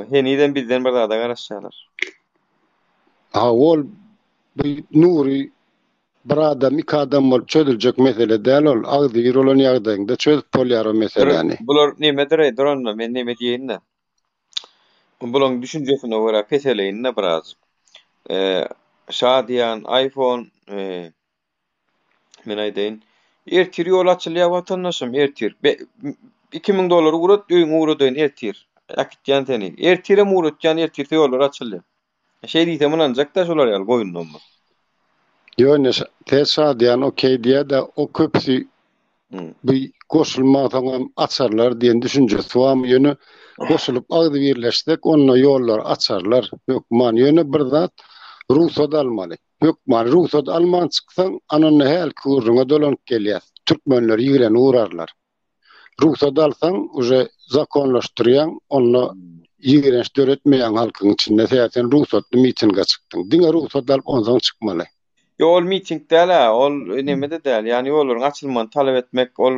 Heniden bizden bir daha da garaşýarlar. Ha ol Nuri bir adam iki adam bolup çözüljek mesele däl ol. Agdy bir olan ýagdaýynda çözüp bolýar o meseleni. Bular nemedir duranda men neme diýeňne. Bulan düşünjesine göre peseleýinne biraz. Şadiýan, iPhone men aýdaýyn. Ertir ýol açylýar watandaşym ertir. 2000 dolar uğrat, öýüň uğradaýyn ertir. Akitýan teni. Ertire uğratjan ertir ýollar açylýar. Şey diýsem ancak da şolar ýaly goýundanmy. Ýöne Şadiýan okey diýär de o köpsi bu goşulmadan açarlar diýen düşünjesi wam ýöne goşulup agdy birleşdik onunla ýollar açarlar. Hökman ýöne bir zat ruhsat almaly. Hökman ruhsat alman çyksaň anony her kurruňa dolanyp gelýär. Türkmenler ýigren uğrarlar. Ruhsat alsaň uje zakonlaşdyrýan onu ýigrenç döretmeýän halkyň içinde sen ruhsatly mitinge çykdyň. Diňe ruhsat alyp ondan çykmaly. Ol miting däl, ol nemede däl. Yani ýollaryň açylmagyny talap etmek, ol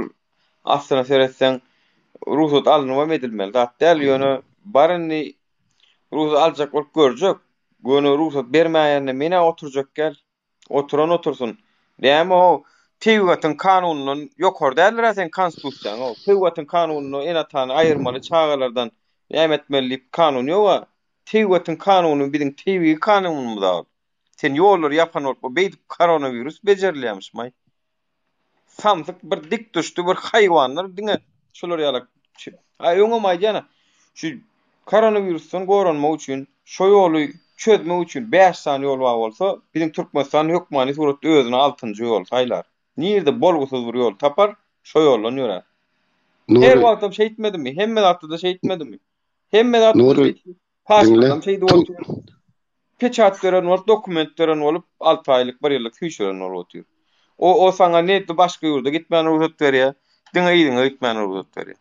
aslına seretsen ruhsat alınma edilmeli. Dat däl ýöne barynny ruhsat aljak bolup görjek. Göni ruhsat bermeýänne mene oturjak gel. Oturan otursun. Näme o Tewgatyň kanunyny ýokary däldir sen konstitusiýaň o. Tewgatyň kanunyny enatan aýyrmaly çagalardan näme etmeli kanun ýok. Tewgatyň kanuny biziň tewi kanunymyz bar. Sen ýollar ýapan bolup beýdi koronavirus bejerilýärmişmi? Samsyk bir dik düşdi bir haýwanlar diňe şolar ýalak. Ay oňa maýjana şu koronavirusdan goranmak üçin, şo ýoly çözmek üçin 5 sany ýol bar bolsa, bizim Türkmenistan hökümeti suratda özüne 6-njy ýol saýlar. Nirde bolgusuz bir ýol tapar, şo ýoldan ýörer. Her Nuri, wagtda şey etmedimi? Hemme wagtda şey etmedimi? Hemme wagtda Nuri, pasportdan dinle. şey bolýar. Peçat veren bolup, dokument veren bolup 6 aýlyk, 1 ýyllyk süýç veren bolup otyr. O sana netdi başga ýurda gitmän ruhsat berýär. Diňe ýygyňa gitmän ruhsat berýär.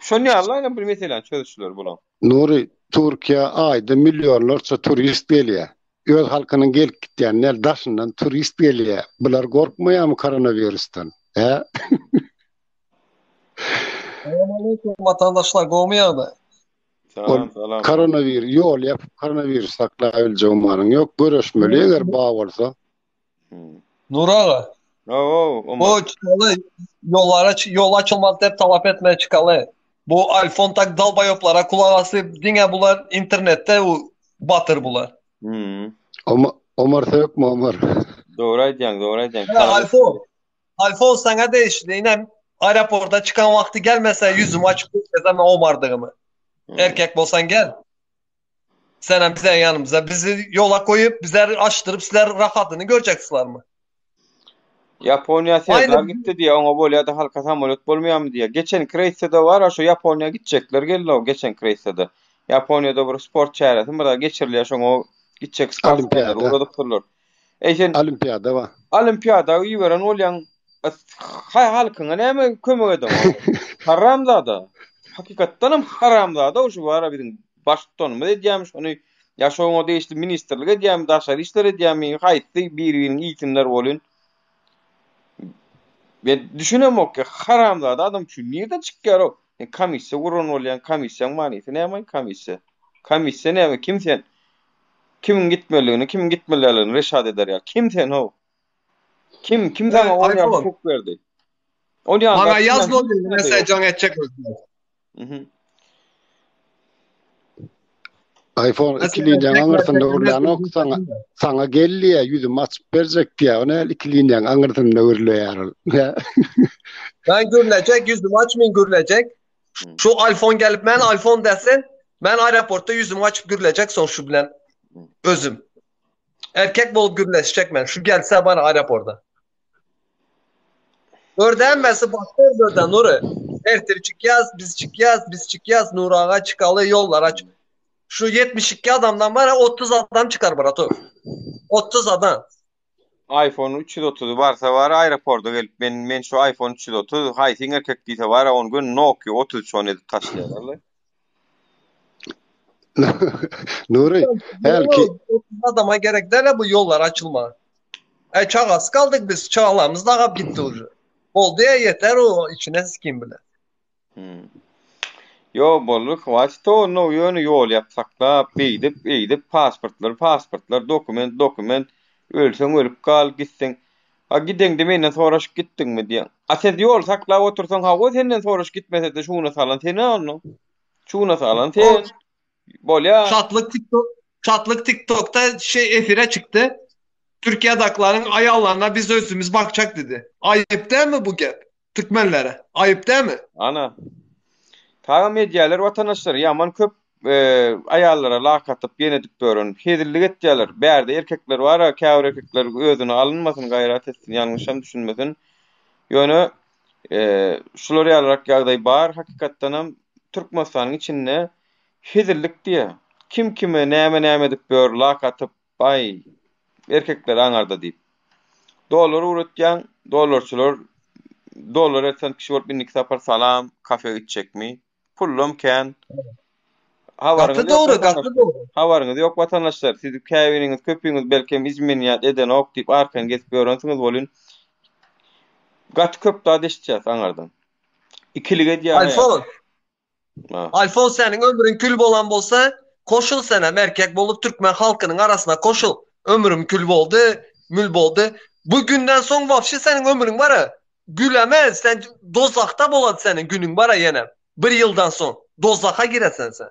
Şonu ýalyna bir meselen çözüşler bolan. Nuri, Türkiýe aýda milyonlarça turist gelýär. Öz halkynyň gelip gitýänler daşyndan turist gelýär. Bular gorkmaýarmy koronavirusdan? He? Selamünaleyküm vatandaşlar, goýmaýardy. Salam, salam. Koronavirus ýol ýapyp koronavirus saklaýylja umanyň ýok. Görüşmeli eger bağ bolsa. Nur ağa, bu çıkalı yol açılmaz dep talap etmeye çıkalı. Bu iPhone tak dalbayoplara kulak asıp dine bular internette batır bular. Omar yok mu Omar? Doğru aýdýaň. iPhone sana değişti. Yine aeroporta çıkan vakti gelmese yüzümü açıp gezeme Omardığımı. Erkek bolsan gel. Sen bize yanımıza bizi yola koyup bizler açtırıp sizler rahatını göreceksizler mi? Japonya sefer gitti diye ona bolýa da halka samolyot bolmaýarmy diye. Geçen Kreisede var, şu Japonya gitjekler geldi o geçen Kreisede. Japonya'da bir sport çäresin, bir geçirilýär şoňa gitjek sportlar uradypdyrlar. Eşen Olimpiyada var. Olimpiyada ýiberen bolýan halkyna näme kömek edem? Haramzada. Hakikatdanam haramzada o şu bara biziň başlygymy edýäm şonu ýaşawyňa değişdi ministerlik edýäm, daşary işler edýäm, haýtdy bir-biriniň ýitimler bolýan. Ben düşünemok ki haramzada adam şu nerede çıkýar o? Komissiya guran bolýan komissiýaň manysy näme komissiya? Komissiya näme kim sen? Kimin gitmeligini reşad eder ya. Kim sen o? Kim sana o ýa hukuk berdi? O ýa bana yazma mesela can etjek özler. iPhone 2 liňeň aňyrtynda urlanok sana gelýär ýüzüm açyp berjek diýär. Ona 2 liňeň aňyrtynda urlanýar. Ben görülecek, yüzümü açmayın görülecek. Şu iPhone gelip ben iPhone desen, ben aeroportta yüzümü açıp görülecek son şu bilen özüm. Erkek bolup görüleşecek ben. Şu gelse bana aeroportta. Örden besi baktır örden Nuri. Ertir biz çıkıyaz, Nur ağa çıkalı yollar aç. Şu 72 adamdan var ya 30 adam çıkar barato. 30 adam. iPhone 330 varsa var aeroporda gelip men şu iPhone 330 haýsyn erkek diýse var 10 gün Nokia 33 onu taşlaýarlar. Nuri, belki 30 adama gerek dele bu yollar açılma. Çağas kaldık biz çağlarımız da gitti ucu. Oldu ya yeter o içine sikim bile. Yo bolluk waçto no ýöne ýol ýapsakla beýdip pasportlar dokument ölseň ölüp gal gitseň a gideňde menden soraşyp gitdiňmi diýen. A sen ýol saklap otursaň hawa senden soraşyp gitmese de şuna salan seni onu. Şuna salan sen. Bolya. Çatlık TikTok'ta efire çıktı. Türkiye'dakilerin ayağlarına biz özümüz bakacak dedi. Ayıp değil mi bu gep? Türkmenlere. Ayıp değil mi? Ana. Taýam edýärler watandaşlar ýaman köp ayallara lakatyp ýenedip görün. Hezillik etýärler. Bärde erkekler bar, käwir erkekler özüne alınmasyn, gaýrat etsin, ýalňyşam düşünmesin. Ýöne şular ýalarak ýagdaý bar, hakykatdan hem Türkmenistanyň içinde hezillik diýe. Kim kime näme edip gör, lakatyp, bay erkekler aňarda diýip. Dolar uratýan, dolar etsen kişi bolup binlik sapar salam, kafe içecekmi? Pullum ken. Gatı doğru. Habarınız yok vatandaşlar. Siz käwiriniz, köpüňiz belkem izmeniyat eden ok diýip arkan geçip görüňiz bolun. Gat köp da deşýär aňardan. İkilige diýär. iPhone senin ömrün kül bolan bolsa koşul sana erkek bolup Türkmen halkının arasına koşul. Ömrüm kül boldu, mül boldu. Bugünden son vapşi senin ömrün var ha. Gülemez. Sen dozakta boladı senin günün bara yine. Bir yıldan son. Dozaka giresen sen.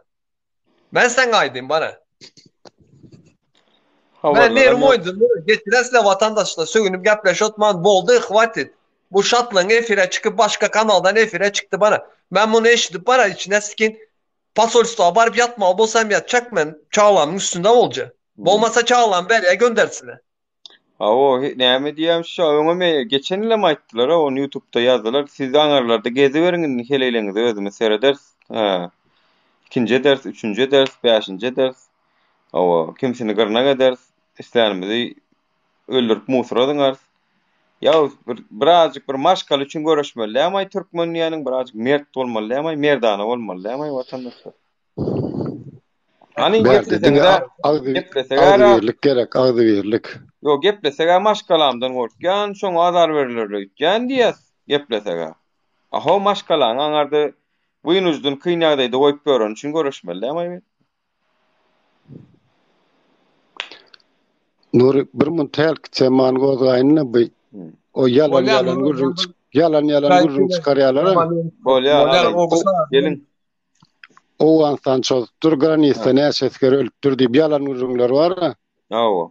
Ben sen aydın bana. Ben nerim oydum. Getiresle vatandaşla sögünüp gepleş otman boldu ihvatit. Bu şatlığın efire çıkıp başka kanaldan efire çıktı bana. Ben bunu eşitip bana içine sikin. Pasolstoğa barıp yatmalı bolsam yatacak men çağlamın üstünde bolca. Bolmasa çağlam beriye göndersine. O näme diýýär şu öňe geçen ile aýtdylar onu YouTube'da ýazdylar. Siz aňarlarda geziberiň heleýleňizi özüme sereders. Ha. İkinci ders, üçüncü ders, beşinci ders. O kimsini gırna geders. İslerimizi öldürüp musuradyňar. Ya birazcık bir maşgal üçin görüşmeli. Ama Türkmeniyanyň birazcık mert bolmaly, ama merdana bolmaly, ama watandaşlar. Hani geplesegä agdyberlik gerek, agdyberlik. Yo geplesegä maşgalamdan gorkýan, şoňa azar berilir diýen diýäs geplesegä. Aha maşgalan aňardy buýunuzdan kynagdaýdy goýup berýän üçin görüşmeli, ama Nur bir muntel çeman gozaýyna bu o yalan gurrun çıkarýarlar. Gelin. O ansan çöztür granista näşetger ölüpdir diýip yalan gurrunlar bar.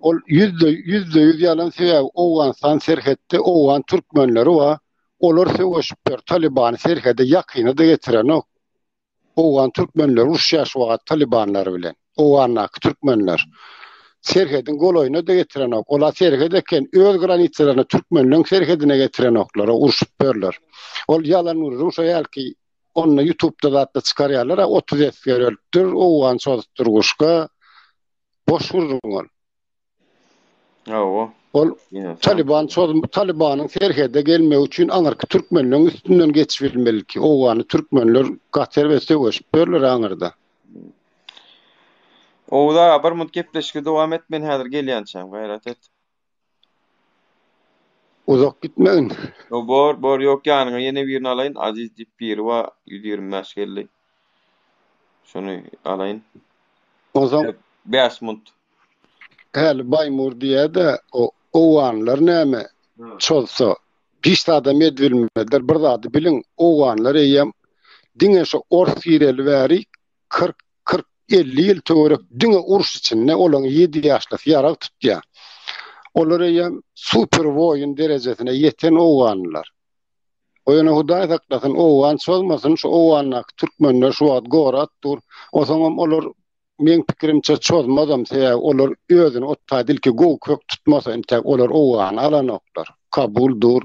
Ol yüzde yalan sebäbi o ansan serhetde o an türkmenleri wa olar söwüşipdir Taliban serhede ýakyny da getiren ok. O an türkmenler Rusya şowa Talibanlar bilen. O anak türkmenler serhedin goloyuna da getiren ok. Ola serhedeken öz granitçelerini türkmenliň serhedine getiren oklar, urşup berler. Ol yalan gurrun şoýal ki onu YouTube'da da çıkarýarlar, 30 esger ölüpdir, o an çöztürgüşkä boş gurrun. Ol Taliban'ın serhede gelme üçin aňarky türkmenliň üstünden geçirilmeli ki o wany türkmenler gater we söwüşip berler aňarda. O da bir mut gepleşige dowam etmen häzir gelýänçäm gaýrat et. Uzak gitmeyin. O bor yok ýanyňa ýene birini alaýyn, Aziz diýip biri wa 125 geldi. Şonu alaýyn. O zaman 5 mut. Häli Baymur diýär-de o owanlar näme çolsa pişta adam edilmediler. Bir zady bilin owanlar eýem diňe şu ors ýereli bäri 40-50 ýyl töwerek diňe uruş içinde olaň 7 ýaşly ýarak tutýar. Olar eýem super woýun derejesine ýeten owanlar. Oýana Hudaý saklasyn owan çolmasyn şu owanlar türkmenler şu wagt gorat dur. O zaman olar men pikirimçe çözmazam sebäbi olar özüni o taýdylky gow kök tutmasa entek olar owan alanoklar. Kabuldur.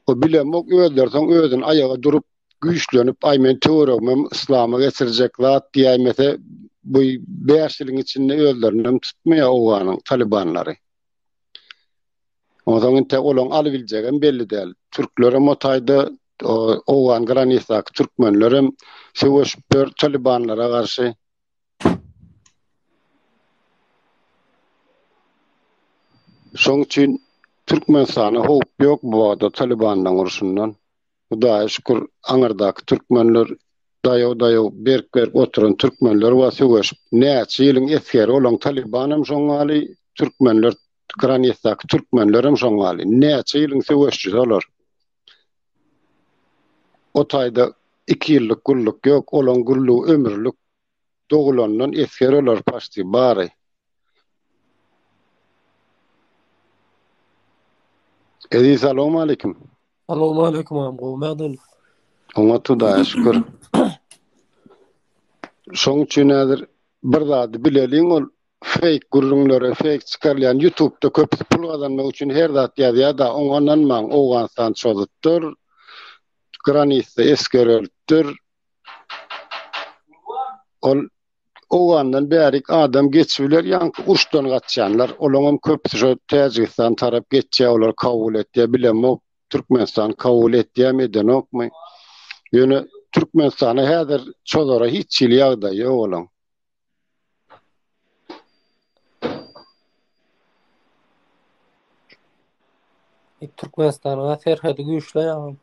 O bilemok özlerden özün ayaga durup güýçlenip aýmen töweregmem islama geçirecek zat diýmese bu 5 ýylyň içinde özlerini tutmaýar owanyň Talibanlary. O zaman entek olaň alybiljegem belli däl. Türklerim o taýda owan granisak türkmenlerim söwüşip ber Talibanlara garşy. Şoň üçin Türkmenistana howp ýok bu wagtda Talibandan uruşundan. Hudaýa şükür aňardaky türkmenler daýaw berk oturan türkmenler we söwüşip näçe ýylyň esgeri olan Talibanam şoňaly türkmenler Graniýetdaky türkmenlerim şoňaly näçe ýylyň söwüşçisi olar. O taýda 2 ýyllyk gurluk ýok, olan gurlugy ömürlük dogulandan esgeri olar paşdy bary. Assalamu alaykum. Assalamu alaykum am gowmadyn. Oňa Hudaýa şükür. Şoň üçin häzir bir zady bileliň ol fake gurrunlara fake çıkarlayan YouTube'da köp pul kazanmak için her zat ýazýar da oňandan maň Owganistan çözdür. Granitda eskereldir. Ol Owandan bärik adam geçibiler ýanky urşdan gatjanlar. Olaňam köpüsi şu Täjikistan tarap geçýär, olar kabul etdi bilemok. Türkmenistan kabul etdi medenokmy. Ýöne Türkmenistana häzir çözara hiç ýyl ýagdaý ýok olaň. Türkmenistan'a serhedi güýçli ýa.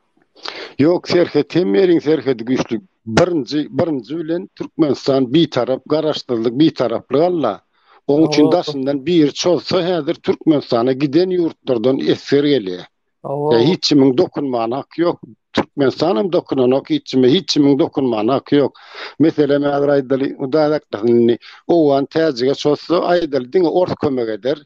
Yok serhet hemmeriň serhedi güýçli. Birinji bilen Türkmenistan bir tarap garaşdyrlyk bir taraply alla. Oň üçin daşyndan bir çolsa häzir Türkmenistana giden ýurtlardan eser gelýär. Hiç kimin dokunmana haky ýok. Türkmenistanam dokunanak hiç kimin dokunmana haky ýok. Mesela häzir aýdaly udalakdyny owan täzige çolsa aýdaly diňe ort kömek eder.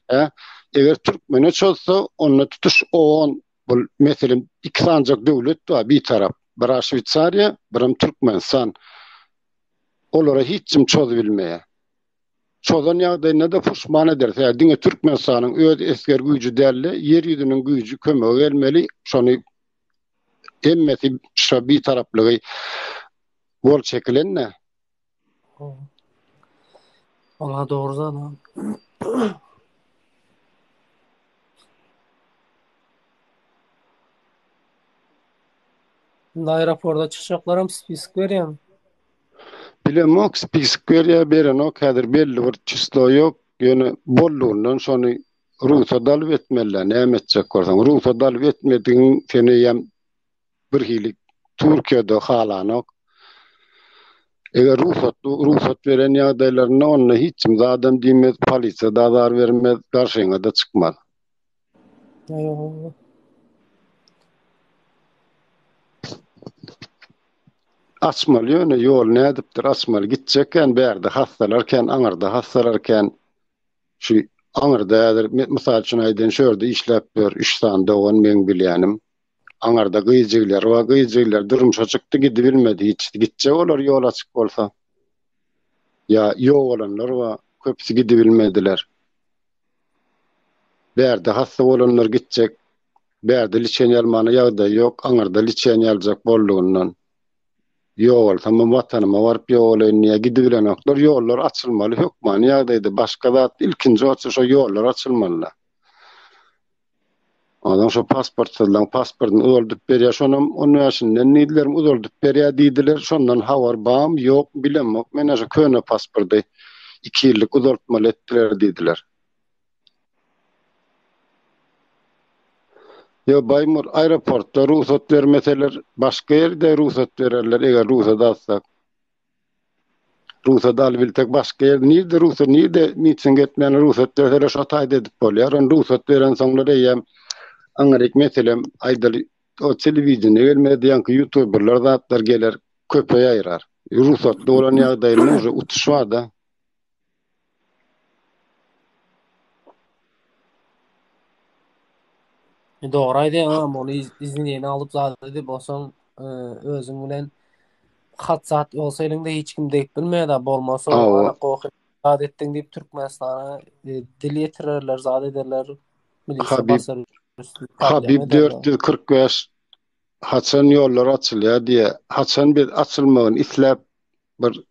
Eger Türkmene çolsa onu tutuş owan bul meselem iki sancak döwlet var bir tarap. Bir Şwitsariýa, bir Türkmenistan. olara hiç kim çöz bilmeýär. Çözän ýagdaýynda da puşman ederse, diňe Türkmenistanyň öz esker güýji däli, ýer ýüzüniň güýji kömege gelmeli, şonu emmesi şo bir taraplygy bol çekilenne. Ola doğru zaten. Aeroportda çıkacaklarım spesik berýän. Bilemok spesik berýär beren ok häzir belli bir çyslo ýok. Ýöne bolluğundan şonu ruhsat alyp etmeliler. Näme etjek bolsaň, ruhsat alyp etmediň seni ýem bir hilik Türkiýede halanok. Eger ruhsat beren ýagdaýlarynda onda hiç kim adam diýmez, polisiýa da zar bermez, garşyňa da çykmaz. Aýo. Açmaly ýöne ýol nädipdir, açmaly gitjekän bärde hastalarken, aňyrda hastalarken şu aňyrda häzir mysal üçin aýdyn şörde işläp ber, işdan dogan men bilýänim. Aňyrda gyýjylar we gyýjylar durmuşa çykdy gidi bilmedi hiç. Gitjek olar ýol açyk bolsa. Ya ýok olanlar we köpsi gidi bilmediler. Bärde hasta bolanlar gitjek. Bärde liçen ýalmany ýagdaý ýok, aňyrda liçen ýaljak boldugundan. Ýol, tamam watanyma baryp ýol ýa gidi bilenoklar ýollar açylmaly hökman ýagdaýda başga zat ilkinji bolsa şo ýollar açylmaly. Adam şo pasportlaryň pasportyny uzaldyp berýär, şonam onun ýaşyndan nidilerim uzaldyp berýär diýdiler, şondan habar bam ýok bilemok. Men şo köne pasporty 2 ýyllyk uzaltmaly etdiler diýdiler. Yo Baymur aeroportda ruhsat vermeseler başka yerde ruhsat vererler eger ruhsat alsak. Ruhsat alyp biltek başka yerde nirde ruhsat nirde miting etmeyen ruhsat verseler şo taýda edip bolýar. On ruhsat veren soňlar eýem aňyryk meselem aýdaly o telewizionyna gelmedi ýa-ki youtuberlar zatlar geler köpeýi aýrar. Ruhsatly bolan ýagdaýyny uje utuşmada. Doğru aýdýan, onu iznini alyp zat edip bolsaň özüň bilen hatsat bolsa elinde hiç kim deyip bilmeýär bolmasa ana goky zat etdiň diýip Türkmenistana dil ýetirerler, zat ederler. Habib 445 haçan ýollar açylýar diýe, haçan bir açylmagyny isläp bir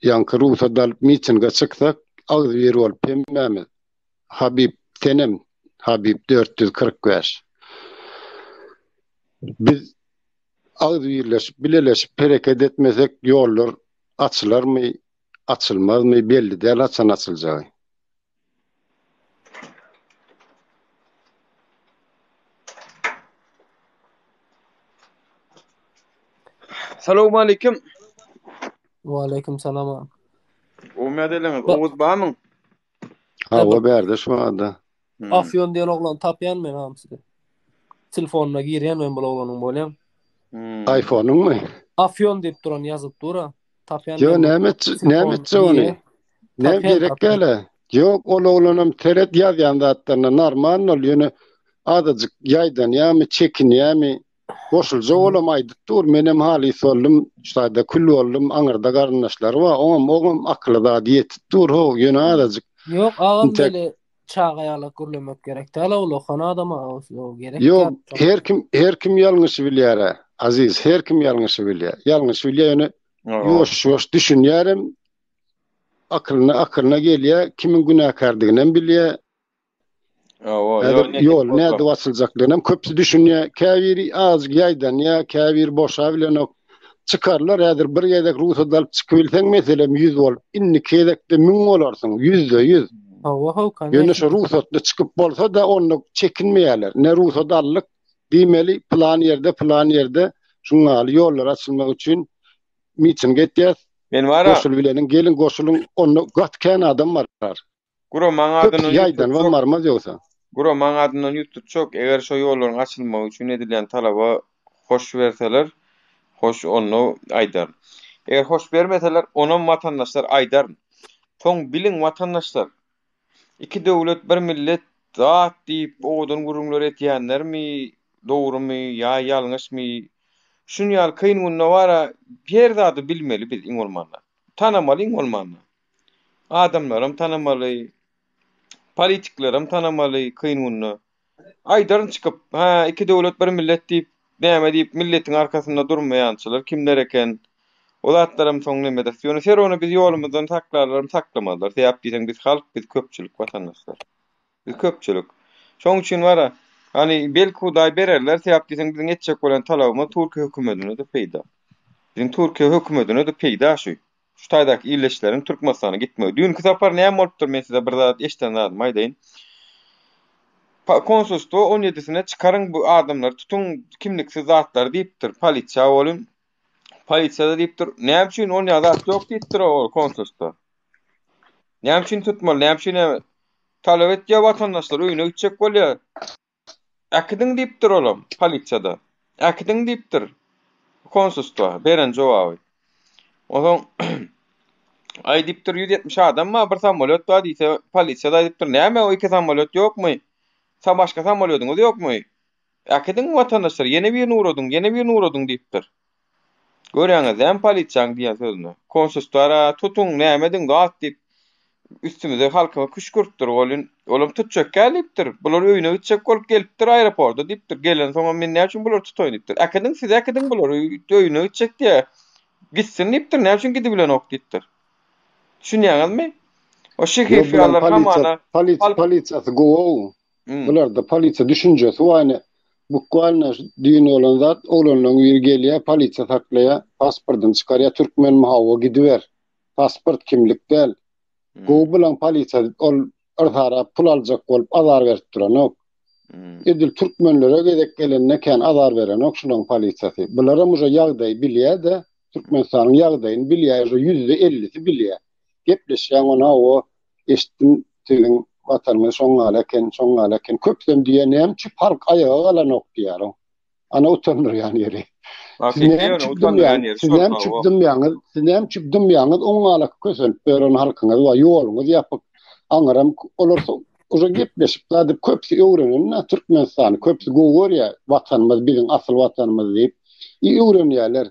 ýanky ruhsat alyp mitinge çyksak, agzy ýer bolup pemmämiz. Habib tenem, Habib 445. Biz agzy ýerleşip, bileleşip hereket etmesek ýollar açylarmy, açylmazmy belli däl, açan açyljak. Assalamu alaykum. Wa alaykum salam. Umad eleňiz, Oğuz barmy? Ha, o berde şu anda. Afyon diýen oglan tapýan men hamsy. Telefonuna girýän men bol oglanyň bolýam. iPhone'un mu? Afyon diýip duran ýazyp dura. Tapýan. Yo nämetçi ony? Ne gerek gele? Yok ol oglanam teret ýazýan zatlaryna normal ýöne adajyk ýaýdan ýa-my çekin ýa-my goşulja olamaydy. Dur menem haly sollum, şaýda kül boldum, aňyrda garyndaşlar wa oňam aklyda diýet. Dur ho ýöne adajyk. Yok ağam bele çağayalı gürlemek gerek. Tala ulaqana adama o gerek. Yok her kim ýalňyş bilýär. Aziz her kim ýalňyş bilýär. Ýalňyş bilýär ýöne ýoş düşünýärim. Aklına gelýär, kimin günahkardygyny bilýär. Yol näde wasyljaklygyny köpsi düşünýär. Käbiri az ýaýdan ýa käbir boşa bilen çıkarlar häzir bir gedek ruhsat alyp çykyp bilseň meselem 100 bolup inni kedekde 1000 bolarsyň 100%. Ýöne şu ruhsatly çykyp bolsa da onu çekinmeýärler. Ne ruhsat allyk diýmeli plan ýerde şuňa aly ýollar açylmak üçin miting etýär. Men wara goşul bilenin gelin goşulun onu gatken adam var. Guro maňa adyny ýaýdan we marmaz ýoksa. Guro maňa adyny ýutup çok eger şo ýollaryň açylmagy üçin edilen talaba hoş berseler, hoş onu aýdar. Eger hoş bermeseler, onuň watandaşlar aýdar. Toň bilin watandaşlar. İki döwlet bir millet zat diýip oğudun gurumlar etýänlermi, dogrumy ýa ýalňyşmy? Şuny ýaly kyn günde wara bir zady bilmeli biz iň bolmanda. tanamalyň bolmaly. Adamlarym tanamaly, politiklerim tanamaly kyngyny. Aýdaryn çykyp, ha iki döwlet bir millet diýip, näme diýip milletiň arkasynda durmaýançylar kimler eken? O zatlarym soň näme de? Ýöne ser onu biz ýolumyzdan saklarlarym saklamadylar. Diýip diýsen biz halk, biz köpçülik watandaşlar. Biz köpçülik. Şoň üçin wara, hani belki hudaý bererler, diýip diýsen biziň etjek bolan talabymy Türkiýe hökümetine de peýda. Biziň Türkiýe hökümetine de peýda şu. Şu taýdaky illeşlerin Türkmenistana gitmegi. Dünkü sapar näme bolupdyr men size bir zat eşdendim aýdaýyn. Konsulstwo 17-sine çıkarın bu adamlar tutun kimliksiz zatlar diýipdir. Polisiýa bolun. Polisiýa diýipdir. Näme üçin on ýazat ýok diýipdir o konsulstwo. Näme üçin tutmaly? Näme üçin talap etýär watandaşlar öýüne gitjek bolýar. Akydyn diýipdir olam polisiýada. Akydyn diýipdir. Konsulstwo beren jogaby. Oňa ay diýipdir 170 adam ma bir samolyot var diýse polisiýa diýipdir. Näme o iki samolyot ýokmy? Sa başga samolyotuňyz ýokmy? Akydyn watandaşlar ýene bir nurodun diýipdir. Göreňiz hem polisiýaň diýen sözüni. Konsulstwara tutun näme ediň gat diýip üstümize halkyma küşkürtdir bolun. Olam tutjak gelipdir. Bular öýüne gitjek bolup gelipdir aeroportda diýipdir. Gelen soňa men näme üçin bular tutoýyn diýipdir. Akydyn siz akydyn bular öýüne gitjek diýe. Gitsin diýipdir. Näme üçin gidip bilen ok diýipdir. Düşünýäňizmi? O şeher fiýallar hamana polisiýasy gowy. Bularda polisiýa düşünjesi wany bu kwalna düýün olan zat olanlaryň ýeri gelýär, polisiýa saklaýar, pasportyn çykarýar, türkmen mahawa gidiber. Pasport kimlik del. Gowy bilen polisiýa ol arhara pul aljak bolup azar berip duranok. Edil türkmenlere gedek gelenne ken azar berenok şunyň polisiýasy. Bulara muja ýagdaý bilýär-de, Türkmenistanyň ýagdaýyny bilýär, %50'si bilýär. Gepleşýän ona o eşitdim tilin vatanymyz şoňalaken köpden diýenem ki halk ayağa galanok diýär. Ana utanýar ýeri. Siznem çıkdym ýaňyz oňala kösenip beren halkyňyz we ýoluňyz ýapyp aňaram olar oja gepleşip diýip köpsi öwrenen Türkmenistany köpsi gowurýa vatanymyz biziň asyl vatanymyz diýip öwrenýärler.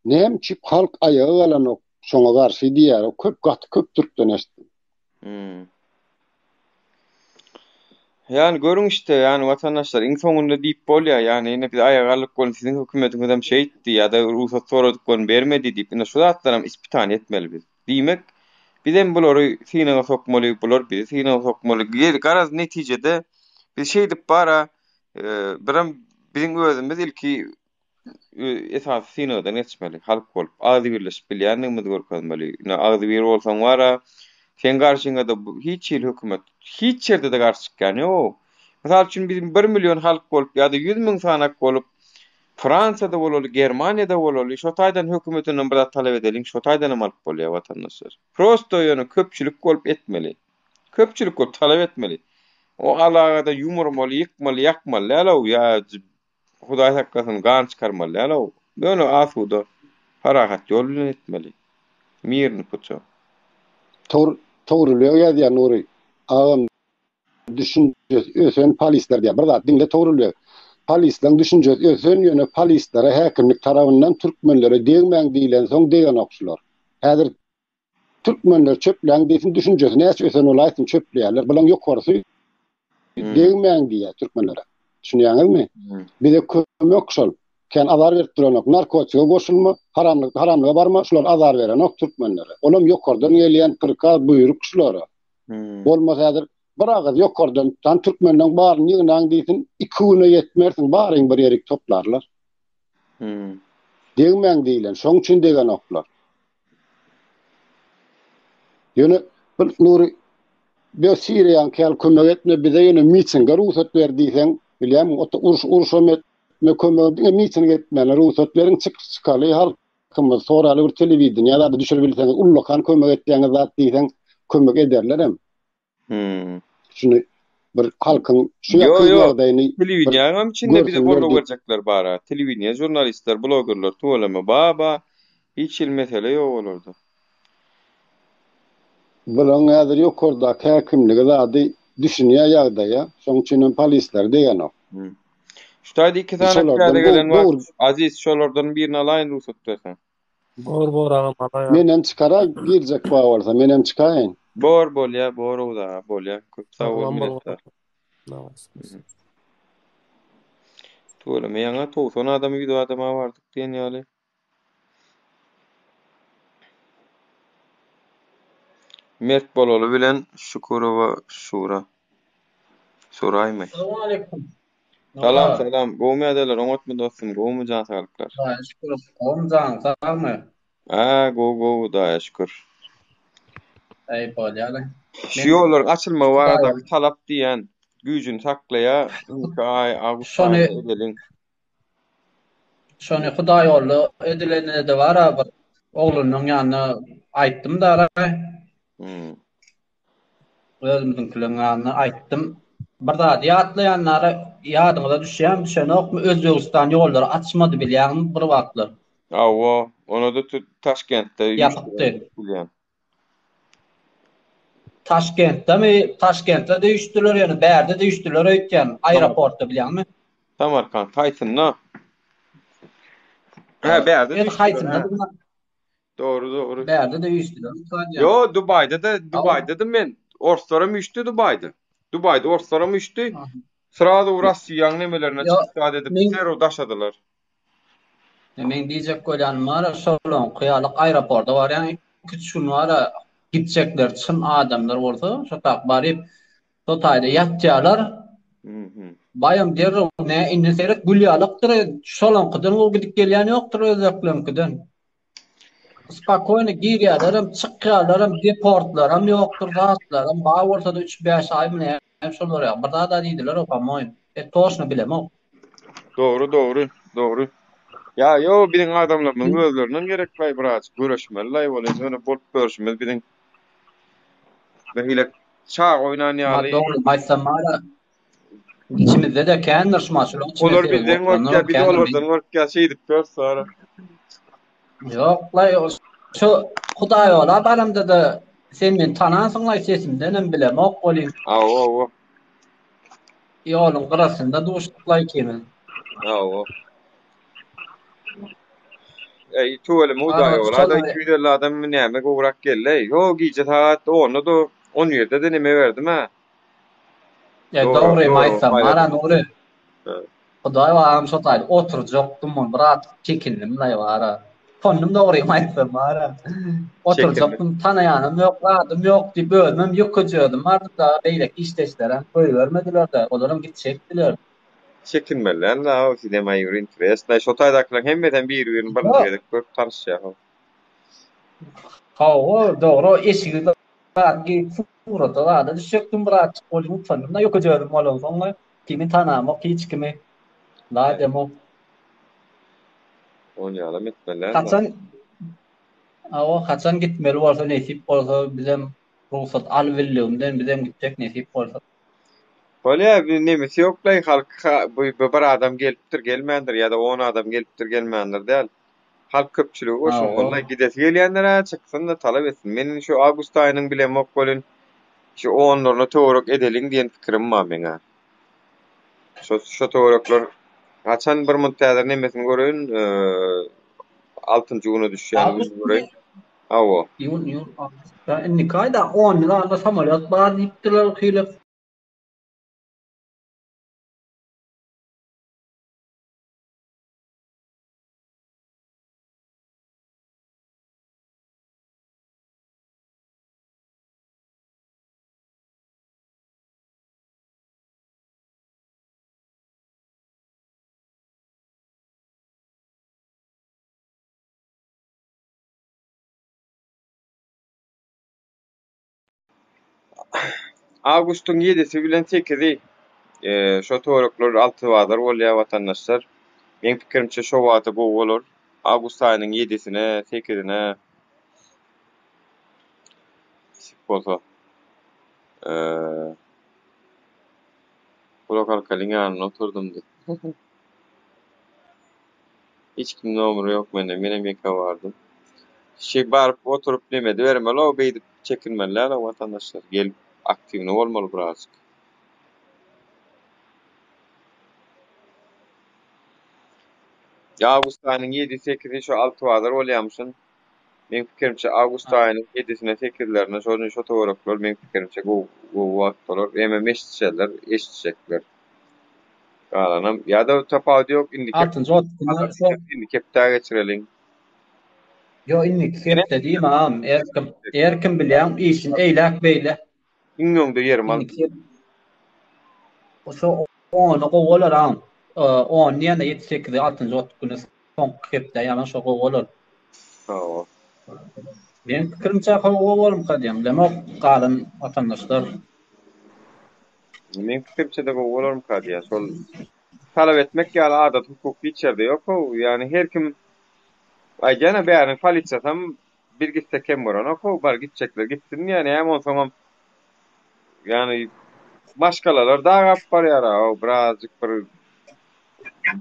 Näme çip halk ayağa galanok şoňa garşy diýär. Köp türkden eşitdim. Yani görün işte yani vatandaşlar in soňunda diýip bolýar yani ine biz aýagalyk bolup siziň hökümetiňiz hem şey etdi ýa-da ruhsat soradyk bolup bermedi diýip ine şu zatlaram ispitan etmeli biz. Diýmek biz hem bulary sinege sokmaly, bular bizi sinege sokmaly. Garaz netijede biz şey diýip bara biram biziň özümiz ilki esas sinegeden geçmeli, halk bolup agdy birleşip bilýärnigimiz görkezmeli. Ine agdy bir bolsaň wara sen garşyňa da hiç ýyl hökümet hiç ýerde de garşy çykýan ýok. Mesal üçin bizim 1 milyon halk bolup ýa-da 100 000 sanak bolup Fransada bolaly, Germaniýada bolaly, şo taýdan hökümetinden bir talap edeliň, şo taýdan alyp bolýar watandaşlar. Prosto ýöne köpçülik bolup etmeli. Köpçülik bolup talap etmeli. O alagada yumurmaly, ýykmaly, ýakmaly, ýa Hudaý hakkasyn gan çykarmaly, ýöne asuda farahat ýol bilen etmeli. Mirini puça. Toğruluyor ya diye Nuri. Ağam düşüncesi ösen polisler diye. Bir zat dinle toğruluyor. Polislerin düşüncesi ösen yöne polislere häkimlik tarafından Türkmenlere deýmeň diýilen soň deýen okşular. Häzir Türkmenler çöpleň diýsin düşüncesi näçe ösen olaýsyn çöpleýärler. Bilen ýokarysy deýmeň diýär Türkmenlere. Düşünýäňizmi? Bize kömek şol. Ken azar berip duranok, narkotika goşulma, haramlyga barma, şular azar berenok Türkmenlere. Olam ýokardan gelýän kırka buyruk şulara. Bolmasa häzir bir agaz ýokardan tan Türkmenleň baryny ýygynaň diýsin, 2 güne ýetmersiň baryň bir ýerik toplarlar. Deňmeň diýilen, şoň üçin degen oklar. Ýöne bir Nuri bir Siriýan kel kömek etme bize ýöne mitinge ruhsat berdiýsen, bilýärmi? O uruşamet kömegi mitin etmeler ruhsatlaryň çykaly halkymyz soraly bir telewizion ýa-da düşürebilseňiz ullakan kömek etdiňiz zat diýsen kömek ederler hem. Şunu bir halkyň şu ýagdaýyny telewizion içinde bize bolup berjekler bara. Telewizion jurnalistler, blogerler to'lama baba hiç il mesele ýok olardy. Bilen häzir ýokarda häkimligi zady düşünýär ýagdaýa, şoň üçin polisler deýän o. Şutaýda iki tane piyada gelen var. Aziz şolardan birini alaýyn ruhsat bersen. Bor ağam ana ya. Menem çıkara girecek bağ varsa menem çıkayın. Bor ya, bor o da bol ya. Köp sağ ol Sağlam bol. minnettar. Namaz. Tuğla me ýaňa 90 adamy video adama bardyk diýen ýaly. Mert bolaly bilen Şukurowa Şura. Soraýmy? Assalamu alaikum. Salam. Gowy adalar, oňatmy dostum, gowy jan saglyklar. Şükür. Omzan sağmı? Go da şükür. Ey bolýaly. Şu ýollar açylma barada talap diýen güýjüni saklaýa, ay Şonu edelim. şonu Hudaý ýolly edilene de bar bir oğlunyň ýanyna aýtdym da özümdiň ýanyna aýtdym. Bir da ýatlaýanlara ýadyňyza düşýän Özbegistan ýollary açmady bilýän bir wagtlar. Awa, onu da Taşkentde Ýapypdy. bilýän. Taşkentde düşdüler ýani bärde düşdüler öýtgen aeroportda bilýänmi? Samarkand, Taytynda. Bärde düşdüler. Doğru. Bärde düşdüler. Yo, Dubay'da da men Orslara müştü Dubay'da. Dubay'da Orslara müştü. Sırada Russiýanyň nemelerine çykdy edip terör daşadylar. Men diýjek bolýanym bar, şolon kyýalyk aeroportda bar ýani küçük bar gitjekler çyn adamlar bolsa, şo tak baryp şo taýda ýatjalar. Bayam derre ne inneserek gülýalykdyr, şolon gydan ol gidip gelýän ýokdur özeklenkiden. Spakoyna girýärlerim, çykýarlarym, deportlarym ýokdur, zatlarym, ba bolsa da 3-5 ay mene şolar ýa. Bir da diýdiler opamoýyn. Toşna bilemok. Doğru. Ya yo bilen adamlaryň özleriniň gerekli biraz görüşmeli bolýar, öňe bolup görüşmeli bilen. Beýle çağ oýnan ýaly. Doğru, maýsamara. İçimizde de kendir şmaşylyk. Olar bizden gorkya, biz olardan gorkya şeýdip dör sonra. Yok la şu Hudaý ola baramda da sen men tanasyň la sesimden bilem ok bolýan. Awa. Ýoluň gyrasynda duşlykla ikemen. Awa. Tuwele Hudaý ola da 250 adam näme gowrak gelle. Yo gije saat 10'da da 17'de de neme berdim ha. Doğru maýsamara nuri. Hudaý wagam şo taýda oturjokdum, birat çekindim la ýara. Konum doğru maýsamara. Oturjokdum, tanaýanym ýok, radym ýok diýip ölmem ýokajydym. Arda beýlek işleşlere goý bermediler de, olaryň gitjekdiler. Çekinmelen la o sinema interest. Şo taýdakylar hemmeden bir-birini bardyk görüp tanışýar. Doğru eşigi Ki furada da düşüktüm bırak oğlum tanımda yok ediyorum oğlum sonra kimin tanımı hiç kimi daha demo Oynayalım etmeler. Kaçan gitmeli olsa nesip olsa bizim ruhsat alvilliğinden bizim gidecek nesip olsa. Böyle bir nemesi yok la halk bir adam gelipdir gelmeyendir ya da 10 adam gelipdir gelmeyendir değil. Halk köpçülüğü o şu onunla gidesi gelýänlere çıksın da talap etsin. Menin şu Ağustos aýynyň bile mokbolun şu 10'laryna töwerek edeliň diýen pikirim bar meňe. Şu töwerekler haçan bir müntäzir nemesini görün 6-njy güne düşýän görün. Awa. Yun. Inni kaýda 10 ýylda samolyot bar diýipdiler hyle. Ağustun 7-si bilen 8-i şo töwerekler 6 wadyr bolýar watandaşlar. Meň pikirimçe şo wagty bu bolar. Ağustos aýynyň 7-sine, 8-ine bolsa. Lokal ýanyna oturdum di. Hiç kim nomuru yok menem ýeka bardym. Baryp oturup nemedi bermeli, o beýdip çekinmeliler watandaşlar. Gelip aktivni bolmaly birazcık. Ağustos aýynyň 7-8-i şu 6 wadyr bolýarmyşyn. Men pikirimçe awgust aýynyň 7-sine 8-lerine şonu şo towaraklar men pikirimçe bu wagtlar eme meşitçeler, eşitçekler. Galanam ýa-da tapawdy ýok indi indi keptä geçireliň. Yo inni keptä diýmem, erkim bilýän işin eýlek beýle. Inňoňda ýerim al. Oşo onu gowalaram. O näme 7-8 6-njy güni soň keptä ýa-da şo gowalar. Hawa. Men pikirimçe gowalym kadýam. Demek galan watandaşlar Men pikirimçe de gowalarym kadýa. Şol talap etmek ýa-da adat hukuk içerde ýok. Ýani her kim aýjana bäriň polisiýasam bir gitse kem boran, ok bar gitjekler gitsin ýani hem olsam ýani başgalalar da gap barýar, birazjyk bir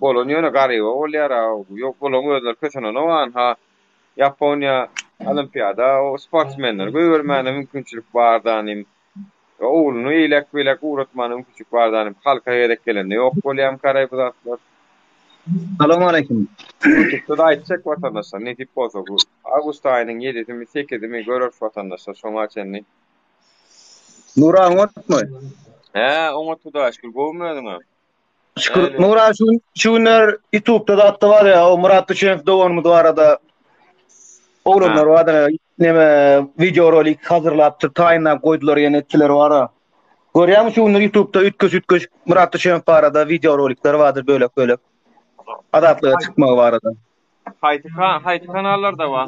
bolon ýöne garyba bolýar, ýok bolon özler köçenen owan ha Japonya olimpiada o sportsmenler göwürmäne mümkinçilik bardanym. Oğluny eýlek uğratmany mümkinçilik bardanym. Halka gerek gelende ýok bolýam karay bu zatlar. Assalamu alaykum. Tutda aýtsak watandaşlar ne dip bolsa bu awgust aýynyň 7-mi 8-mi görür watandaşlar şoňa çenni. Nura oňatmy? Oňa tutda şükür gowmadyňa. Şükür Nura şu günler YouTube'da da atdy bar ýa, o Murat Düşenov dogonmy arada oğlanlar wada neme video rolik hazırlapdyr, taýynlap goýdular ýene etdiler wara. Görýärmi şu günler YouTube'da ütköş Murat Düşenov arada video rolikler wadyr bölek. Adaplara çıkmagy barada. Haýty kanallarda bar.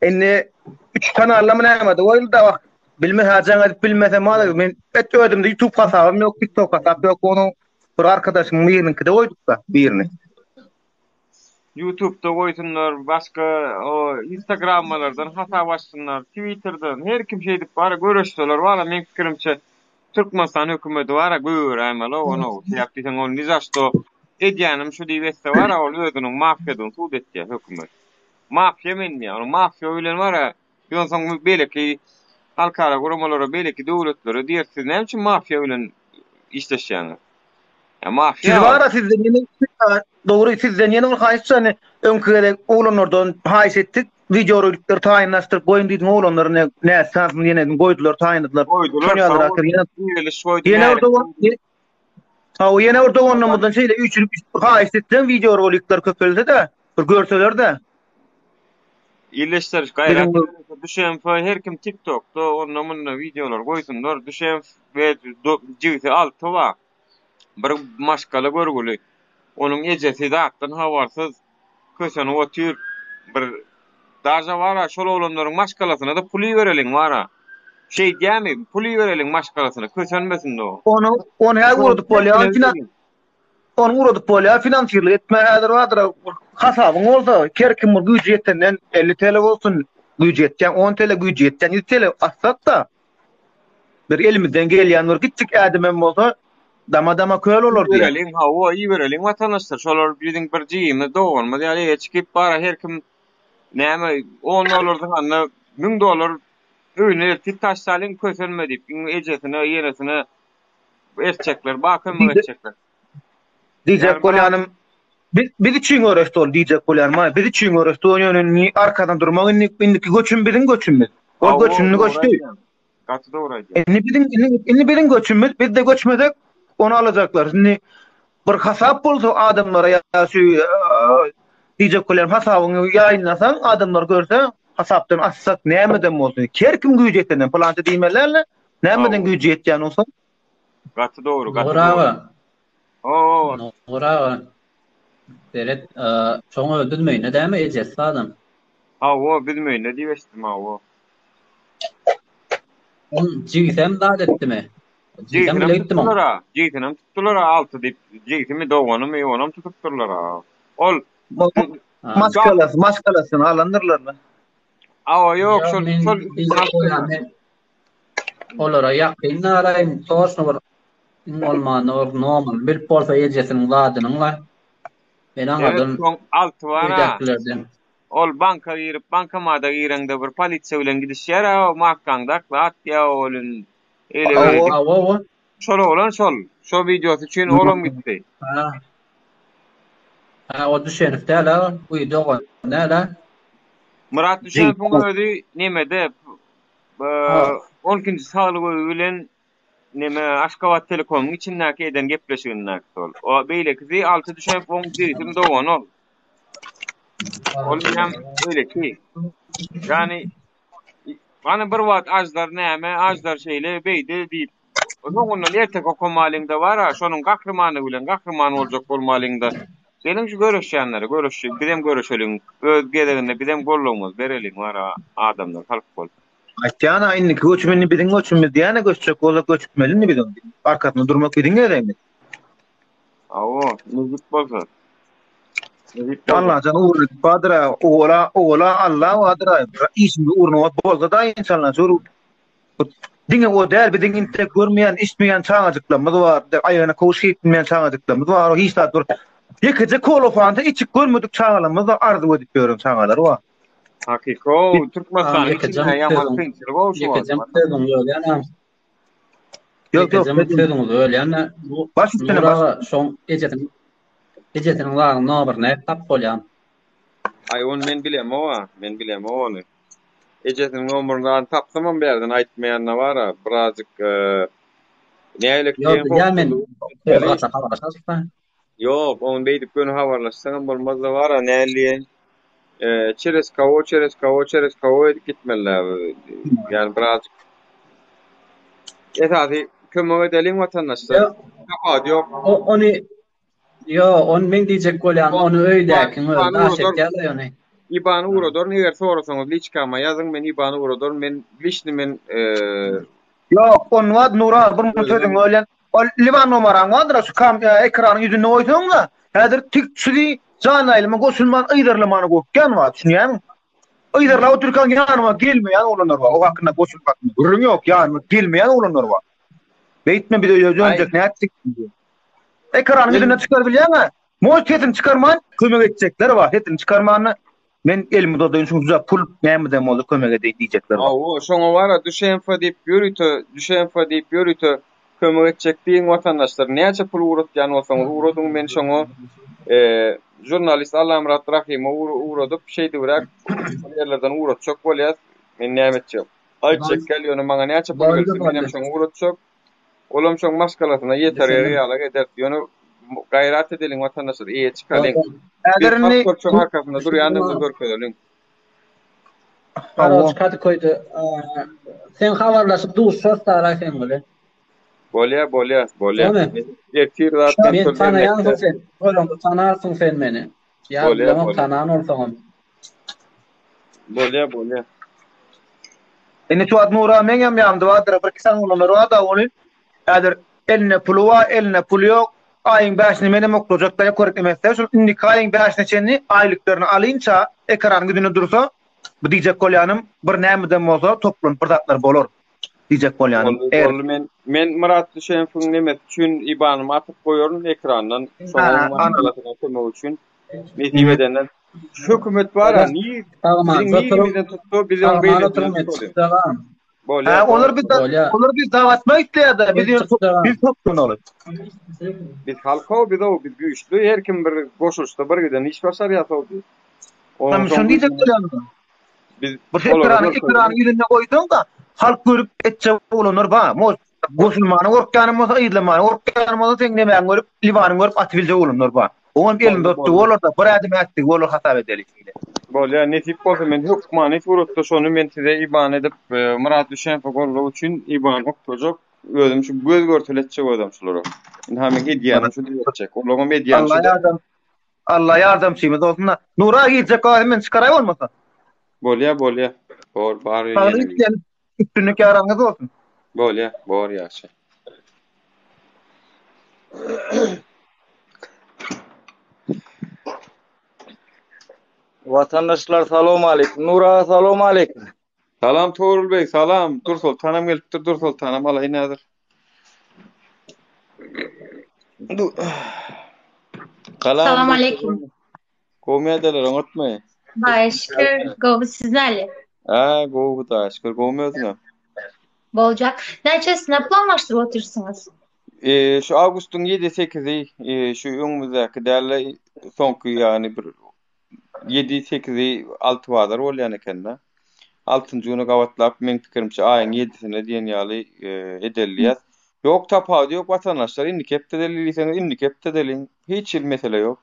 Enne 3 kanallar näme de oýulda bilme hajaň edip bilmesem ýa-da men ödümde YouTube hasabym ýok, TikTok hasabym ýok, onu bir arkadaşyň birininkide oýduk da birini. YouTube'da goýsunlar, başga o Instagram'lardan hasap açsınlar, Twitter'dan her kim şey edip bara görüşdiler. Wala men pikirimçe Türkmenistan hökümeti bara görýärmeli onu. Ýa-da onu nizaşdo edýänim şu diýbetse bara ol özüniň mafiýadan suud etýär hökümet. Mafiýa menmi, onu mafiýa bilen bara ýön soň belki halkara guramalara belki döwletlere diýersiz näme üçin mafiýa bilen işleşýär. Ya mafiýa. Siz bara sizden ýene dogry sizden ýene bir haýsany öňküde oğlanlardan haýs etdik. Video rolikler taýynlaşdyryp goýun diýdiň oğlanlaryny näme sansyn ýene goýdular, taýynladylar. Ýene orada onlardan şeýle 3 haýs etdiň video rolikler köpelde de bir görseler de. İlleştir gaýrat düşen her kim TikTok'da onunla videolar goýsunlar. Düşen we jigiti alty wa. Bir maşgala görgüli. Onun ejesi daqdan hawarsız köşeni otyr bir daja wara şol olanlaryň maşgalasyna da puly bereliň wara. Şey diýämi, puly bereliň maşgalasyna köşenmesin o. Onu her urdup bolýar, onu urdup bolýar, finansirlik etme häzir wadyr. Hasabyň bolsa, kerkim bir güýj ýetenden 50 TL bolsun, güýj ýetden 10 TL, güýj ýetden 100 TL atsat da bir elimizden gelýän bir kiçik ädemem bolsa dama köl olur diye. Bereliň hawa iyi bereliň watandaşlar. Şolar biziň bir jiýymy doganmy diýär, çykip bara her kim näme 10 dolardan anna 1000 dolar öýüne taşsalyň kösenmedip ejesine ýenesine erçekler bakym erçekler. Diýjek bolýanym biz için öreşdi ol diýjek bolýarmy? Biz için öreşdi ýöne arkadan durmagy indiki göçüm biziň göçümüz. O göçümni göçdi. Gaty dogry. Inni biziň göçümüz, biz de göçmedek onu alacaklar. Şimdi bir hasap bolsa adamlara ýa-da diýjek bolýar hasabyny ýaýynlasaň adamlar görse hasapdan açsak nämeden bolsun? Kerkim güýj etenden planta diýmelerle nämeden güýj etýän olsa? Gaty dogry. Bravo. Bravo. Beret çoňa öldürmeýin, nädäme ejes adam. Bilmeýin, ne diýesdim hawa. Jigsem da etdimi? Jigitinem tuttular altı dip jigitimi doganymy onam tutupdurlar. Ol maskalasyny alandyrlarlar. Ýok şol olara ýakyn naraýyn sorsna bir olmany normal bir bolsa ejesiniň zadynyň var. Men anladım. Altı var. Ol banka girip bankamada girende bir polisiýa bilen gidişýär, o mahkamda atýa olun. Şol olan şol videosu üçin olam gitdi. O düşenip däle, bu dogan näle? Murat Düşenp'in ödü nemede 12-nji saglygy bilen neme Aşgabat Telekom'un içindäki eden gepleşigini ol. O beýleki 6 Düşenp'in diritim dogan ol. Ol hem öyle ki. Yani bana bir wagt ajlar näme ajlar şeýle beýdi diýip. Onunla ertek okumalyňda bar ha, şonuň gahrymany bilen gahrymany boljak bolmalyňda. Senin şu görüşýänleri, birem görüşeliň, öz geleginde birem gollugymyz bereliň bar ha, adamlar halk bol. Aýtýana indi göçmeni biziň göçmemiz diýene göçjek bola göçmelini biziň. Arkasyna durmak biziň ereňiz. Awo, müzik bolsa. Allah can uğur badra ola Allah vadra ismi uğruna bolsa da insanlar soru dinge o der biziň inte görmeýän işmeýän çaňajyklarymyz bar aýana koşup gitmeýän çaňajyklarymyz bar o hiç dur ýekije kolofanda içip görmedik çaňalarymyz ardy edip görüm çaňalar bar hakiko Türkmenistan içinde yaman pinçir bolşu yok öyle yani bu baş üstüne baş şoň ejetiniň lagyny nober näp tap bolýan. Ay onu men bilem onu. Ejetiniň nomerini tapsamam berden aýtmaýanna bar ha, birazcık nälik diýen. Yok, onu beýdip gönü habarlaşsaňam bolmaz da bar ha, näli через кого edip gitmeler. Yani birazcık etadi kömek edelim vatandaşlar. Kapat yok. Onu men diýjek bolýan, onu öýdäkin öýdäşekler ýöne. İBAN uğrador eger sorasaňyz liçkama ýazyň, men İBAN uğrador, men liçni Yok, on wad Nura bir mutödüň ölen. O Livan numaraň wadyr şu ekranyň ýüzüne oýsaň da, häzir tikçili janaýlyma goşulman ýydarlymany gokkan wad, şuňýarmy? Ýydarla oturkan ýanyma gelmeýän olanlar bar. O hakynda goşulmak gürrüň ýok, ýanyma gelmeýän olanlar bar. Beýtme bir ýöjönjek näçik. Ekranyň ýüzüne çykar bilýärmi? Moş tetini çykarman kömek etjekler bar. Tetini çykarmany men elimi dodaýyn şuňa pul näme boldy kömek edýän diýjekler bar. O şoňa bara Düşenfa diýip ýörüýte kömek etjek diýen watandaşlar näçe pul uğratýan bolsaňyz uğradyň, men şoňa jurnalist Alamrat Rahimow uğradyp şeýdi birak ýerlerden uğratjak bolýar. Men näme etjek? Aýtjak gelýär maňa näçe pul berdi, men hem şoňa uğratjak. Olam şoň maskalasyna ýeter ýaly eder. Ýöne gayrat edeliň watandaşlar, çıkalyň. Äderini çok arkasında durýandyňy görkezeliň. Haroç katy koydy. Sen habarlaşyp duşsatlar aýtyn bile. Bolýa. Etir zatdan men tanaýan sen. Olam tanarsyň sen meni. Ýa-da tanan bolsaňam. Bolýa. Ene şu ad Nura meňem ýamdy wadyr bir kisan ulanlar wada ony. Äder eline pul ýok. Ayın 5'ini menem okuyacakta yakorek emezse, şu indiki ayın 5'ini çenni aylıklarını alınca ekran güdüne dursa, bu diyecek kolyanım bir nämeden bolsa toplan pırdatlar bolor. Diyecek kolyanım. Men Murat Düşenp'in nemet üçün IBAN'ımı atıp koyuyorum ekrandan. Sonra manipülasyona koymak için. Metin edenden. Şu hükümet var ha, niye bizden tuttu, bizden beyletten tuttu. Onlar biz davatma itleýär, biz toplan olur. Biz halka biz güýçlü, her kim bir goşuşda bir giden iş başar ýasaw. Tamam, şunu diýjek bolýar. Biz ekran ýüzüne goýdum da halk görüp etjek bolanlar ba. Goşulmany gorkýanym bolsa ýyldymany gorkýanym bolsa teň näme görüp Liwany görüp atybiljek bolanlar ba. Oňa elim dotdy bolarda bir adam etdi, bolar hasap edelik. Bolýa netip bolsa men hukmany urutdy şonu men size IBAN edip Murat Düşenp'e gollaw üçin IBAN okujak. Özüm şu göz görtületjek adam şolary. Hame gidýän şu diýecek. Olagam edýän. Allah ýardamçymyz olsun. Nura gidjek men çykaray bolmasa. Bolýa. Bar ýene. Üstünlük ýaraňyz olsun. Bolýa, ýaşy. Vatandaşlar salam aleykum. Nura salam aleykum. Salam Tuğrul Bey, salam. Dur Sultanam gelipdir, Dur Sultanam alay nädir? Salam aleykum. Goýmaýdylar, oňatmy. Şükür, gowy sizlerle. Gowy da, şükür goýmaýdylar. Boljak. Näçesine planlaşdyryp otursyňyz? Şu awgustyň 7-8-i, şu öňümüzdäki däle soňky ýani bir 7-8 6 wazar bolýan eken-de. 6-njy güni gawatlap men pikirimçe aýyň 7-sine diýen ýaly edelýär. Ýok tapawy ýok watandaşlar indi kepde deliliseňiz indi kepde delin. Hiç il mesele ýok.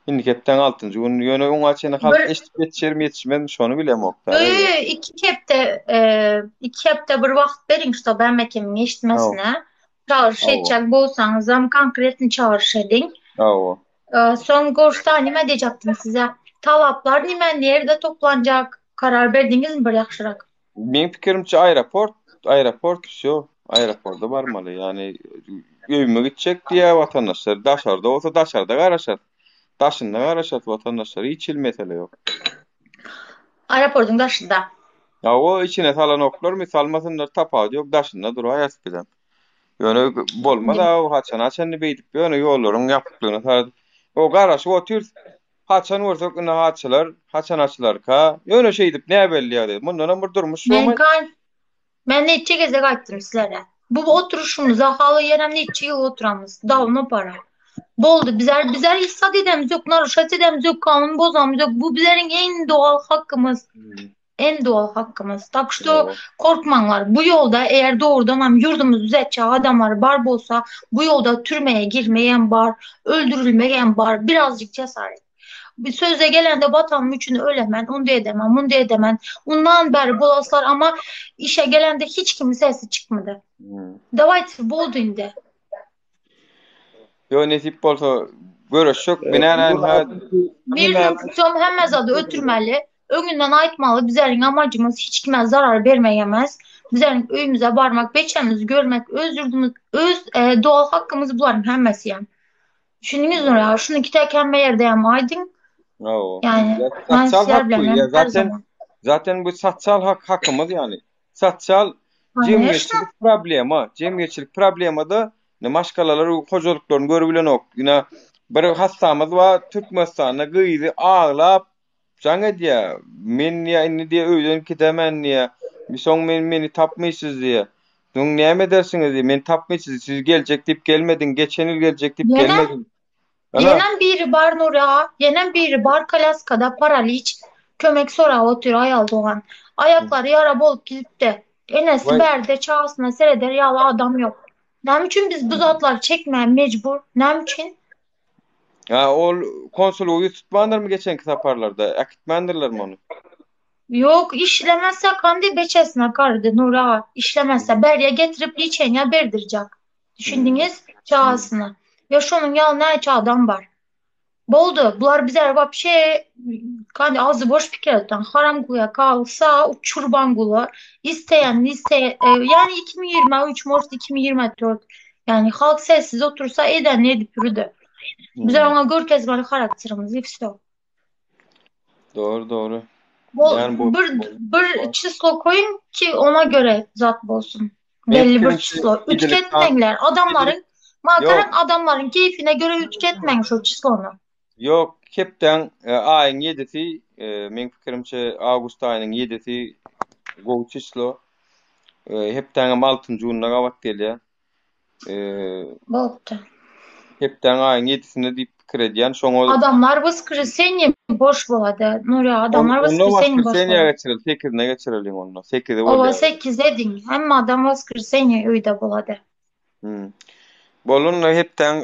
Indi kepden 6-njy gün ýöne oňa çene halk eşitip geçer mi yetişmez şonu bilemokda. iki hepde bir wagt beriň şo ben mekemin eşitmesine. Çağırış edecek bolsaňyz hem konkretni çağırış ediň. Son gorşda nime diýjekdim size? Talaplar nimen ýerde toplanjak? Karar berdiňizmi bir ýaxşyrak? Men pikirimçe aeroport şo. Aeroportda barmaly. Yani öýüme gitjek diýe watandaşlar daşarda bolsa daşarda garaşar. Daşynda garaşat watandaşlar hiç il mesele ýok. Aeroportun daşynda. Ya o içine salan oklar mi salmasınlar tapawy ýok daşynda durar ýaspydam. Ýöne bolmada haçan beýdip ýöne ýollaryň ýapyklygyna sar. O garaş o tür haçan bolsak ina haçlar, haçan açlarka ýöne şey edip näme belliýär. Mundan bir durmuş şoňa. Men neçe geze gaýtdym sizlere. Bu oturuşumyza haly ýerem neçe ýyl oturamyz. Dawna para. Boldu bizler issat edemiz ýok, narşat edemiz ýok, kanun bozamyz ýok. Bu bizleriň en doğal hakkymyz. En doğal hakkımız. Tak što korkmaňlar. Bu ýolda eğer doğrudan hem yurdumuz düzetçi adamlar bar bolsa bu ýolda türmeye girmeyen bar, öldürülmeyen bar, birazcık cesaret. Bir sözle gelende vatanım üçün ölemen, onu da edemem, bunu da edemem. Ondan beri bolaslar ama işe gelende hiç kimin sesi çıkmadı. Davayt boldu indi. Yo nesip bolsa görüşük. Bir noktam hemmez adı ötürmeli. Öňünden aýtmaly bizleriň amacymyz hiç kime zarar bermegemiz. Bizleriň öýümüze barmak, beçemizi görmek, öz ýurdumyz, öz doğal hakkymyz bularym hemmesi ýa. Düşündiňizmi ýa? Şunu iki tekemme ýerde ýa aýdyň. Yani zaten bu satsal hakkımız yani. Satsal cemiyetçilik problema. Cemiyetçilik problemada ne maşgalalar hocalıklarını görebilen ok. Yine bir hastamız var Türkmenistan'a gıydı ağlap Janga diýe, men ýa indi diýe öýden gidemen diýe. Bir soň meni tapmaýsyz diýe. Dün näme edersiňiz diýe, men tapmaýsyz, siz geljek diýip gelmedin, geçen ýyl geljek diýip gelmedin. Yenen biri bar Nura, yenen biri bar Kalaskada paraliç, kömek sora otur ayal doğan. Ayaklary yara bolup gidipdi. Enesi berde çağısına sereder ýaly adam ýok. Näme üçin biz bu zatları çekmän mecbur? Näme üçin? Ya ol konsolowy tutmandyr geçen kitaparlarda? Akitmendirlermi onu? Yok, işlemezse kandi beçesine kardı Nura. İşlemezse berye getirip liçenya berdirjek. Düşündiňiz çağısına. Ya şonun ýaly näçe adam bar. Boldu. Bular bizler vapşe kandi ağzı boş pikir eten. Haram guya kalsa uçurban gulu. İsteyen yani 2023 Mart 2024. Yani halk sessiz otursa eden ne edip yürüdü. Bizler ona görkezmeli karakterimiz ifsto. Doğru. Yani bir çislo koyun ki ona göre zat bolsun. Belli bir çislo. Ütketmeňler. Adamların keyfine göre ütketmeň şu çislonu. Yok, hepden aýyň 7-si, men pikirimçe awgust aýynyň 7-si gowy çislo. Hepden 6-njy günnä gawat gelýär. Bopdy. Hepden aýyň 7-sinde diýip pikir edýän, şoňa adamlar woskresenýe boş bolady. Nuri adamlar woskresenýe boş bolady. 8-ne geçirilýän onda. 8-de bolady. Owa 8 ediň. Hemme adam woskresenýe öýde bolady. Bolun hepden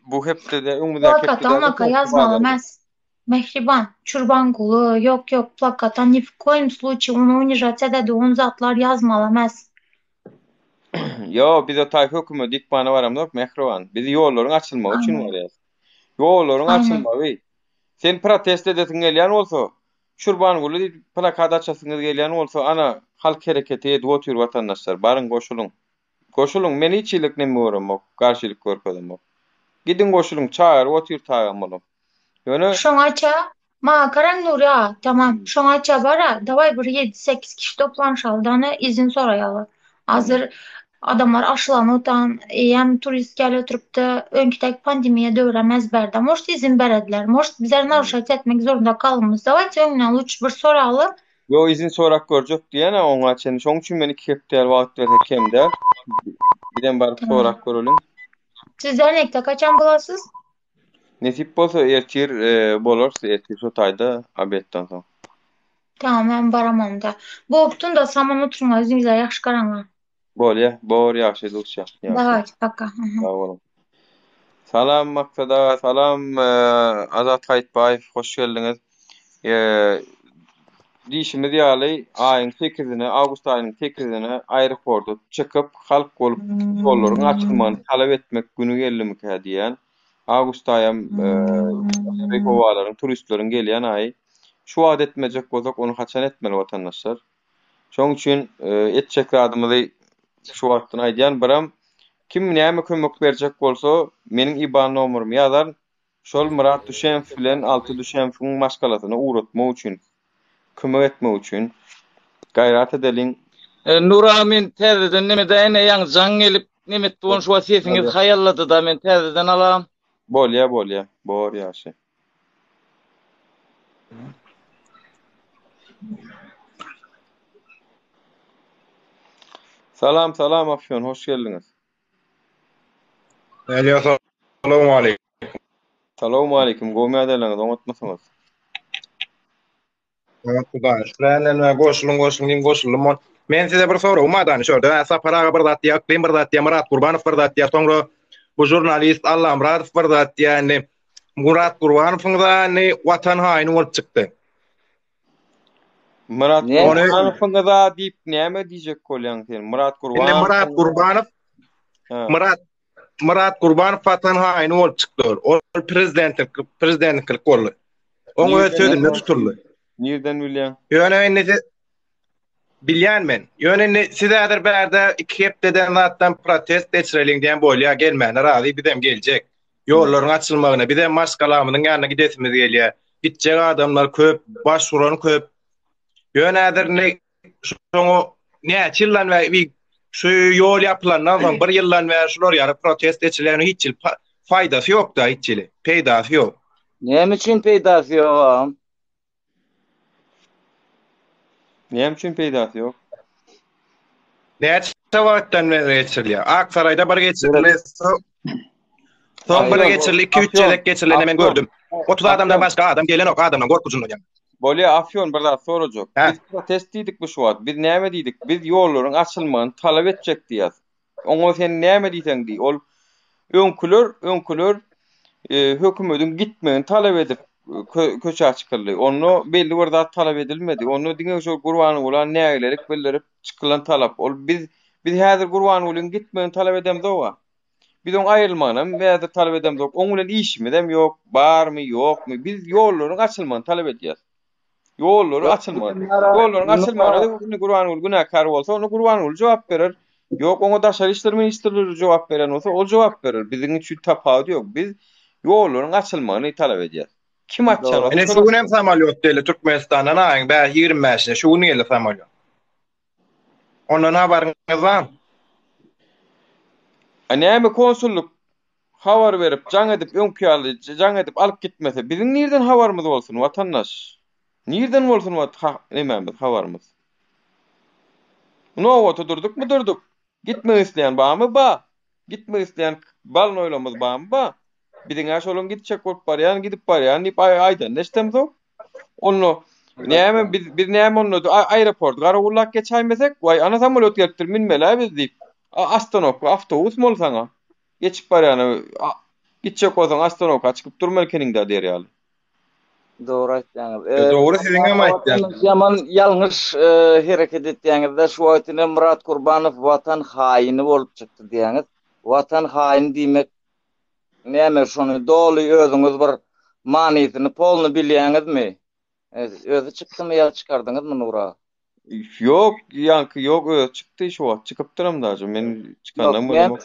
bu hepde de umda plakata yazmaly emas. Mehriban, çurban gulu, yok plakata ni в коем случае onu унижать ededi, on zatlar yazmaly emas. Yo, biz o taýpa hökümet dikmany baramyz, mehriban. Biz ýollaryň açylmagy üçin barýar. Ýollaryň açylmagy. Sen protest edesiň gelýän bolsa, çurban gulu diýip plakat açasyňyz gelýän bolsa, ana halk hereketi edip otur watandaşlar, baryň goşuluň. Goşuluň, men hiç ýylyk näme göremok, garşylyk görkezemok. Gidin goşuluň, çağır, otur taýamlym. Şoňaça, ma karaň Nura, tamam. Şoňaça bara, daway bir 7-8 kişi toplanşaldyny izin soraýaly. Hazır adamlar aşılanypdan, hem turist gelip oturup da öňkidäki pandemiýa döwremez berdi. Moşt izin berediler. Moşt bizler narşat etmek zorunda kalmamız. Daway öňden uç bir soraly. Yo, izin sorak görjek diýene oňa çen. Şoň üçin meni kepder wagt berse kemder. Birden baryp sorak görelim. Siz dernekde kaçan bolasız? Nesip bolsa ertir bolar, ertir şu taýda abetden soň. Tamam, ben baramam da. Boptun da saman oturma, özüňizler ýaxşy garaňlar. Bolýa, bor ýaxşy duşýa. Davay, paka. Sag bolun. Salam Maksada, salam Azat Hayitbayev, hoş geldiňiz. Diýişimiz ýaly aýyň 8-ine, awgust aýynyň 8-ine aeroportda çykyp halk bolup yollaryň açylmagyny talap etmek günü gelmekä diýen. Awgust aýym Amerikawalaryň, turistleriň gelýän aý. Şu wagt etmejek bolsak onu haçan etmeli watandaşlar. Şoň üçin etjek adymyzy şu wagtdan aýdýan biram kim näme kömek berjek bolsa meniň IBAN nomerymy ýazar. Şol Murat Düşenf bilen 6 Düşenfiň maskalasyny uğratmak üçin, kömek etmek üçin gaýrat edeliň. Nura men täzeden nimede ýaňy jaň gelip nimet bolan şu sesiňiz hayallady da men täzeden alam. Bolýa, bor ýaşy. Salam Afyon, hoş geldiňiz. Assalamu alaykum. Salamu alaykum. Goýma edeliňiz, oňatmasaňyz. Ben goşulum. Men size bir soru umadan şurada saparaga bir zat ýakyn bir zat Murat Gurbanow bir zat soňra bu jurnalist Allah Muratov bir zat ýani Murat Gurbanowyň da watan haýyny bolup çykdy. Murat Gurbanowyň da diýip näme diýjek bolýan sen? Murat Gurbanow Murat Gurbanow watan haýyny bolup çykdy. O prezidentlik boldy. Oňa sözüne tutuldy. Nerden bilýän? Ýöne bilýän men. Ýöne sizäder bärde 2 hepdeden zatdan protest geçireliň diýen bolýar gelmäne razy bizem geljek. Ýollaryň açylmagyna bizem maskalamynyň ýanyna gidesimiz gelýär. Gitjek adamlar köp, başvuran köp. Ýönedir şoňa näçe ýyldan we şu ýol ýapylandan soň 1 ýyldan bäri şular ýary protest geçirilen hiç faýdasy ýok da hiç peýdasy ýok. Näme üçin peýdasy ýok? Näme üçin peýdasy ýok? Näçe wagtdan beri geçirilýär. Aksarayda bir geçirilýär. Son bir geçirilýär, 2-3 ýyllyk geçirilýär men gördüm. 30 adamdan başga adam gelen ok, adamdan gorkujunly ýa. Bolýa Afyon bir zat sorajak. Biz protest diýdik bu şu wagt. Biz näme diýdik? Biz ýollaryň açylmagyny talap etjek diýýäs. Oňa sen näme diýsen diýi. Ol öňküler hökümetiň gitmegini talap edip köçe açykly. Onu belli bir zat talap edilmedi. Onu diňe şu Gurbanow bolan nägelerek bildirip çykylan talap. Ol biz häzir Gurbanowyň gitmegini talap edemiz owa. Biz oň aýrylmagyny we talap edemiz. Oň bilen işimiz hem ýok, barmy, ýokmy? Biz ýollaryň açylmagyny talap edýäs. Ýollary açylmagy. Ýollaryň açylmagyna Gurbanow günäkar bolsa, onu Gurbanow jogap berer. Ýok, oňa daşary işler ministrleri jogap beren bolsa, ol jogap berer. Biziň üçin tapawy ýok. Biz ýollaryň açylmagyny talap edýäs. Kim açar? Ene şu hem samalyot deli Türkmenistandan aýyň bä 25-ine şu näle samalyot. Ondan habaryňyz bar? Näme konsulluk habar berip, jaň edip öňkýaly, jaň edip alyp gitmese, biziň nerden habarymyz bolsun watandaş? Nerden bolsun nämämiz habarymyz? No oturduk mu durduk? Gitmek isleýän barmy? Ba. Gitmek isleýän balyn oýlamaz barmy? Ba. Biziň aşolun gitjek bolup barýan, gidip barýan, diýip aýdan nästem zok. Onu näme biz näme onu aeroport garawullak geçäýmesek, way ana samolyot gelipdir minmeli biz diýip. Astanok, awtobus bolsaňa geçip barýan, gitjek bolsaň Astanokka çykyp durmaly keniňde derýär. Doğru aýtdyňyz. Doğru siziň hem aýtdyňyz. Yaman ýalňyş hereket etdiňizde şu wagtda Murat Gurbanow watan haýyny bolup çykdy diýäňiz. Watan haýyny diýmek näme şonu dolu özüňiz bir manysyny polny bilýäňizmi? Özü çykdymy ýa çykardyňyzmy Nura? Yok, yankı yok, çıktı şu an. Çıkıp duram da men çıkandan bolmok.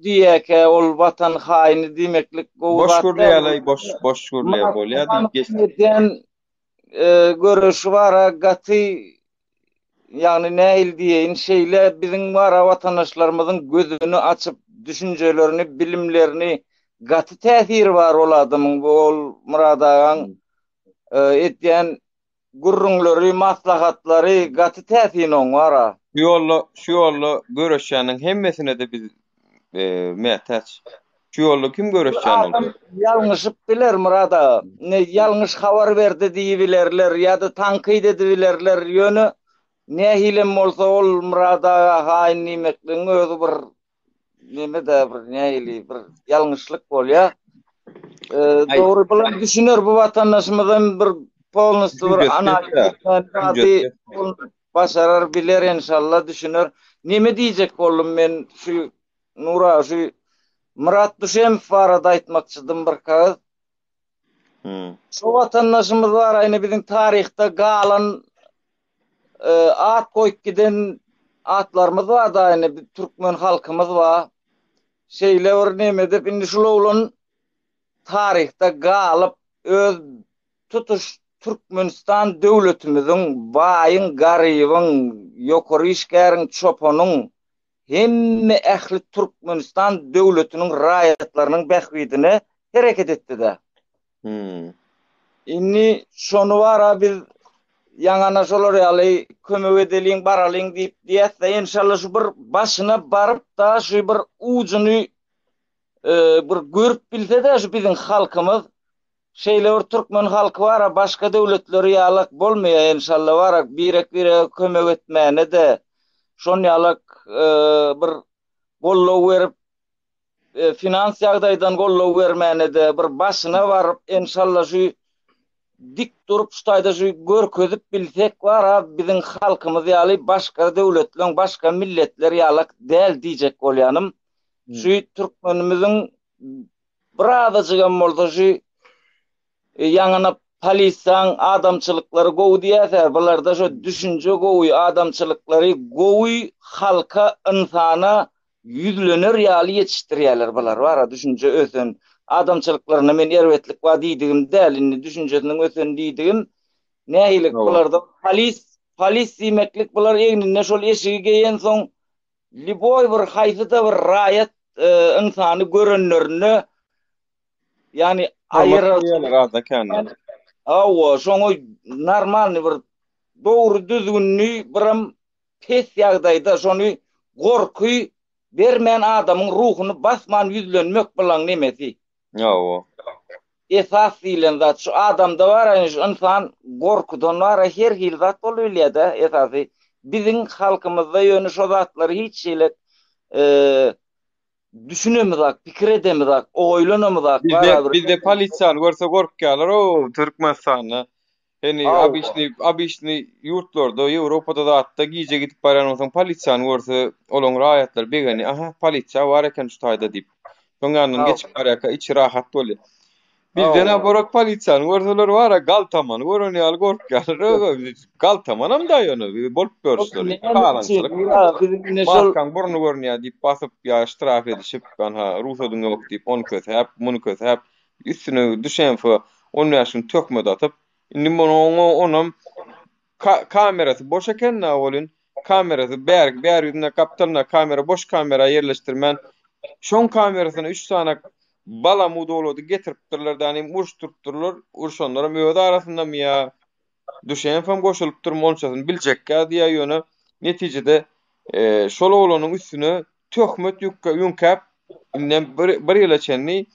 Diýeke ol watan haýyny diýmeklik boş gurlýaly, boş gurlýa bolýar diýip geçdi. Görüşü bara gaty ýagny näil diýen şeýle biziň bara watandaşlarymyzyň gözüni açyp düşünjelerini, bilimlerini gaty täsiri bar ol adamyň bol Murat agaň etýän gurrunlary, maslahatlary gaty täsiri oň bara. Şu ýolly görüşýäniň hemmesine de biz mätäç. Şu ýolda kim göreşýän Adam boldy? ýalňyşyp biler Murada. Ne ýalňyş habar berdi diýibilerler ýa-da tanqid edibilerler ýöne nähilem bolsa ol Murada haýyn nimekliň özü bir nimede bir nähili bir ýalňyşlyk bolýar. Dogry bilen düşünür bu vatandaşymyzdan bir polnosy bir analiz başarar biler inşallah düşünür. Nime diýjek boldum men şu Nura şu Murat Düşemow barada aýtmakçydym bir kaz. Şu vatandaşymyz bar aýny biziň taryhda galan at goýup giden atlarymyz bar da aýny türkmen halkymyz bar. Şeýle bir neme dep indi şulan taryhda galyp öz tutuş Türkmenistan döwletimiziň baýyň garybyň ýokary işgäriň çopanyň hemme ähli Türkmenistan döwletiniň raýatlarynyň bähwidine hereket etdi-de. Inni şonu wara biz ýaňana şolar ýaly kömek edeliň baralyň diýip diýetde inşallah şu bir başyna baryp da şu bir ujuny bir görüp bilse-de şu biziň halkymyz şeýle bir türkmen halky wara başga döwletleri ýalyk bolmaýar inşallah wara birek kömek etmäne de şon ýalyk bir gollaw berip finans ýagdaýdan gollaw bermäne de bir başyna baryp inşallah şu dik durup şutaýda şu görkezip bilsek wara biziň halkymyz ýaly başga döwletler başga milletler ýalyk däl diýjek bolýanym. Şu türkmenimiziň birazajygam bolsa şu ýaňyna polisiýaň adamçylyklary gowy diýär, bularda şu düşünje gowy adamçylyklary gowy halka insana ýüzlener ýaly ýetişdirýärler bular wara düşünje ösen adamçylyklaryna men erwetlik wa diýdigim däl, indi düşünjesiniň ösen diýdigim nähilik bularda polis diýmeklik bular eňinde şol eşigi geýen soň liboy bir haýsyda bir raýat insany görenlerini yani aýyrar. Awa şoňa normalny bir dogry düzgünni biram pes ýagdaýda şonu gorky bermän adamyň ruhuny basman ýüzlenmek bilen nemesi. Awa. Esas diýilen zat şu adamda bar insan gorkudan wara her hil zat bolýar-da esasy. Biziň halkymyzda ýöne şo zatlary hiç şeýle düşünemizak, pikir edemizak, oýlanamyzak. Bizde polisiýan görse gorkup galar o Türkmenistanyny. Heni abişni ýurtlarda, Ýewropada da hatda giýje gidip barýan bolsaň polisiýany görse olaň raýatlar begani, aha polisiýa bar eken şu taýda diýip. Soňandan geçip barýaka içi rahat bolýar. Bizden abarak polisiýany görseler wara galtaman, görenýär gorkup galar. Galtamanam da ýöne bolup görüşler. Kalançylyk. Başkan burnu görünýär diýip basyp ýa ştraf edişip, ha ruhsadyň ýok diýip onu kösep, bunu kösep, üstüne düşen onu ýaşyn tökmed atyp, indi onam kamerasy boş eken bolyn, kamerasy bär ýüzüne kaptalna kamera boş kamera ýerleşdirmän. Şoň kamerasyna 3 tane bala mudolody getiripdirler, däni urşdurupdurlar, urşanlara möwede arasynda mı ýa düşen hem goşulyp durmolçasyn biljekkä diýär ýöne netijede şol olanyň üstüne töhmet ýünkäp inden bir ýylaçenni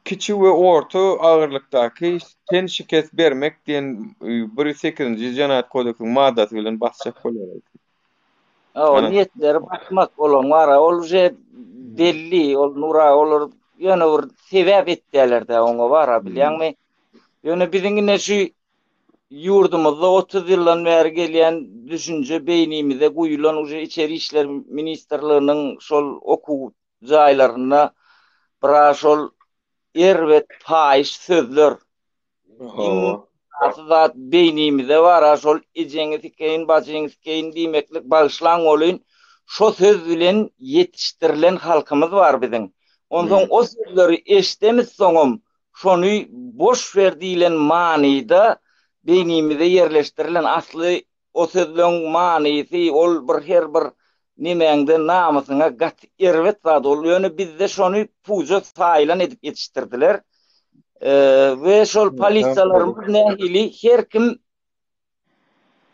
kiçi we orta agyrlykdaky ten şikayet bermek diýen 1-8-nji Janayat kodeksiň maddasy bilen basjak bolýar. Niyetleri bakmak olan wara ol belli, ol Nura olur ýöne bir sebäp etdiler-de oňa wara bilýärmi? Ýöne biziňine şu yurdumuzda 30 ýyldan beri gelýän düşünje beýnimize guýulan uje içeri işler ministrliginiň şol okuw jaýlaryna bira şol erwet paýş sözler. Zat beýnimize wara şol ejeňiz keyin bajyňyz keyin diýmeklik bagyşlaň bolyn şo söz bilen ýetişdirilen halkymyz bar biziň. Ondan o sözleri eşitemiz soňam şonu boş ver diýilen manyda beýnimize ýerleşdirilen asly o sözleň manysi ol bir her bir nimeňde namasyna gat erwet zat ol. Ýöne bizde şonu puja saýlan edip ýetişdirdiler. Ve şol polisiýalarymyz nähili her kim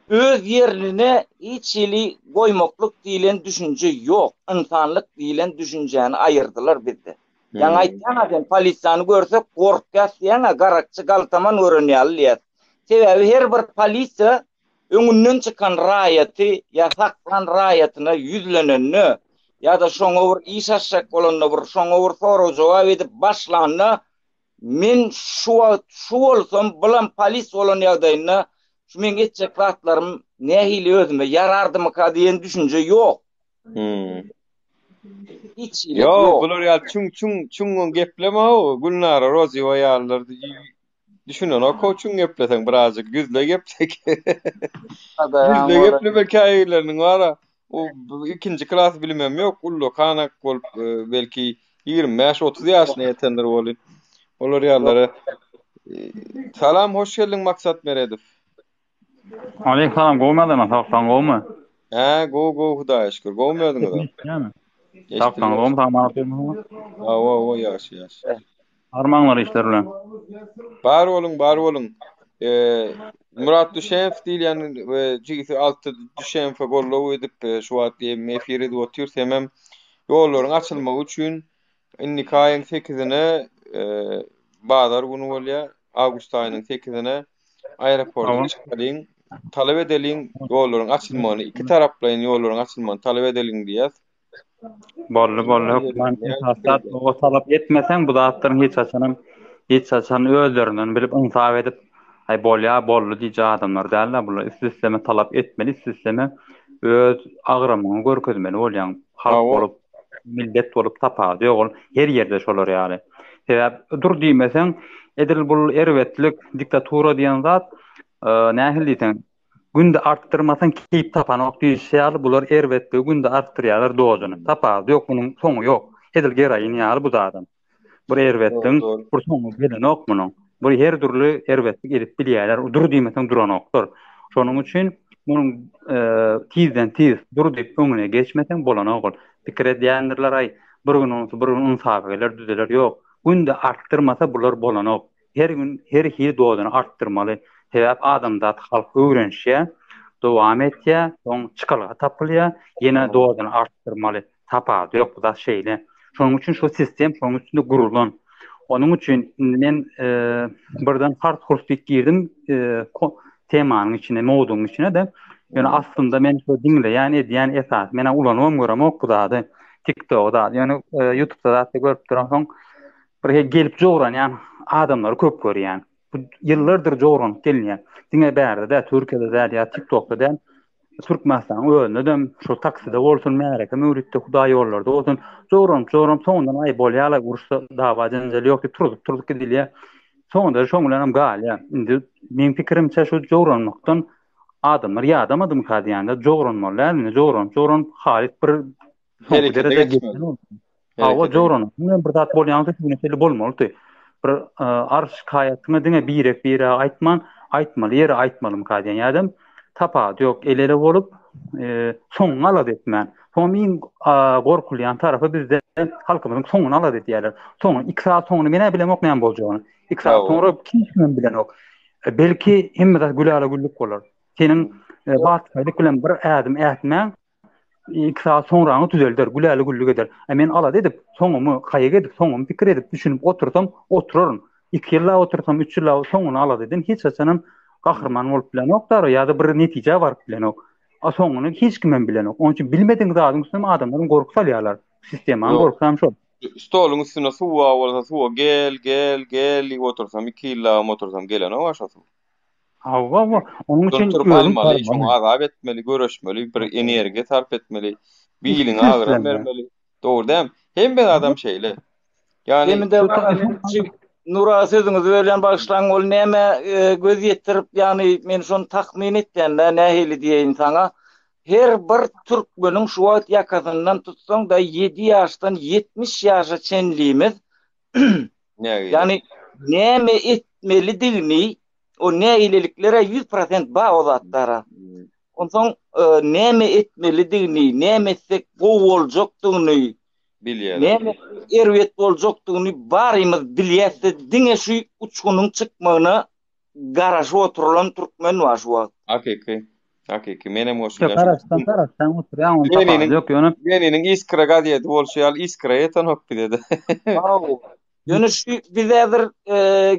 öz ýerine hiç ýyly goýmaklyk diýilen düşünje ýok. İnsanlyk diýilen düşünjäni aýyrdylar bizde. Yan aytyan adam polisiýany görsek gorkýas ýa-da garakçy galtaman örenýärler. Sebebi her bir polisiýa öňünden çykan raýaty ýa saklan raýatyna yüzlenenni ýa-da şoňa bir iş açjak bolanna bir şoňa bir soraw jogap edip başlanna men şu bolsam bilen polis bolan ýagdaýynda şu men geçjek wagtlarym nähili özüme yarardymy ka diýen düşünje ýok. Hiç Yo, bular ya çung gepleme o. Gülnara Rozi we ýarlar düşünen o koçun gepleseň birazcık güzle geplek. Güzle gepleme käýleriniň wara. O ikinci klas bilmem ýok. Ullu kanak bolup belki 25-30 ýaşyna ýetenler bolýar. Olar ýarlara salam, hoş geldin Maksat Meredov. Aleyküm, gowmadyn, sağsan gowmy? Go Hudaýa şükür. Gowmadyň da. Sağsan gowmy, tamam atýarmy? O ýaş. Armaňlar işler bilen. Bar bolun. Murat Düşenf diýilýän we jigisi 6 Düşenfe gollaw edip şu wagt efiri de otur hemem ýollaryň açylmagy üçin innik aýyň 8-ine bazar güni bolýar. Awgust aýynyň 8-ine aeroportdan çykdyň. Talap edeliň ýollaryň açylmagyny, iki taraplaryň ýollaryň açylmagyny talap edeliň diýär. Bolly. Ben esasat o talap etmesen bu zatlaryň hiç açan özlerinden bilip insaf edip ay bolly diýje adamlar däl bular istisname talap etmeli, istisname öz agramagyny görkezmeli bolýan halk bolup millet bolup tapady ýok her ýerde şolar ýaly. Sebäp dur diýmesen edil bul erwetlik diktatura diýen zat nähil diýsen günde arttırmasan keyip tapan okdiýýär bular erwetli günde arttyrýarlar dozuny tapady ýok munyň soňu ýok edil geraýyn ýaly bu zadan bir erwetliň bir soňu bilen ok munyň bir her türlü erwetlik edip bilýärler dur diýmesen duranokdur şonuň üçin munyň tizden tiz dur diýip öňüne geçmesen bolanok pikir edýändirler ay bir gün insafylar düzeler ýok günde arttırmasa bular bolanok her gün her hi dozuny arttyrmaly. Sebäp adamda halk öwrenşe, dowam etýär, soň çykalyga tapylýar, ýene dowadan arttyrmaly. Tapady ýok bu da şeýle. Şonuň üçin şu sistem şonuň üçin gurulan. Onuň üçin men birden hard kurslik girdim temanyň içine, mowduň içine de. Ýani aslında men şu dinle, ýani esas mena ulanmam görem ok bu da. TikTok'da, ýani YouTube'da da görüp duran bir gelip jogran, ýani adamlar köp görýän. Bu yıllardır joğran gelýär. Diňe bärde de Türkiýede de ýa TikTok'da da Türkmenistan öňündem şu takside bolsun märeke müritde Hudaý ýollarda bolsun joğran soňundan ay bolýarlar gursa dawa janjal ýok diýip turup gidilýär. Soňunda şoň bilen galýar. Indi men pikirimçe şu joğranlykdan adamlar ýadamadymy ka diýende joğranmalar, joğran halit bir harekete geçmeli. Awa joğran. Men bir zat bolýandy, şunu bolmaly. Bir arş kayatyna diňe bir aýtmaly ýere aýtmalym ka diýen ýadam tapady ýok elele bolup soňuny alady etmän. Soňyň gorkulýan tarapy bizde halkymyzyň soňuny alady diýerler. Soňuny 2 saat soňuny mene bilen ok näme boljagyny. 2 saat soňra kim bilen ok. Belki hemme de güläle güllük bolar. Senin batkylyk bilen bir ädim ätmän 2 saat soňra düzeldir, güläle güllük eder. Men alady edip soňumy kaýa edip soňumy pikir edip düşünüp oturarym. 2 ýylla otursam, 3 ýylla soňuny alady edin. Hiç açanam gahrman bolup bilen oklar ýa-da bir netije baryp bilen ok. Soňuny hiç kimem bilen ok. Onuň üçin bilmediň zadyň üstüne adamlaryň gorky salýarlar. Sistemaň gorkam şol. Stoluň üstüne suwa bolsa suwa gel otursam 2 ýylla otursam gelen o aşasy. Hawa, onuň üçin şoň azap etmeli, görüşmeli, bir energiýa sarf etmeli, biýiliň agyran bermeli. Dogry. Hem bir adam şeýle. Ýani Nura sözüňizi berýän başlaň ol näme göz ýetirip, ýani men şonu tahmin etdende nähili diýen saňa her bir türkmeniň şu wagt ýakasyndan tutsaň da 7 ýaşdan 70 ýaşa çenliğimiz ýani näme etmeli diýni o näileliklere 100% bağ zatlara. Ondan näme etmeli diýni, näme etsek boljakdygyny bilýär. Näme erwet boljakdygyny barymyz bilýärse diňe şu uçgunyň çykmagyna garaşy oturulan türkmen var şu wagt. Hakiki. Hakiki menem Çok arastan oturuyor. On tapağı yok yönü. Beninin iskra gadiyeti bolşyal iskra yetan hok dedi. Yönü şu bizedir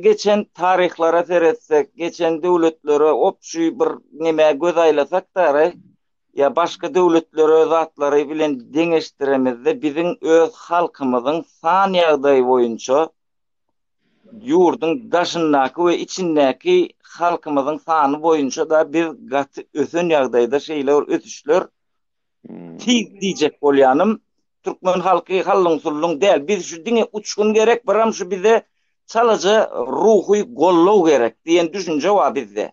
geçen tarihlara teretsek, geçen devletlere opşu bir neme göz aylasak da ya başka devletlere zatları bilen deňeşdiremizde bizim öz halkymyzyň san ýagdaý boýunça ýurdun daşyndaky we içindäki halkymyzyň sany boýunça da bir gaty ösen ýagdaýda şeýler ötüşler tiz diýjek bolýanym. Türkmen halky hallung değil. Biz şu dine uçkun gerek, baram şu bize çalıcı ruhu gollaw gerek diyen düşünce var bizde.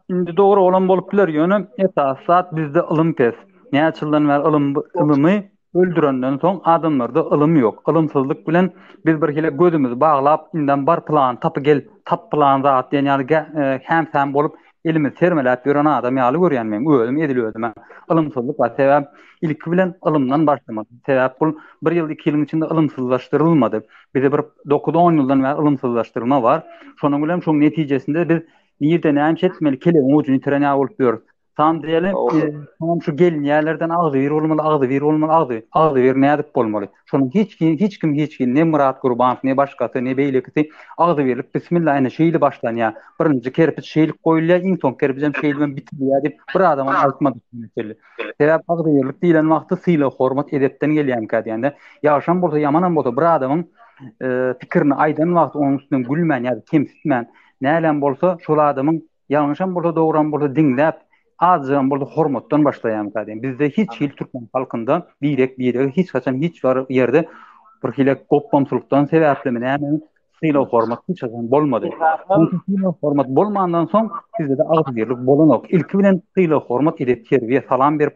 Şimdi doğru olan bolup biler yönü esasat bizde ılım pes. Ne açıldan ver ılımı öldürenden soň adamlarda ılım yok. Ilımsızlık bilen biz bir kere gözümüzü bağlap inden bar plan tapı gel tap plan zat ýani hem bolup elimi sermelep ýören adam ýaly görýän men özüm edilýördüm. Ilımsızlyk we sebäp ilki bilen ilymdan başlamady. Sebäp bu 1 ýyl 2 ýylyň içinde ilymsızlaşdyrylmady. Bize bir 9-10 ýyldan bäri ilymsızlaşdyrma bar. Şonuň bilen şoň netijesinde biz niýede näme etmeli kele ujuny itirenä bolup ýör. Tam diyelim tamam şu gelin ýerlerden agdy bir bolmaly, agdy bir nädip bolmaly. Şonuň hiç kim ne Murat Gurbanow ne başgasy ne beýlekisi agdy berip bismillah ene şeýle başlanýar. Birinji kerpiç şeýlik goýulýar, iň soň kerpiçem şeýle bilen bitirýär dip bir adamyň aýtmady mesele. Sebäp agdy berlik diýilen wagty syla hormat edepden gelýän kadýanda ýaşam bolsa ýamanam bolsa bir adamyň pikirini aýdan wagty onuň üstünden gülmän ýa-da kemsitmän nälen bolsa şol adamyň ýalňyşam bolsa dogran bolsa diňläp azam burada hormatdan başlayan kadın. Bizde hiç Türkmen halkında birek hiç kaçan hiç var yerde bir hile kopmamsızlıktan sebeplemine hemen sıyla hormat hiç kaçan bolmadı. Sıyla hormat bolmandan son bizde de ağız birlik bolanok. İlk bilen sıyla hormat edip terbiye salam bir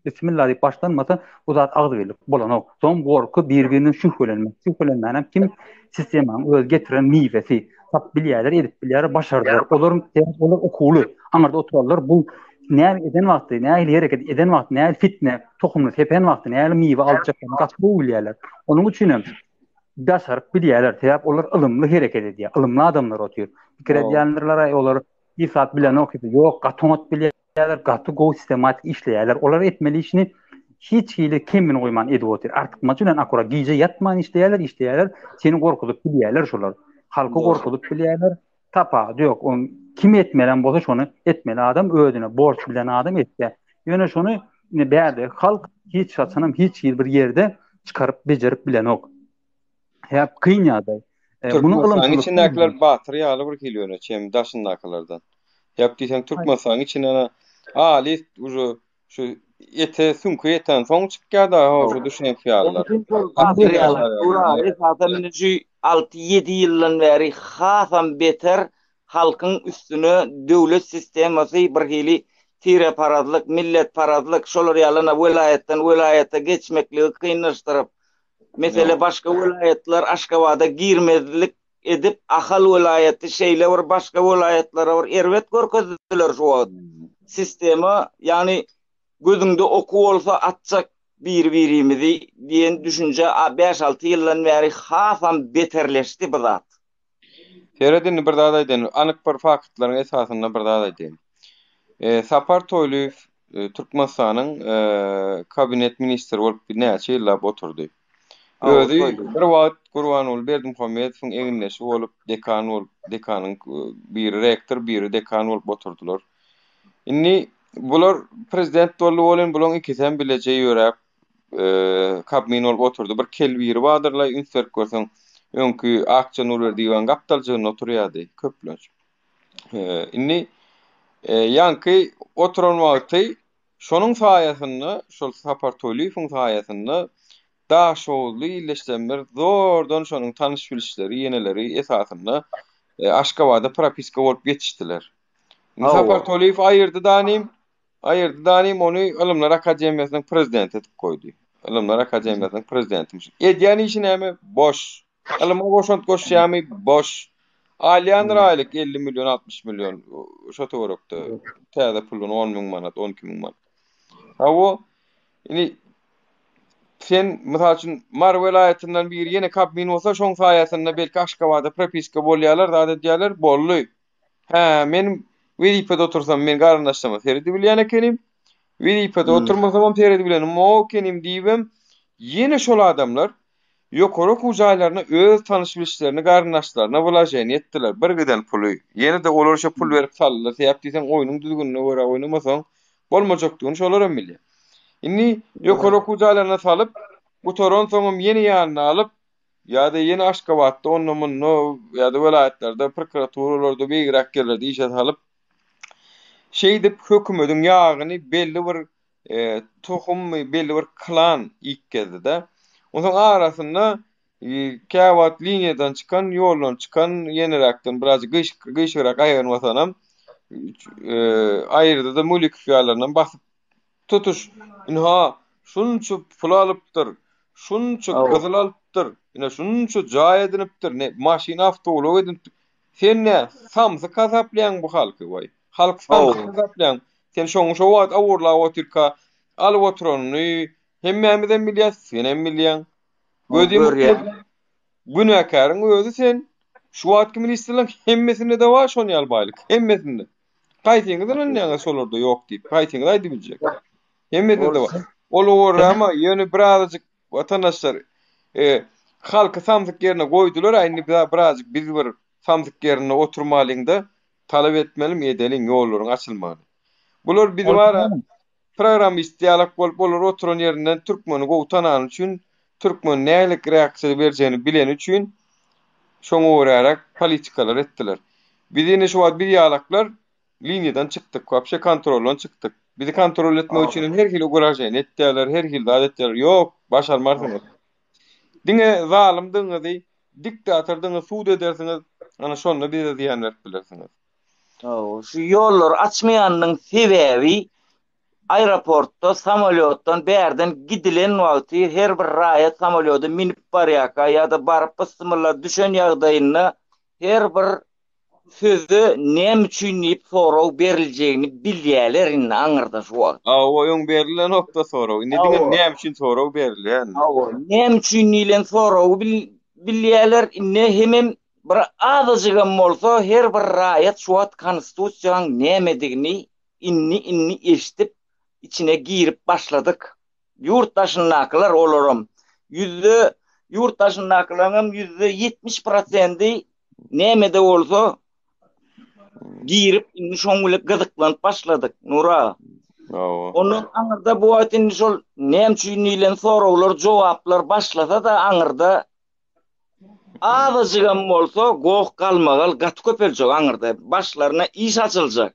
bismillah deyip başlanmasa bu zat ağız birlik bolanok. Son korku birbirinin şüphelenmeden kim sistemanın öz getiren meyvesi tap bilýärler edip bilýär başardılar. Olar okulu aňarda oturarlar bu näme eden wagty, näme hareket eden wagty, näme fitne, tohumly tepen wagty, näme miwe aljakany gatly bilýärler. Onuň üçin daşaryp bilýärler, sebäp olar ilmli hareket edýär, ilmli adamlar otýar. Pikir edýänler olar bir saat bilen okyp, ýok, gatomat bilýärler, gaty go sistematik işleýärler. Olar etmeli işini hiç hile kemin goýman edip otýar. Artyk maçylan akura giýje ýatman işleýärler, seni gorkudyp bilýärler şolar. Halky gorkudyp bilýärler. Tapa ýok, on kim etmelen bolsa şonu etmeli adam özüne borç bilen adam etdi. Ýöne şonu bärde halk hiç saçanam hiç bir ýerde çykaryp bejerip bilen ok. Hep kyn ýagdaý. Bunu ılımsızlyk içindekiler batyr ýaly bir kilýony çem daşyndakylardan. Hep diýsem Türkmenistanyň içinden ali şu ete sunku eten soň çykýarda şu düşünýän fiýallar. Zaten 6-7 ýyldan beri hasam beter halkın üstüne devlet sistemi bir hili tire paradlyk, millet paradlyk şolar ýalana welayetde geçmekligi kynlaşdyryp mesele başga welayetler Aşgabatda girmezlik edip ahal welayeti şeýle bir başga welayetlere bir erwet görkezdiler şu sistemi yani gözüňde oku bolsa atjak bir-birimizi diyen düşünce 5-6 ýyldan beri hasam beterleşdi bu zat. Seredin bir daha aýdyn, anyk bir faktlaryň esasynda bir daha aýdyn. Sapar Toýluw Türkmenistanyň kabinet ministri bolup bir näçe ýyllap oturdy. Özü bir wagt Gurbanow Berdimuhammedowyň eginde bolup dekan bolup dekanyň bir rektor, bir dekan bolup oturdular. Inni bular prezident bolan bulan ikisem bilejeği ýörep kabmin bolup oturdy. Bir kelbiri badyrla ünsert görseň öňkü akça Nurwer diwan gapdalçygyny oturýardy köplenç. Inni ýanky oturan wagty şonuň saýasynda, şol Sapar Toýluwyň saýasynda daşowly ýyleşlenler zordan şonuň tanış bilişleri, ýeneleri esasynda Aşgabatda propiska bolup geçişdiler. Sapar Toýluw aýyrdy danym ony Ilymlar Akademiýasynyň prezidenti etip goýdy. Ilymlar Akademiýasynyň prezidentimiz. Edýän işi näme? Boş. Alyma boşant goşýamy boş. Alýanlar aýlyk 50 milyon 60 milyon şoto gorokdy. Täze pulun 10 000 manat 12 000 manat. Hawa ini sen mysal üçin Mar welaýatynyň bir ýene kabmin bolsa şoň saýasynda belki Aşgabatda propiska bolýarlar, zat edýärler bolly. Menim Wezipede otursam men garnaşlama teridi bilýän ekenim. Wezipede oturmasam teridi bilenim. O kenim diýbem. Ýene şol adamlar ýokary hujaýlaryna öz tanış bilişlerini garnaşlaryna bulajaýyn etdiler. Bir giden puly. Ýene de olar şo pul berip saldylar. Sebäp diýsen oýnuň düzgünligine görä oýnamasaň bolmajakdygyny şolar hem bilýär. Inni ýokary hujaýlaryna salyp bu toron soňam ýene ýanyna alyp ýa-da ýene Aşgabatda onnomunno ýa-da welaýatlarda prokuraturalarda beýgirak geldi işe salyp şeýdip hökümetiň ýagyny belli bir tohum belli bir klan ýitkezdi-de. Onuň arasynda käwat liniýadan çykan, ýoldan çykan ýenerakdan biraz gyşyrak aýyrmasanam aýyrda da mulik ýalaryndan basyp tutuş. Inha şunça pul alypdyr, şunça gyzyl alypdyr, ine şunça jaý edinipdir, ne maşina awtolog edinipdir. Sen ne samsy kazaplayan bu halky goý. Halk samsy kazaplayan. Sen şoňa şo wagt awurla oturka alyp oturanyny hemmemizden bilýär, sen hem bilýän. Günäkäriň özü sen şu wagt kimin istirlen hemmesinde de var şoň ýalbaýlyk. Hemmesinde. Gaýtyňyzdan näme solarda ýok diýip, gaýtyňyz aýdy biljek. Hemmesinde de var. Olur ama ýöne birazjyk watandaşlar halky samsyk ýerine goýdular, aýny birazjyk biz bir samsyk ýerine oturmalyňda talap etmeli mi edeliň ýollaryň açylmagy. Bular biz wara program istýalak bolup bolar oturan ýerinden türkmeni gowtanan üçin türkmen nälik reaksiýa berjegini bilen üçin şoňa öwrärak politikalar etdiler. Biz ine şu wagt bir ýalaklar liniýadan çykdyk, wapşe kontroldan çykdyk. Bizi kontrol etmek üçin her hili gurajaýyn etdiler, her hili adetler ýok, başarmarsyňyz. Diňe zalim diňizi, diktator diňi suud edersiňiz, ana şonu bize diýen beripdirsiňiz. Şu ýollar açmaýanyň sebäbi aeroportda samolyotdan bärden gidilen wagty her bir raýat samolyoda minip barýaka ýa-da baryp bysmyla düşen ýagdaýynda her bir sözü näme üçin diýip sorag beriljeğini bilýärler indi aňyrda şu wagt. Oýun berilen nokta sorag. Indi diňe näme üçin sorag berilýär? Näme üçin diýilen sorag bilýärler indi hemem bir azyjygam bolsa her bir raýat şu wagt konstitusiýanyň nämedigini inni eşitip içine girip başladık. Yurttaşyndakylar olaram. Yurttaşyndakylaryň %70% näme de bolsa girip indi şoňla gyzyklanyp başladyk. Nura. Onun aňyrda bu wagtyn şol näme üçin diýilen soraglar, jogaplar başlasa da aňyrda azyjygam bolsa gowuk kalmagal gaty köpeljek aňyrda. Başlaryna iş açyljak.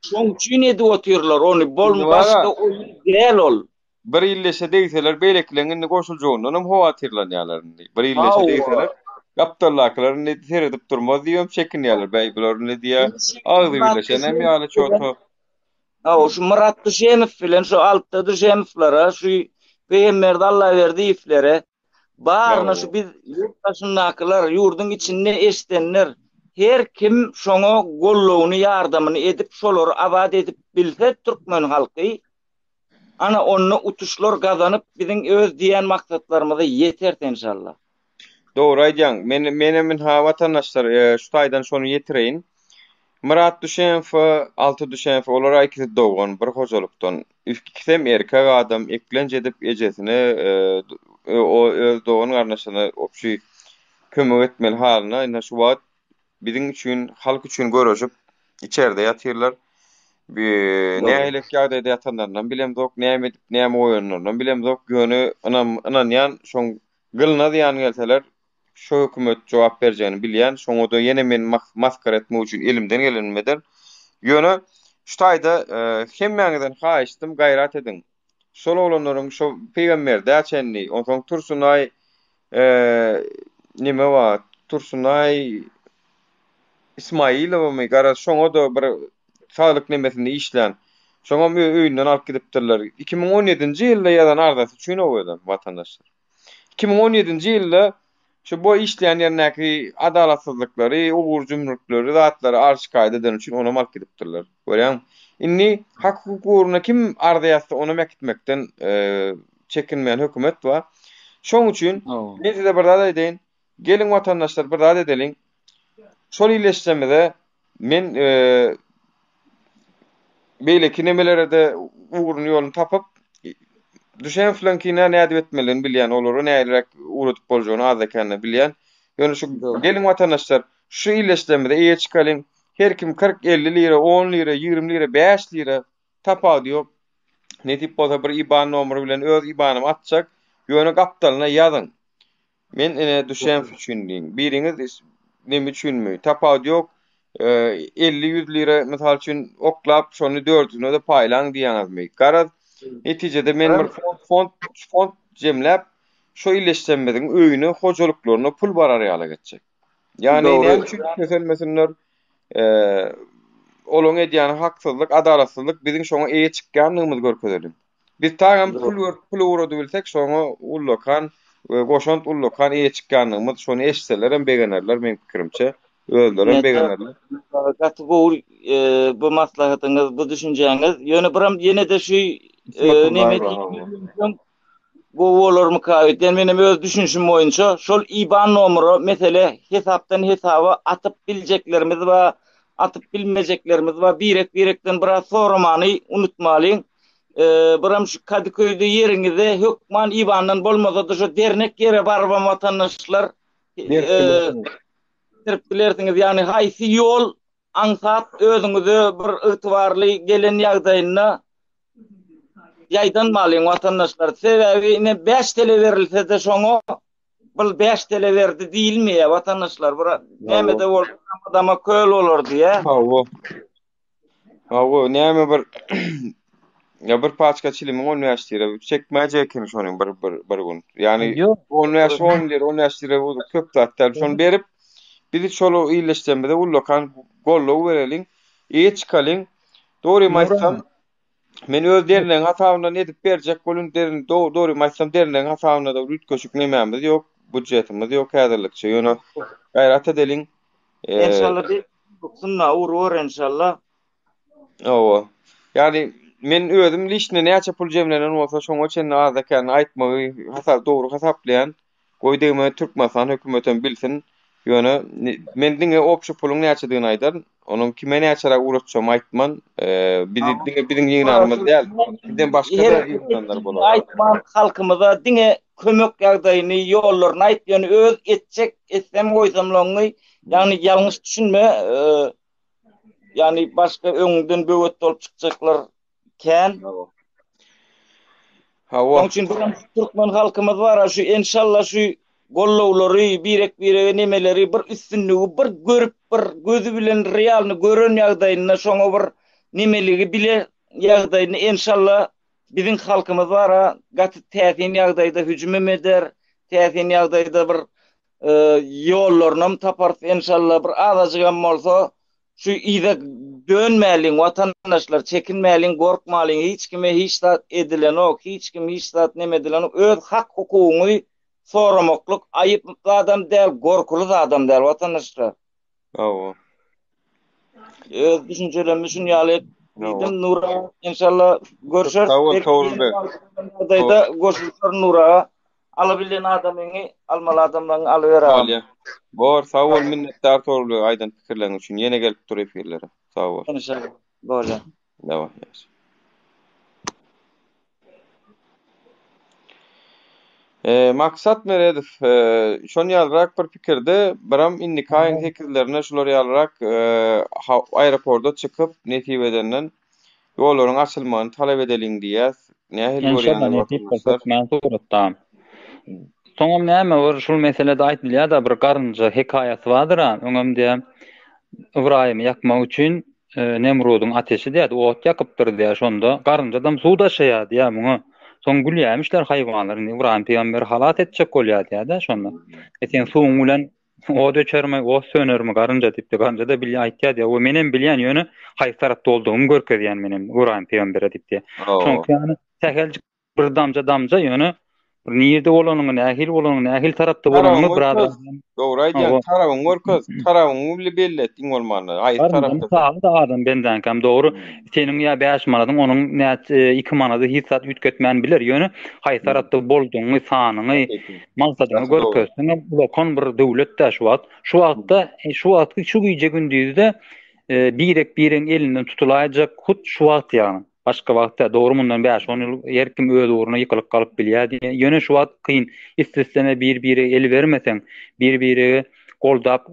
Şoň üçin edip oturýarlar, ony bolmaşda gel ol. Bir illeşe deýseler beýleklerini goşuljagyny hem howatyrlanýarlar. Bir illeşe deýseler gapdallaklaryny neter edip durmaz diýem çekinýärler. Beý bular ne diýär? Agdy illeşen hem ýaly çoto. Şu Murat Düşemow bilen şu Altda Düşemowlara, şu Peýgamberde Allah berdi iflere barna şu biz yurttaşyndakylar, ýurduň içinde eşdenler her kim şoňa gollawyny ýardamyny edip şolary abad edip bilse türkmen halky ana onu utuşlar gazanyp biziň öz diýen maksatlarymyza ýeter inşallah. Doğru aýdýaň. Menem watandaşlar şu taýdan şonu ýetireýin. Murat Düşemow, Alty Düşemow olar ikisi dowgan bir hojalykdan. Ikisem erkek adam eklenç edip ejesini o öz dowgan garnaşyny opşy kömek etmeli halyna ine şu wagt biziň üçin, halk üçin görüşüp içeride ýatyrlar. Näme ýagdaýda ýatanlardan bilemzok, näme edip näme oýanlardan bilemzok. Göni ananyan şoň gylna diýen gelseler şu hökümet jogap berjegini bilýän, şoňa da ýene men maskara etmek üçin elimden gelenmeden ýöne şu taýda hemmeňizden haýystym gaýrat ediň. Şol olanlaryň şu peýgamberde açenli, onsoň Tursunaý nime wa Tursunaý Ismailowa my gara şoňa da bir saglyk nemesinde işlän. Şoňa öýünden alyp gidipdirler. 2017-nji ýylda ýadan ardasy üçin owadan watandaşlar. 2017-nji ýylda şu bu işleyen ýernäki adalatsızlyklary, ugur jumrukları, zatlary arşyk eden üçin onu alyp gidipdirler. Görýän, inni hak hukugyna kim ardaýatsa onu mekitmekden çekinmeýän hökümet we şoň üçin näde bir zat edeň, gelin watandaşlar bir zat edeliň. Şol illeşmede men beýleki nemelere de uğrun ýolunu tapyp düşen flankina näde etmelerini bilýän, olary näýerek uğratyp boljagyny az ekenini bilýän. Ýöne şu gelin watandaşlar şu illeşlemede eýe çykalyň. Her kim 40-50 lira, 10 lira, 20 lira, 5 lira tapa diyor. Ne tip bolsa bir IBAN nomeri bilen öz IBAN'ym atjak. Ýöne gapdalyna ýazyn. Men düşen düşündiň. Biriňiz nemi düşünmüyor. Tapa diyor. 50-100 lira misal üçin oklap şonu 400'üne de paýlan diýäňizmi? Garaz neticede men bir fond jemläp şu illeşdirmediň öýüne, hojalyklaryna pul barar ýala geçecek. Yani näme üçin keselmesinler olaň edýän haksızlyk, adalatsızlyk biziň şoňa eýe çykýanlygymyzy görkezeli. Biz taýam pul urady bilsek şoňa ullokan goşant ullokan eýe çykýanlygymyz şonu eşitseler hem begenerler men pikirimçe. Özlerim begenerler. Gatygor bu maslahatyňyz, bu düşünjeňiz ýöne biram ýene de şu neme bu bolarmy kaýdan menem öz düşünşüm boýunça şol IBAN nomeri mesele hesapdan hesaba atyp biljeklerimiz we atyp bilmejeklerimiz we birekden biraz sormany unutmalyň. Biram şu Kadıköy'de ýeriňizde hökman IBAN'dan bolmasa da şu dernek ýere barban watandaşlar bilersiňiz, ýani haýsy ýol aňsat özüňizi bir ýytybarly gelen ýagdaýyna ýaýdanmalyň watandaşlar. Sebebi ne 5 TL berilse de şoňa bu 5 TL berdi diýilmi watandaşlar? Bura näme de bolsa adama köl bolar diýe. Hawa näme bir ya bir paçka çilimi olmaýaşdyra çekmäje eken şonuň bir gün. Ýani 10 ýaşdyra bu köp zatlar şonu berip bizi şolu iyileştirmede ullokan gollu vereliň, eýe çykalyň. Dogry maýsam men öz deriniň hasabyna edip berjek bolun derin dogry maýsam deriniň hasabyna da rütköşük nemämiz ýok, budjetimiz ýok häzirlikçe. Ýöne gaýrat edeliň. İnşallah bir sunna urur inşallah. Owa. Yani men özüm lişne näçe pul jemlenen bolsa şoňa üçin az eken aýtmagy hasap dogry hasaplaýan goýdymy Türkmenistan hökümetem bilsin. Ýöne men diňe opşy puluň näçediňi aýdan, onuň kime näçerak uratjam aýtman, biziň ýygnarymyz däl. Bizden başga da ýygnarlar bolar. Aýtman halkymyza diňe kömek ýagdaýyny, ýollaryny aýt, ýöne öz etjek, etsem goýsamlaňy, ýani ýalňyş düşünme, ýani başga öňünden böwet bolup çykjaklar kän. Hawa. Onuň üçin Türkmen halkymyz bar, şu inşallah şu gollawlary, birek nemeleri bir üstünlügi bir görüp bir gözü bilen realny gören ýagdaýyna şoňa bir nemeligi bile ýagdaýyny inşallah biziň halkymyz bar, gaty täsin ýagdaýda hüjüm eder, täsin ýagdaýda bir ýollaryny tapar inşallah bir azajygam bolsa şu ýyda dönmäliň watandaşlar çekinmäliň, gorkmalyň, hiç kime hiç zat edilen ok, hiç kim hiç zat nemedilen ok, öz hak hukugyny soramokluk aýyply adam däl, gorkulu adam däl watandaşlar. Hawa. Düşünjelerimi şunu ýaly diýdim Nura, inşallah görüşer. Dayda goşulur Nura. Alabilen adamyny almaly adamlaryň alyberer. Bor, sag bol, minnetdar torly aýdan pikirleň üçin. Ýene gelip dur efirlere. Sag bol. İnşallah. Bolýar. Dawa. Maksat meredif şonu ýalyrak bir pikirde biram indikaýyň hekizlerine şolary ýalyrak aeroportda çykyp netibedenden ýollaryň açylmagyny talap edeliň diýär. Nähil görýänler. Soňam näme bar şol meselede aýtylýar da bir garynja hekaýasy bardyr. Öňümde Ibrahim ýakmak üçin Nemrudyň ateşi diýär, ot ýakypdyr diýär şonda. Garynjadam suw daşaýar diýär muňa. Soň gülýärmişler haýwanlaryny Ibrahim peýgamber halat etjek bolýar diýär şonda. Sen suwuň bilen o döçerme, o sönerme garynja diýipdi. Garynja da bilýär aýtýar diýär. O menen bilýän ýöne haýsy tarapda boldugymy görkezýän menem Ibrahim peýgamber diýipdi. Şoň ýani täheljik bir damja ýöne Nirde bolanyň, nähil bolanyň, nähil tarapda bolanyň birazdan. Dogry aýdýan, tarabyň görköz, tarabyň bile belletdiň bolmany. Aýy tarapda. Sağda adam benden kam dogry. Seniň ýa 5 manadyň, onuň näçe 2 manady hissat ütketmän biler. Ýöne haýsy tarapda boldugyny, sanyny, maksadyny görkezdiň. Lokon bir döwlet de şu wagtda, şu güýje gündüzde birin elinden tutulayacak hut şu wagt ýa-ni. Başga wagtda doğru mundan 5-10 ýyl herkim öz uğruna ýykylyp galyp bilýär diýe. Ýöne şu wagt kyn. İstesene bir-biri el vermesen, bir-biri goldap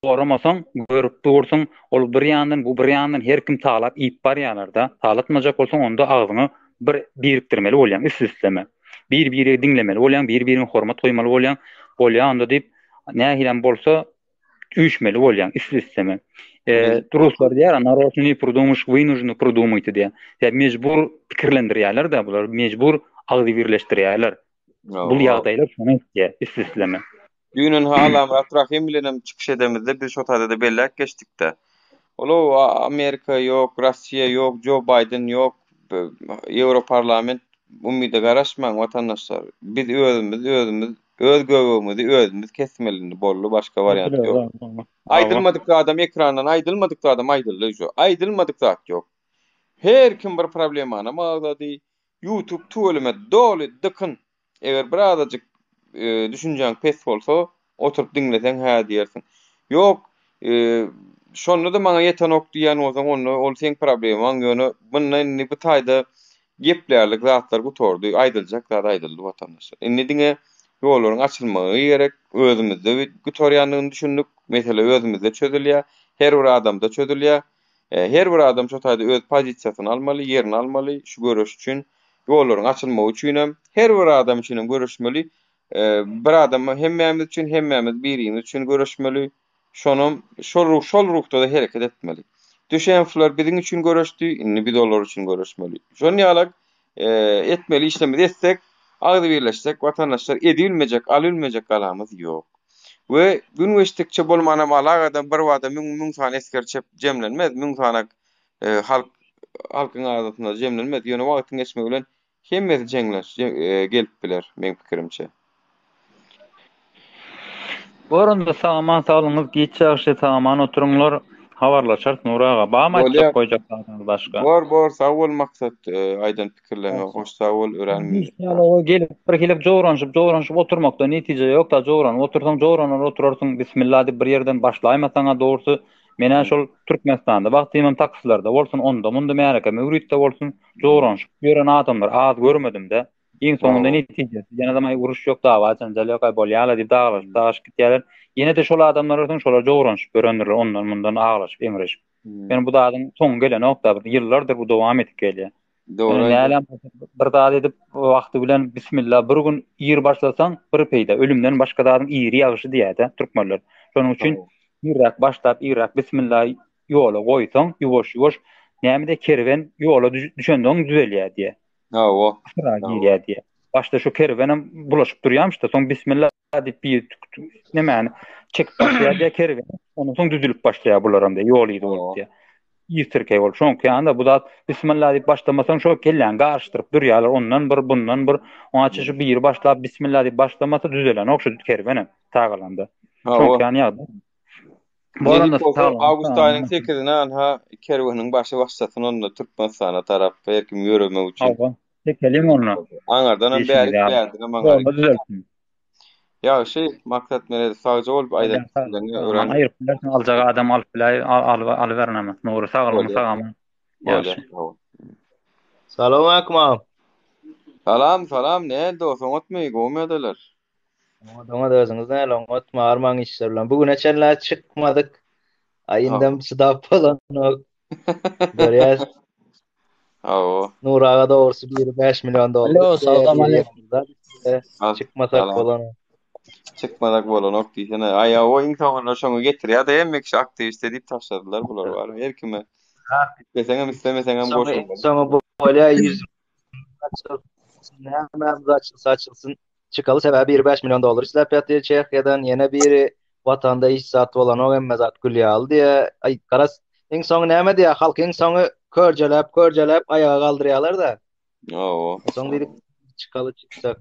goramasan, görüp dursun, ol bir ýandan bu bir ýandan herkim taglap ýyp barýarlarda, taglatmajak bolsaň onda agyny bir biriktirmeli bolýan, isleme. Bir-biri dinlemeli bolýan, bir-birini hormat goýmaly bolýan, bolýanda diýip nähilem bolsa üýşmeli bolýan, isleme. Ruslar diýär, narosny prudumuş, wynujny prudumyty diýär. Ýa mejbur pikirlendirýärler da, bular mejbur agdy birleşdirýärler. Bu ýagdaýlar şonu diýär, isleme. Günün halam Atrahim bilenem çıkış edemizde biz şu taýda bellek geçdikde. Olu Amerika yok, Russiya yok, Joe Biden yok, Europarlament umyda garaşmaň watandaşlar. Biz özümüz öz göwümizi kesmelini bollu başga variant yok. Aydylmadyk adam ekrandan aydylmadyk adam aydyllyjy. Aydylmadyk zat yok. Her kim bir problemana magady. YouTube tuğlume dolu dıkın. Eger bir adacık düşünjäň pes bolsa oturup dinlesen ha diýersin. Yok, şonu da maňa ýetenok diýen bolsaň onu ol sen problemaň ýöne bundan bu taýda geplerlik zatlar gutordy, aýdyljak zat aýdyldy watandaşlar. Indi diňe ýollaryň açylmagy gerek, özümizde gutorýanlygyny düşündik, mesele özümizde çözülýär, her bir adamda çözülýär. Her bir adam şu taýda öz pozisiýasyny almaly, ýerini almaly, şu görüş üçin, ýollaryň açylmagy üçin hem her bir adam üçin görüşmeli. Bir adam hemmemiz üçin hemmemiz birimiz üçin görüşmeli. Şol ruhda da hereket etmeli. Düşenfler bizim üçin görüşdi, indi biz onlar üçin görüşmeli. Şonu ýalak etmeli işlemi etsek, agdy birleşsek, watandaşlar edilmejek, alınmajak galamyz ýok. We gün geçdikçe bolmana malagada bir wada müň san eskerçep jemlenmez, müň sanak halkyň adatyna jemlenmez. Ýöne wagtyň geçmegi bilen hemmesi jeňleş gelip biler men pikirimçe. Gorunda saman sağlygyňyz giýçäşe saman oturumlar habarlaşar Nuraga. Bama açyp goýjak başga. Bor sağ bol maksat aýdan pikirleme, hoş sağ bol öğrenmi. Ýa gelip bir kelip jowranşyp oturmakda netije ýok da jowran otursaň oturarsyň bismillah diýip bir ýerden başlaýmasaňa dogrusu mena şol Türkmenistanda wagtymyň takslarda bolsun onda munda märäke möwritde bolsun jowranşyp gören adamlar az görmedim de. Iň soňunda netije ýene de uruş ýok da wajan jalýak bolýarlar diýip dağlaşyp gitýärler. Ýene de şol adamlar öňden şolar jowranşyp görenler ondan mundan aglaşyp eňreşip. Ben bu dadyň soň gelen nokta bir ýyllardyr bu dowam etip gelýär. Näle bir dady edip wagty bilen bismillah bir gün ýer başlasaň bir peýda ölümden başga dadyň ýeri ýagyşy diýär türkmenler. Şonuň üçin ýerek başlap ýerek bismillah ýola goýsaň ýuwaş näme-de kerwen ýola düşendiň düzelýär diýär. Hawa. Diýär. Başda şu kerwenem bulaşyp durýarmyş da soň bismillah diýip bir näme çekip başlaýar diýär kerwen. Onuň soň düzülüp başlaýar bularam diýär ýol ýydy bolup diýär. Ýetirke bol. Şoňky anda bu da bismillah diýip başlamasaň şo kellen garşdyryp durýarlar ondan bir bundan bir oňa şu bir başlap bismillah diýip başlamasa düzelen okşy kerwenem tagalanda. Şoňky ýa-ni Boranda August aýynyň 8-ine anha kerweniň başy başlasyn onda Türkmenistana tarap herkim ýöremek üçin. Tekelim onu. Aňardan bäri maňa. Ya maksat mene sagja bolup aýdan öwren. Aýryp bilersiň aljagy adam alyp bernäme. Nuri sagamy. Salam alaykum. Salam. Näde olsaň otmaý goýmadylar. Adama da özüňiz näle otma armaň işler bilen. Bugün eçenler çykmadyk. Aýyndam çydap bolan. Görýär. Nuraga dogrusu $5 milyon. Alo, salam alaykum. Çykmasak bolan. Çykmadak bolan ok diýsene. Aýa o insan şoňa getirýär da emmek aktivist diýip taşladylar bular bar. Herkime. Beseňem islemeseňem boş. Soňa bu bolýa 100 näme açylsyn. Çıkalı sebebi $5 milyon isläp ýatdy Çehiýadan ýene biri watanda iş saty bolan o emme zat gülýal diýe. Ay garas iň soňy näme diýär halk iň soňy körjelep aýaga galdyrýarlar da. Soň bir çıkalı çyksak.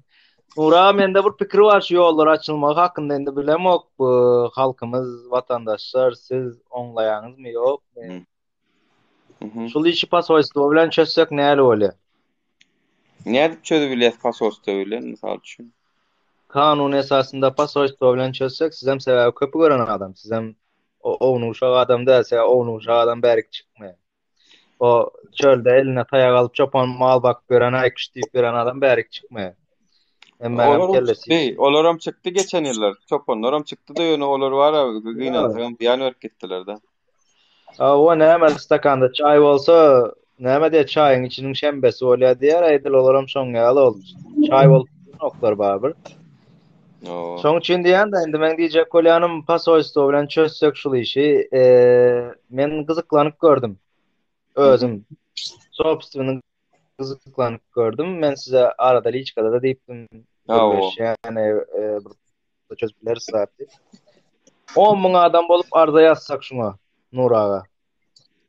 Nura mende bir pikir bar şu ýollar açylmagy hakynda endi bilemok bu halkymyz watandaşlar siz oňlaýaňyzmy ýok? Şol işi pasoýstwa bilen çözsek näle bolýar? Näde çözebilýär pasoýstwa bilen mysal üçin? Kanun esasında pasoýstwa bilen çözsek siz hem sebäbi köpü gören adam, siz hem Onu uşak adam delse onu uşak adam berik çıkmaya. O çölde eline tayak alıp çopan mal bak gören aykış deyip gören adam berik çıkmaya. Benim kellesi. Olaram çıktı geçen yıllar. Çopanlaram çıktı da yönü olur var abi. Gıynan bir an örk gittiler de. O näme stakanda çay bolsa näme diye çayın içinin şembesi bolýar diýer aýdyl olaram şoňa ol. Çay bolup noklar barbyr. Şoň üçin diýen de indi men diýjek bolýanym pasoysto bilen çözsek şol işi men gyzyklanyp gördüm. Özüm sopstwyny gyzyklanyp gördüm. Men size arada liçkada da diýipdim. Yani çözüp bileriz zaten. 10 000 adam bolup arda ýazsak şuňa. Nuraga.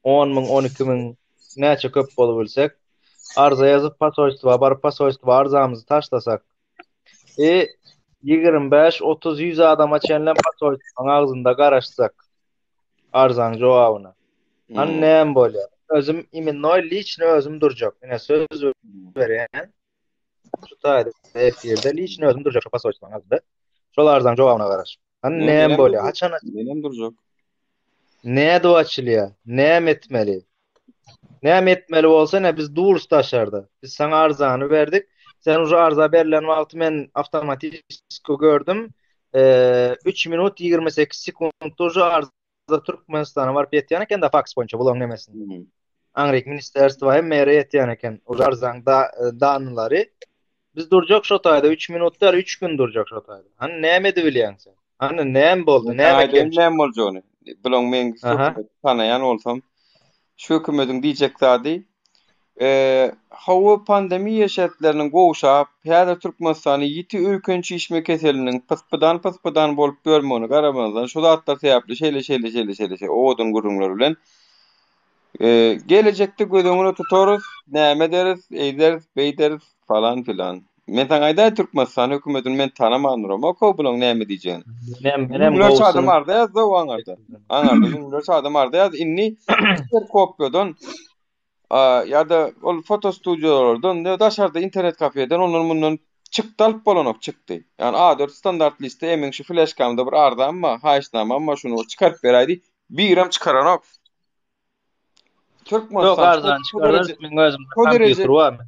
10 000, 12 000 näçe köp bolup bilsek, arza ýazyp pasoystwa, bar pasoystwa arzamyzy taşlasak. 25, 30, 100 adama çenlen pasoystwaň agzynda garaşsak arzan jogabyna. Näme bolýar? Özüm iminnoy liçne özüm durjak. Ine söz berýän. Şu taýda efirde liçne özüm durjak pasoystwaň agzynda. Şol arzan jogabyna garaş. Näme bolýar? Haçan Benim durjak. Näme dowaçylýar? Näme etmeli? Näme etmeli bolsa ne biz durs taşarda. Biz sana arzany berdik. Sen uje arza berilen wagty men awtomatik gördüm. 3 minut 28 sekund uje arza Türkmenistana barıp ýetýän eken da faks boýunça bulan nemesin. Agrik ministerstva hem mere ýetýän eken uje arzaňda danylary. Biz durjak şo taýda 3 minutlar 3 gün durjak şo taýda. Näme edip bilýän sen? Näme boldy? Näme geldi? Näme boljany? Bilen men tanayan olsam şu hökümetiň diýjek zady hawa pandemiýa şertleriniň gowşap häzir Türkmenistany ýiti ülkençi işme keseliniň pyspydan bolup görmegine garamazdan şu zatlar sebäpli şeýle odun gurumlar bilen gelecekde gözüňe tutarys, näme deriz, eýderiz, beýderiz falan filan. Men taňaýda Türkmenistan hökümetini men tanamaýandyram. O bilen näme diýjäň? Näme adam arda ýazdy o aňarda. Aňarda adam arda ýaz inni kopyadan ýa-da ol foto studiýalardan ýa-da daşarda internet kafeden onların bundan çykdalyp bolanok çykdy. Ýani A4 standart liste emeň şu flashkamda bir arda amma haýsnama amma şunu çykaryp berýärdi. Biram çykaranok. Türkmenistan arzan çykaryp men gözüm kompýuter barmy?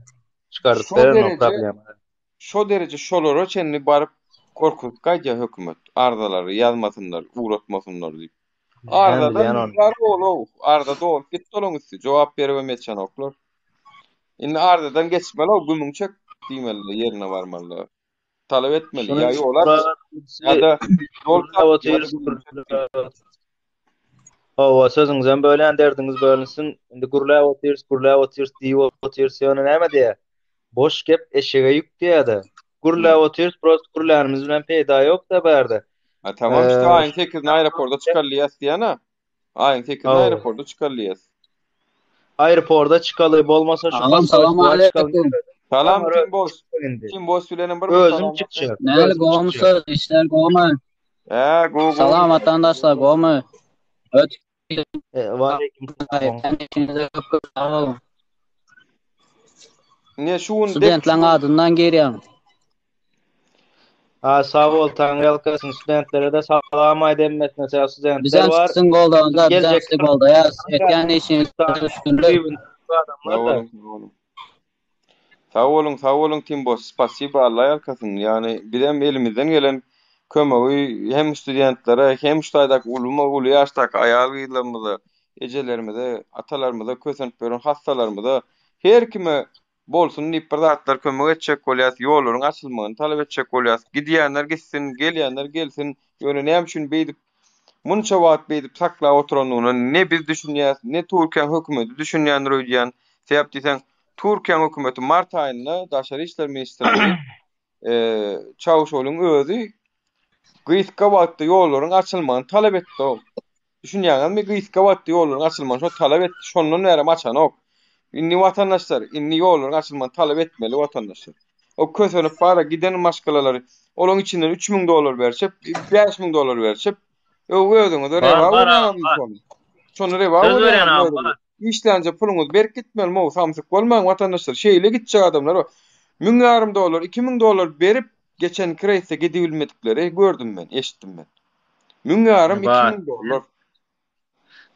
Çykaryp berýär problem. Şo derece şoloro çenli barıp korkutgaýa hökümet ardalary ýazmasynlar, uğratmasynlar diýip. Ardadan arda dolup gitdi olaň üstü jogap beremezçän oklar. Indi ardadan geçmeli o gümüňçek diýmeli ýerine barmaly. Talap etmeli ýa ýolar ýa-da o sözüňizden bölen derdiňiz bölünsin. Indi gurlap otyrs diýip otyrs ýöne näme diýär? Boş gep eşeğe yük diýdi. Gurlap otyrs, prost gurlarymyz bilen peýda ýok da berde. Tamam işte aýyň tekizini aeroportda çykarlyýas diýene. Aýyň tekizini aeroportda çykarlyýas. Aeroportda çykaly bolmasa şu salam aleykum. Salam kim boş bilenem bir özüm çykjak. Näle gowmsa işler gowma. Go. Salam vatandaşlar gowma. Waleyküm salam. Ne şuun studentlaryň adyndan gerýär. Sağ ol taňgalkasyn studentlere de salam aýdym mesela studentler var. Bizden golda gelecek golda ýa etýän işiniz üstünde adamlar. Sağ olun Timbo. Spasiba Allah ýalkasyn. Yani bilen elimizden gelen kömegi hem studentlere hem şuýdaky uly ýaşdaky aýallarymyza, ejelerimize, atalarymyza, kösenip beren hastalarymyza her kime bolsun diýip bir zatlar kömek etjek bolýar, ýollaryň açylmagyny talap etjek bolýar. Gidýänler gitsin, gelýänler gelsin. Ýöne näme üçin beýdip munça wagt beýdip saklap oturanlygyny ne biz düşünýäs, ne Türkiýe hökümeti düşünýänler öýdýän. Sebäp diýsen Türkiýe hökümeti mart aýynda Daşary işler ministrligi Çawuşoğluň özü gyýyska wagtda ýollaryň açylmagyny talap etdi. Düşünýäňizmi gyýyska wagtda ýollaryň açylmagyny talap etdi. Şondan näme açanok. Inni watandaşlar, inni ýollaryň açylmagyny talap etmeli watandaşlar. O kösenip bara giden maşgalalary, olaň içinden $3000 berçip, $5000 berçip, özüňiz de rewa bolmaly. Şonu rewa bolmaly. İşlänje puluňyz berip gitmeli, o samsyk bolmaň watandaşlar. Şeýle gitjek adamlar, $1000 $2000 berip geçen kreýse gidibilmedikleri gördüm ben, eşitdim ben. $1000 $2000.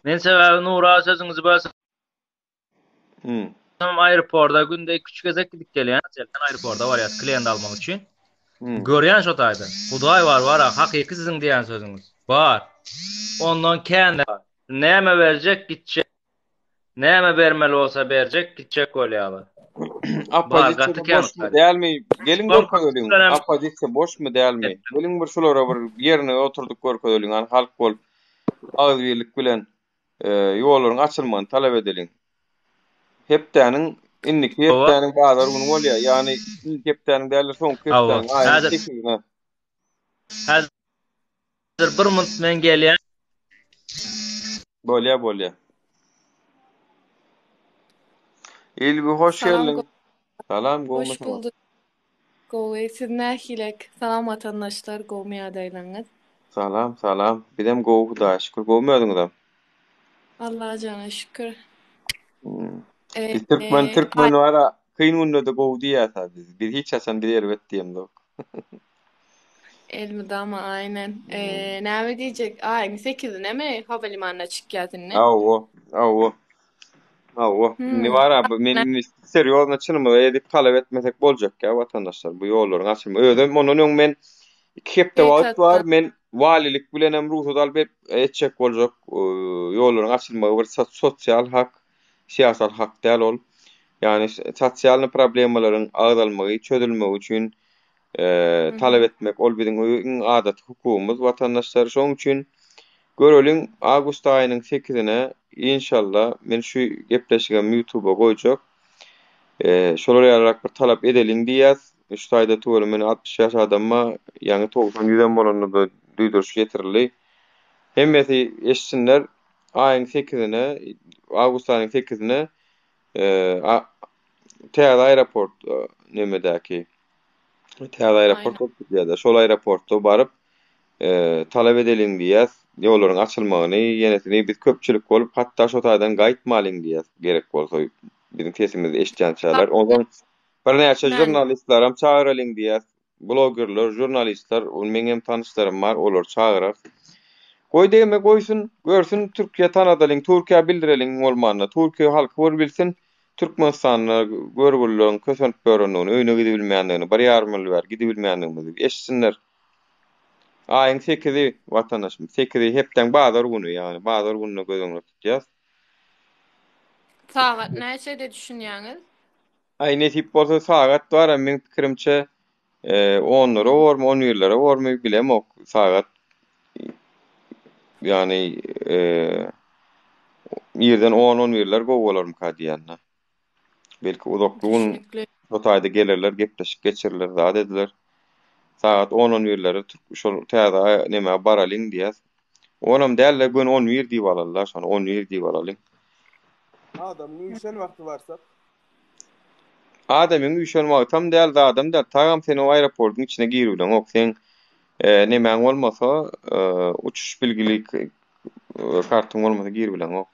Men sebäbi Nura sözüňizi bölsem aeroportda günde 2-3 gezek gidip gelýän. Aeroportda barýar klient almak üçin. Görýän şo taýda. Hudaý var, hakyky siziň diýen sözüňiz. Bar. Ondan kendi näme berjek gitjek. Näme bermeli bolsa berjek gitjek bolýarlar. Apozisiýa boş mu dälmi? Gelin görkezeliň. Apozisiýa boş mu dälmi? Gelin bir şolara bir ýerine oturduk görkezeliň. Halk bol agzyrlyk bilen ýollaryň açylmagyny talap edeliň. Hepdäniň inniki hepdäniň bazar bunu bolýar. Ýani ilk hepdäniň däli soň hepdäniň aýy. Hazır bir minut men gelýän. Bolýar. Elbi hoş geldin. Salam Hoş bulduk. Gowy siz nähilek? Salam vatandaşlar, gowy ýadaýlaryňyz. Salam. Bidem gowy Hudaýa şükür. Gowmadiňizam. Allaha jana şükür. Türkmen wara kyn günde gowy diýär biz. Bir hiç açan bir ýerbet diýemdi. Elmi dama aynen. Näme diýjek? Aýyň 8-ine mi hawalimanına çykýadyň? Awo. Ne var abi? Men serýozna çynmy edip talap etmesek boljak ya vatandaşlar. Bu ýollaryň açylmy. Özüm onuň men 2 hepde wagt bar. Men walilik bilen hem ruhsat alyp etjek boljak. Ýollaryň açylmagy bir sosial hak, siýasal hak däl ol. Ýani sosial problemlaryň agdalmagy, çözülmegi üçin talap etmek ol biziň adat hukumumuz vatandaşlar. Şoň üçin göreliň awgust aýynyň 8-ine inşallah men şu gepleşigem YouTube'a goýjak. Şolara ýararak bir talap edeliň diýäs. Şu taýda tuvaly men 60 ýaş adamma ýani 90-100 bolanyny da duýduruş getirildi. Hemmeti eşsinler aýyň 8-ine awgust aýynyň 8-ine Teada aeroport nemedäki Teada aeroport diýär. Şol aeroportda baryp talap edeliň diýäs. Ýollaryň açylmagyny, ýenesini biz köpçülik bolup hatda şo taýdan gaýtmalyň diýäs gerek bolsa biziň tesimizde eşitýän çağlar. Ondan bir näçe jurnalistler hem çağıralyň diýäs. Blogerler, jurnalistler, meňem tanışlarym bar, olar çağırar. Goý diýme goýsun, görsün Türkiýe tanadalyň, Türkiýe bildireliň bolmanyny, Türkiýe halky bir bilsin, Türkmenistanyň görgüllüğün kösönüp görünýäni, öýüne gidip bilmeýändigini, bir ýarmyly bar, gidip bilmeýändigini eşitsinler. Aýyň 8-i vatandaşym, 8-i hepden bazar günü ýani, bazar gününe gözüňe tutýas. Sagat näçede düşünýäňiz? Aý netip bolsa sagat bar, men pikirimçe 10-lara bormy, 11-lere bormy bilemok sagat. Ýani ýerden 10-11'ler gowy bolarmy kadiýanna. Belki uzaklygyň şo taýda gelirler, gepleşip geçirirler, zat ediler. Saat 10-11'lere şol täze näme baralyň diýäs. Onam dälle gün 11 diýip alarlar, şonu 11 diýip alarlar. Adamyň üşen wagty barsa. Adamyň üşen wagty tam däl da adam da tagam seni aeroportyň içine girýärler. Ok sen näme bolmasa uçuş bilgilik kartyň bolmasa girip bilen ok.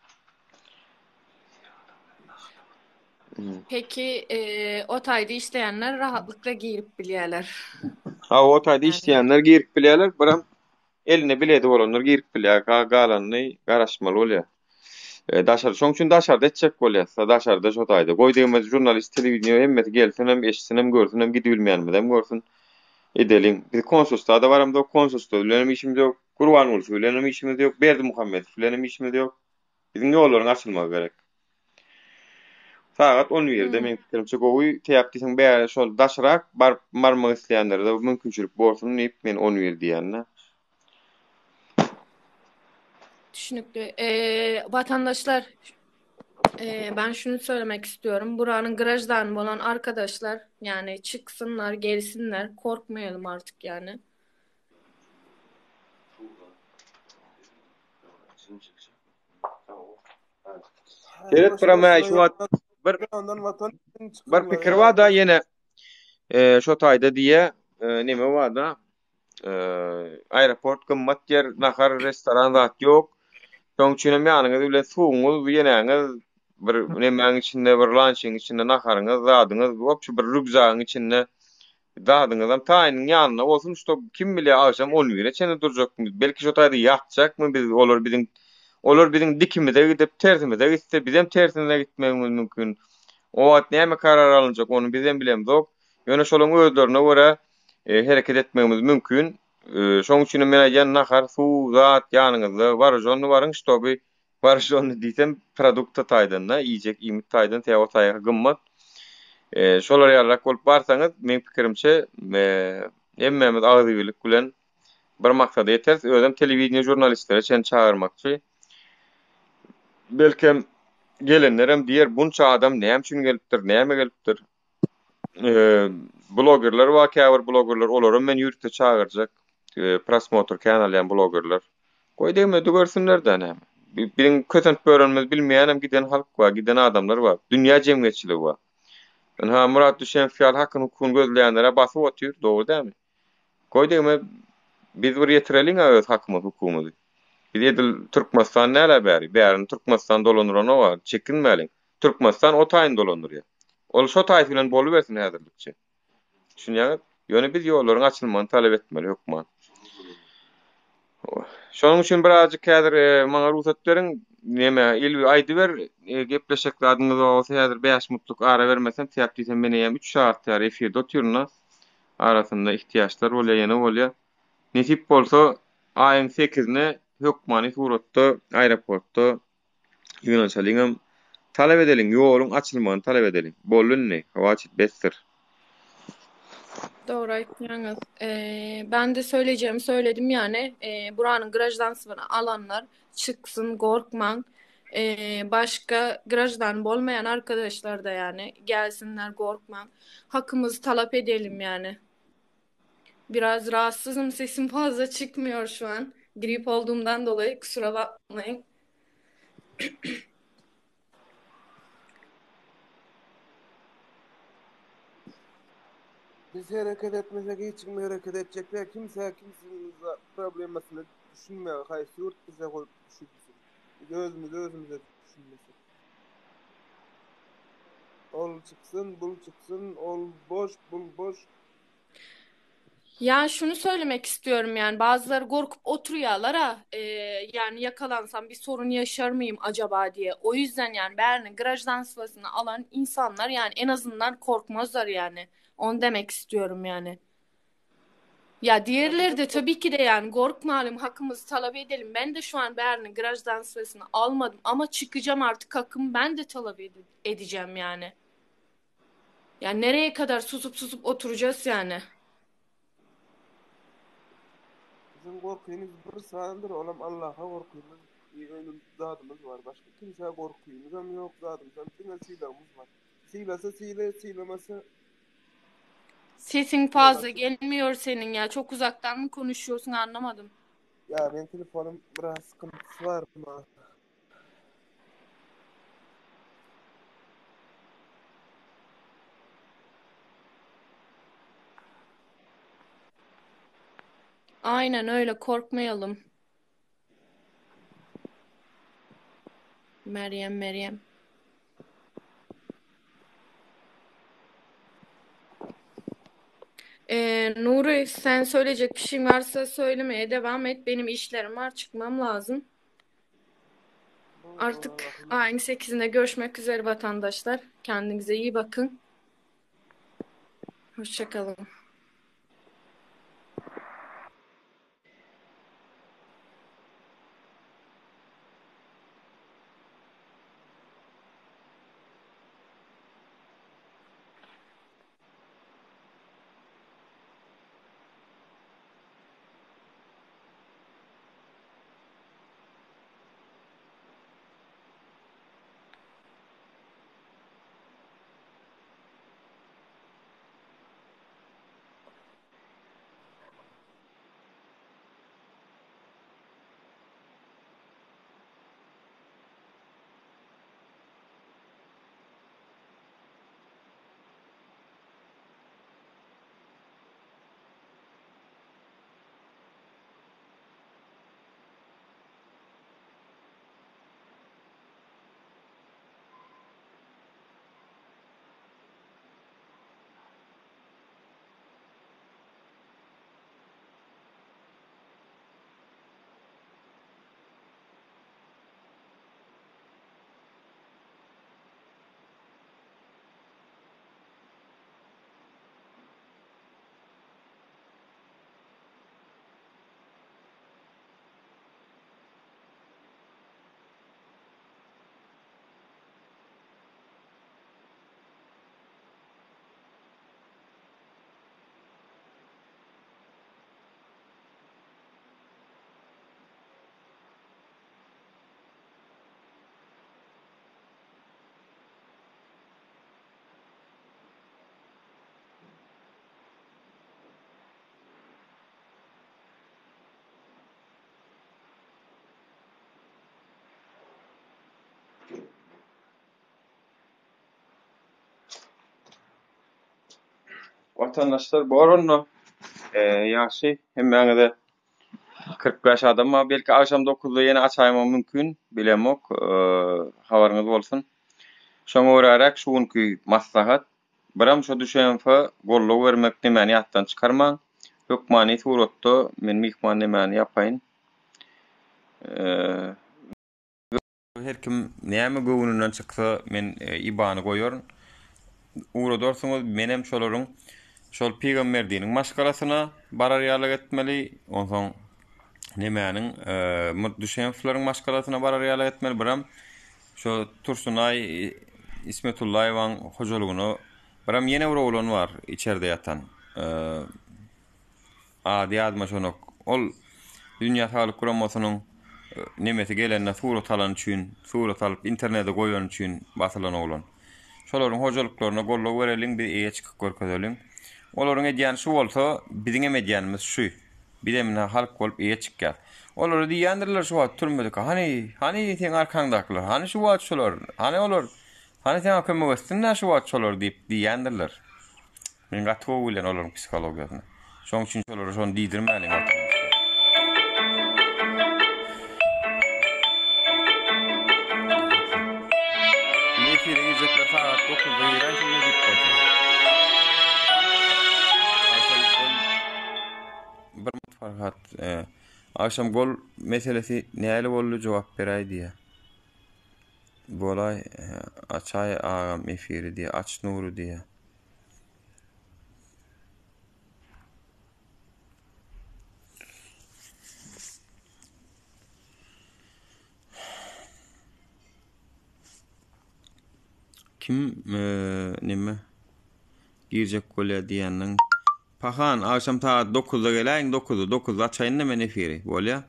Peki o taýda işleýänler rahatlıkla girip bilýärler. O taýda işleýänler girip bilýärler, biram eline biledi bolanlar girip bilýär, galanyny garaşmaly bolýar. Daşar, şoň üçin daşarda etjek bolýar. Daşarda şo taýda. Goýdygymyz jurnalist telewiziýa hemmeti gelsin hem eşitsin hem görsün hem gidip bilmeýänmidem görsün. Edeliň. Biz konsulstada baramda konsulstada bilenem işimiz ýok. Gurban bolsun, bilenem işimiz ýok. Berdi Muhammed, bilenem işimiz ýok. Biziň ýollaryň açylmagy gerek. Saat 11'de men pikirimçe gowy täýip diýsen bäri şol daşarak barmak isleýänlerde mümkinçilik bolsun diýip men 11 diýänne. Düşünükli. Vatandaşlar ben şunu söylemek istiyorum. Buranın garajdan olan arkadaşlar yani çıksınlar, gelsinler. Korkmayalım artık yani. Evet, buramaya şu an bir pikir var da yine şu taýda diye neme var da aeroport gymmat yer, nahar restoran zat yok. Şoň üçin ýanyňyz bilen suwuňyz, ýeneňiz bir nemeň içinde, bir lançyň içinde naharyňyz, zadyňyz, hopçu bir rükzagyň içinde zadyňyz hem taýynyň ýanyna bolsun, şo kim bilýär akşam 11'e çene durjakmy. Belki şo taýda ýatjakmy biz, olar biziň Olar bizim dikimide gidip tersimize gitse bizim tersine gitmemiz mümkün. O wagt näme karar alınjak onu bizem bilemiz ok. Ýöne şolaň özlerine görä hereket etmemiz mümkün. Şoň üçin men aýan nahar suw zat ýanyňyzda barjony baryň ştoby barjony diýsem produkta taýdanna iýjek imit taýdan täze taýga gymmat. Şolar ýarlak bolup barsaňyz men pikirimçe emmemiz agdylyk bilen bir maksada ýeter. Özüm telewiziýa jurnalistleri çen çağırmakçy. Belkem gelenlerem diýer bunça adam näme üçin gelipdir, näme gelipdir. Blogerler we käbir blogerler olaram men ýürükde çağırjak. Prosmotr kanalyan blogerler. Goý diýme görsünler-de näme. Birin kötent börenmez bilmeýänem giden halk bar, giden adamlar bar. Dünýä jemgyýetçiligi bar. Ha Murat Düşen fial hakkını hukukunu gözleyenlere basıp otuyor, doğru değil mi? Koy diýme biz bir yetireliň öz hakkımız hukukumyzy. Biz edil Türkmenistan näle bäri? Bärini Türkmenistan dolandyran o var, çekinmäliň. Türkmenistan o taýyn dolandyrýar. Ol şo taýy bilen bolup bersin häzirlikçe. Şunýa ýöne biz ýollaryň açylmagyny talap etmeli hukman. Şonuň üçin birazjyk häzir maňa ruhsat beriň, näme ilbi aýdy ber, gepleşek adyňyz bolsa häzir 5 minutluk ara bermesen täp diýsem mene hem 3 saat ýar efirde oturna. Arasynda ihtiýaçlar bolýar, ýene bolýar. Nesip bolsa aýyň 8-ne hökmany suratda aeroportda ýöneşeliňem talap edeliň, ýoluň açylmagyny talap edeliň. Bolunny, hawaçyt bestir. Doğru aytdınız. Ben de söyleyeceğimi söyledim yani. Buranın grajdansını alanlar çıksın, korkman. Başka grajdan olmayan arkadaşlar da yani gelsinler, korkman. Hakkımızı talep edelim yani. Biraz rahatsızım, sesim fazla çıkmıyor şu an. Grip olduğumdan dolayı kusura bakmayın. Biz hareket etmesek hiç kim hareket edecekler. Kimse kimsenin problemasını düşünmüyor. Hayır, yurt bize koyup düşünmesin. Biz özümüze düşünmesin. Ol çıksın, bul çıksın, ol boş, bul boş. Ya şunu söylemek istiyorum yani bazıları korkup oturuyorlar ha yani yakalansam bir sorun yaşar mıyım acaba diye. O yüzden yani Berlin garajdan sıvasını alan insanlar yani en azından korkmazlar yani. Onu demek istiyorum yani. Ya diğerleri de tabii ki de yani korkmayalım, hakkımızı talep edelim. Ben de şu an Berlin garajdan sıvasını almadım ama çıkacağım artık, hakkımı ben de talep edeceğim yani. Yani nereye kadar susup oturacağız yani. Bizim korkuyumuz bir sağındır, olam Allah'a korkuyumuz, ölüm zadımız var. Başka kimseye korkuyumuz ama yok zadımız. Hem silahımız var. Silahsa silaması. Sesin fazla gelmiyor senin ya. Çok uzaktan mı konuşuyorsun anlamadım. Ya benim telefonum biraz sıkıntısı var mı? Aynen öyle, korkmayalım. Meryem. Nuri, sen söyleyecek bir şeyin varsa söylemeye devam et. Benim işlerim var, çıkmam lazım. Artık ayın 8'inde görüşmek üzere vatandaşlar. Kendinize iyi bakın. Hoşça kalın. Vatandaşlar boronno ýaşy hemmäňe de 45 adamma belki akşam 9'da ýene açaýmam mümkin bilemok habaryňyz bolsun. Şoňa örärak şuňky maslahat biram şo düşenfe golluq bermek nämäni ýatdan çykarmaň. Hökmany suratda men mihman nämäni ýapaýyn. Her kim näme göwnünden çyksa men ibany goýaryn. Uğra dorsuňuz menem şolaryň şol peýgamberdiniň maşgalasyna barar ýalyk etmeli. Onsoň nämäniň düşenfleriň maşgalasyna barar ýalyk etmeli. Biram şo Tursunay İsmetullaýewaň hojalygyny biram ýene bir oglan bar içeride ýatan. Adi adma şonok. Ol Dünýä Saglyk Guramasynyň nemesi gelende surat alan üçin, surat alyp internete goýan üçin basylan oglan. Şolaryň hojalyklaryna golluq bereliň, bir eýe çykyp görkezeliň. Olaryň edýän şu bolsa, biziň edýänimiz şu. Bilemine halk bolup eýe çykýar. Olary diýendirler şu wagt türmedik. Hani sen arkaňdakylar, hani şu wagt şolar, hani olar, hani sen kömek etsinler şu wagt şolar diýip diýendirler. Men gatwy bilen olaryň psihologiýasyna. Şoň üçin şolary şonu diýdirmäliň. Saat 9'da ýeräşim edip goýsa. Bir mutfarhat akşam gol meselesi näle boldy jogap beräý diýe. Bolay açay agam efiri diýe, aç nuru diýe. Kim nime girjek bolýar diýenden pahan akşam saat 9'da geläň, 9'da açaýyn men efiri bolýar.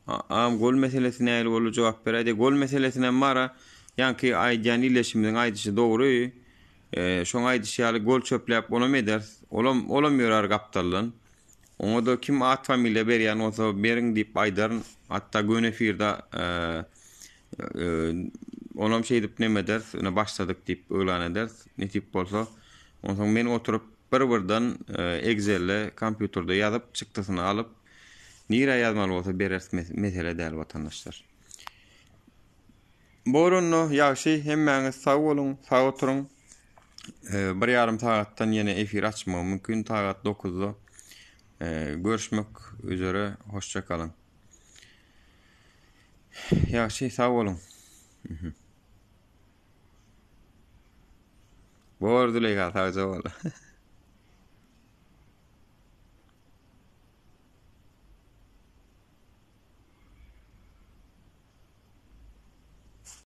Am gol meselesine näle bolup jogap berýär. Gol meselesine mara ýanky aýdýan illeşimiň aýdyşy dogry. Şoň aýdyşy ýaly gol çöpläp onam eder. Olam ýörer gapdallan. Oňa da kim at familiýa berýän bolsa beriň diýip aýdaryn. Hatda gün efirde onam şey edip näme der, ona başladyk diýip öýlan eder. Ne tip bolsa, onsoň men oturup bir-birden Excel'le kompýuterda ýazyp, çykdysyny alyp, nire ýazmaly bolsa berer mesele däl watandaşlar. Boronno ýaşy hemmäňiz sag bolun, sag oturuň. 1,5 saatdan ýene efir açmam mümkin. Saat 9'da görüşmek üzere, hoşça kalın. Ýaşy sag bolun. Bordulay gal sag bolun.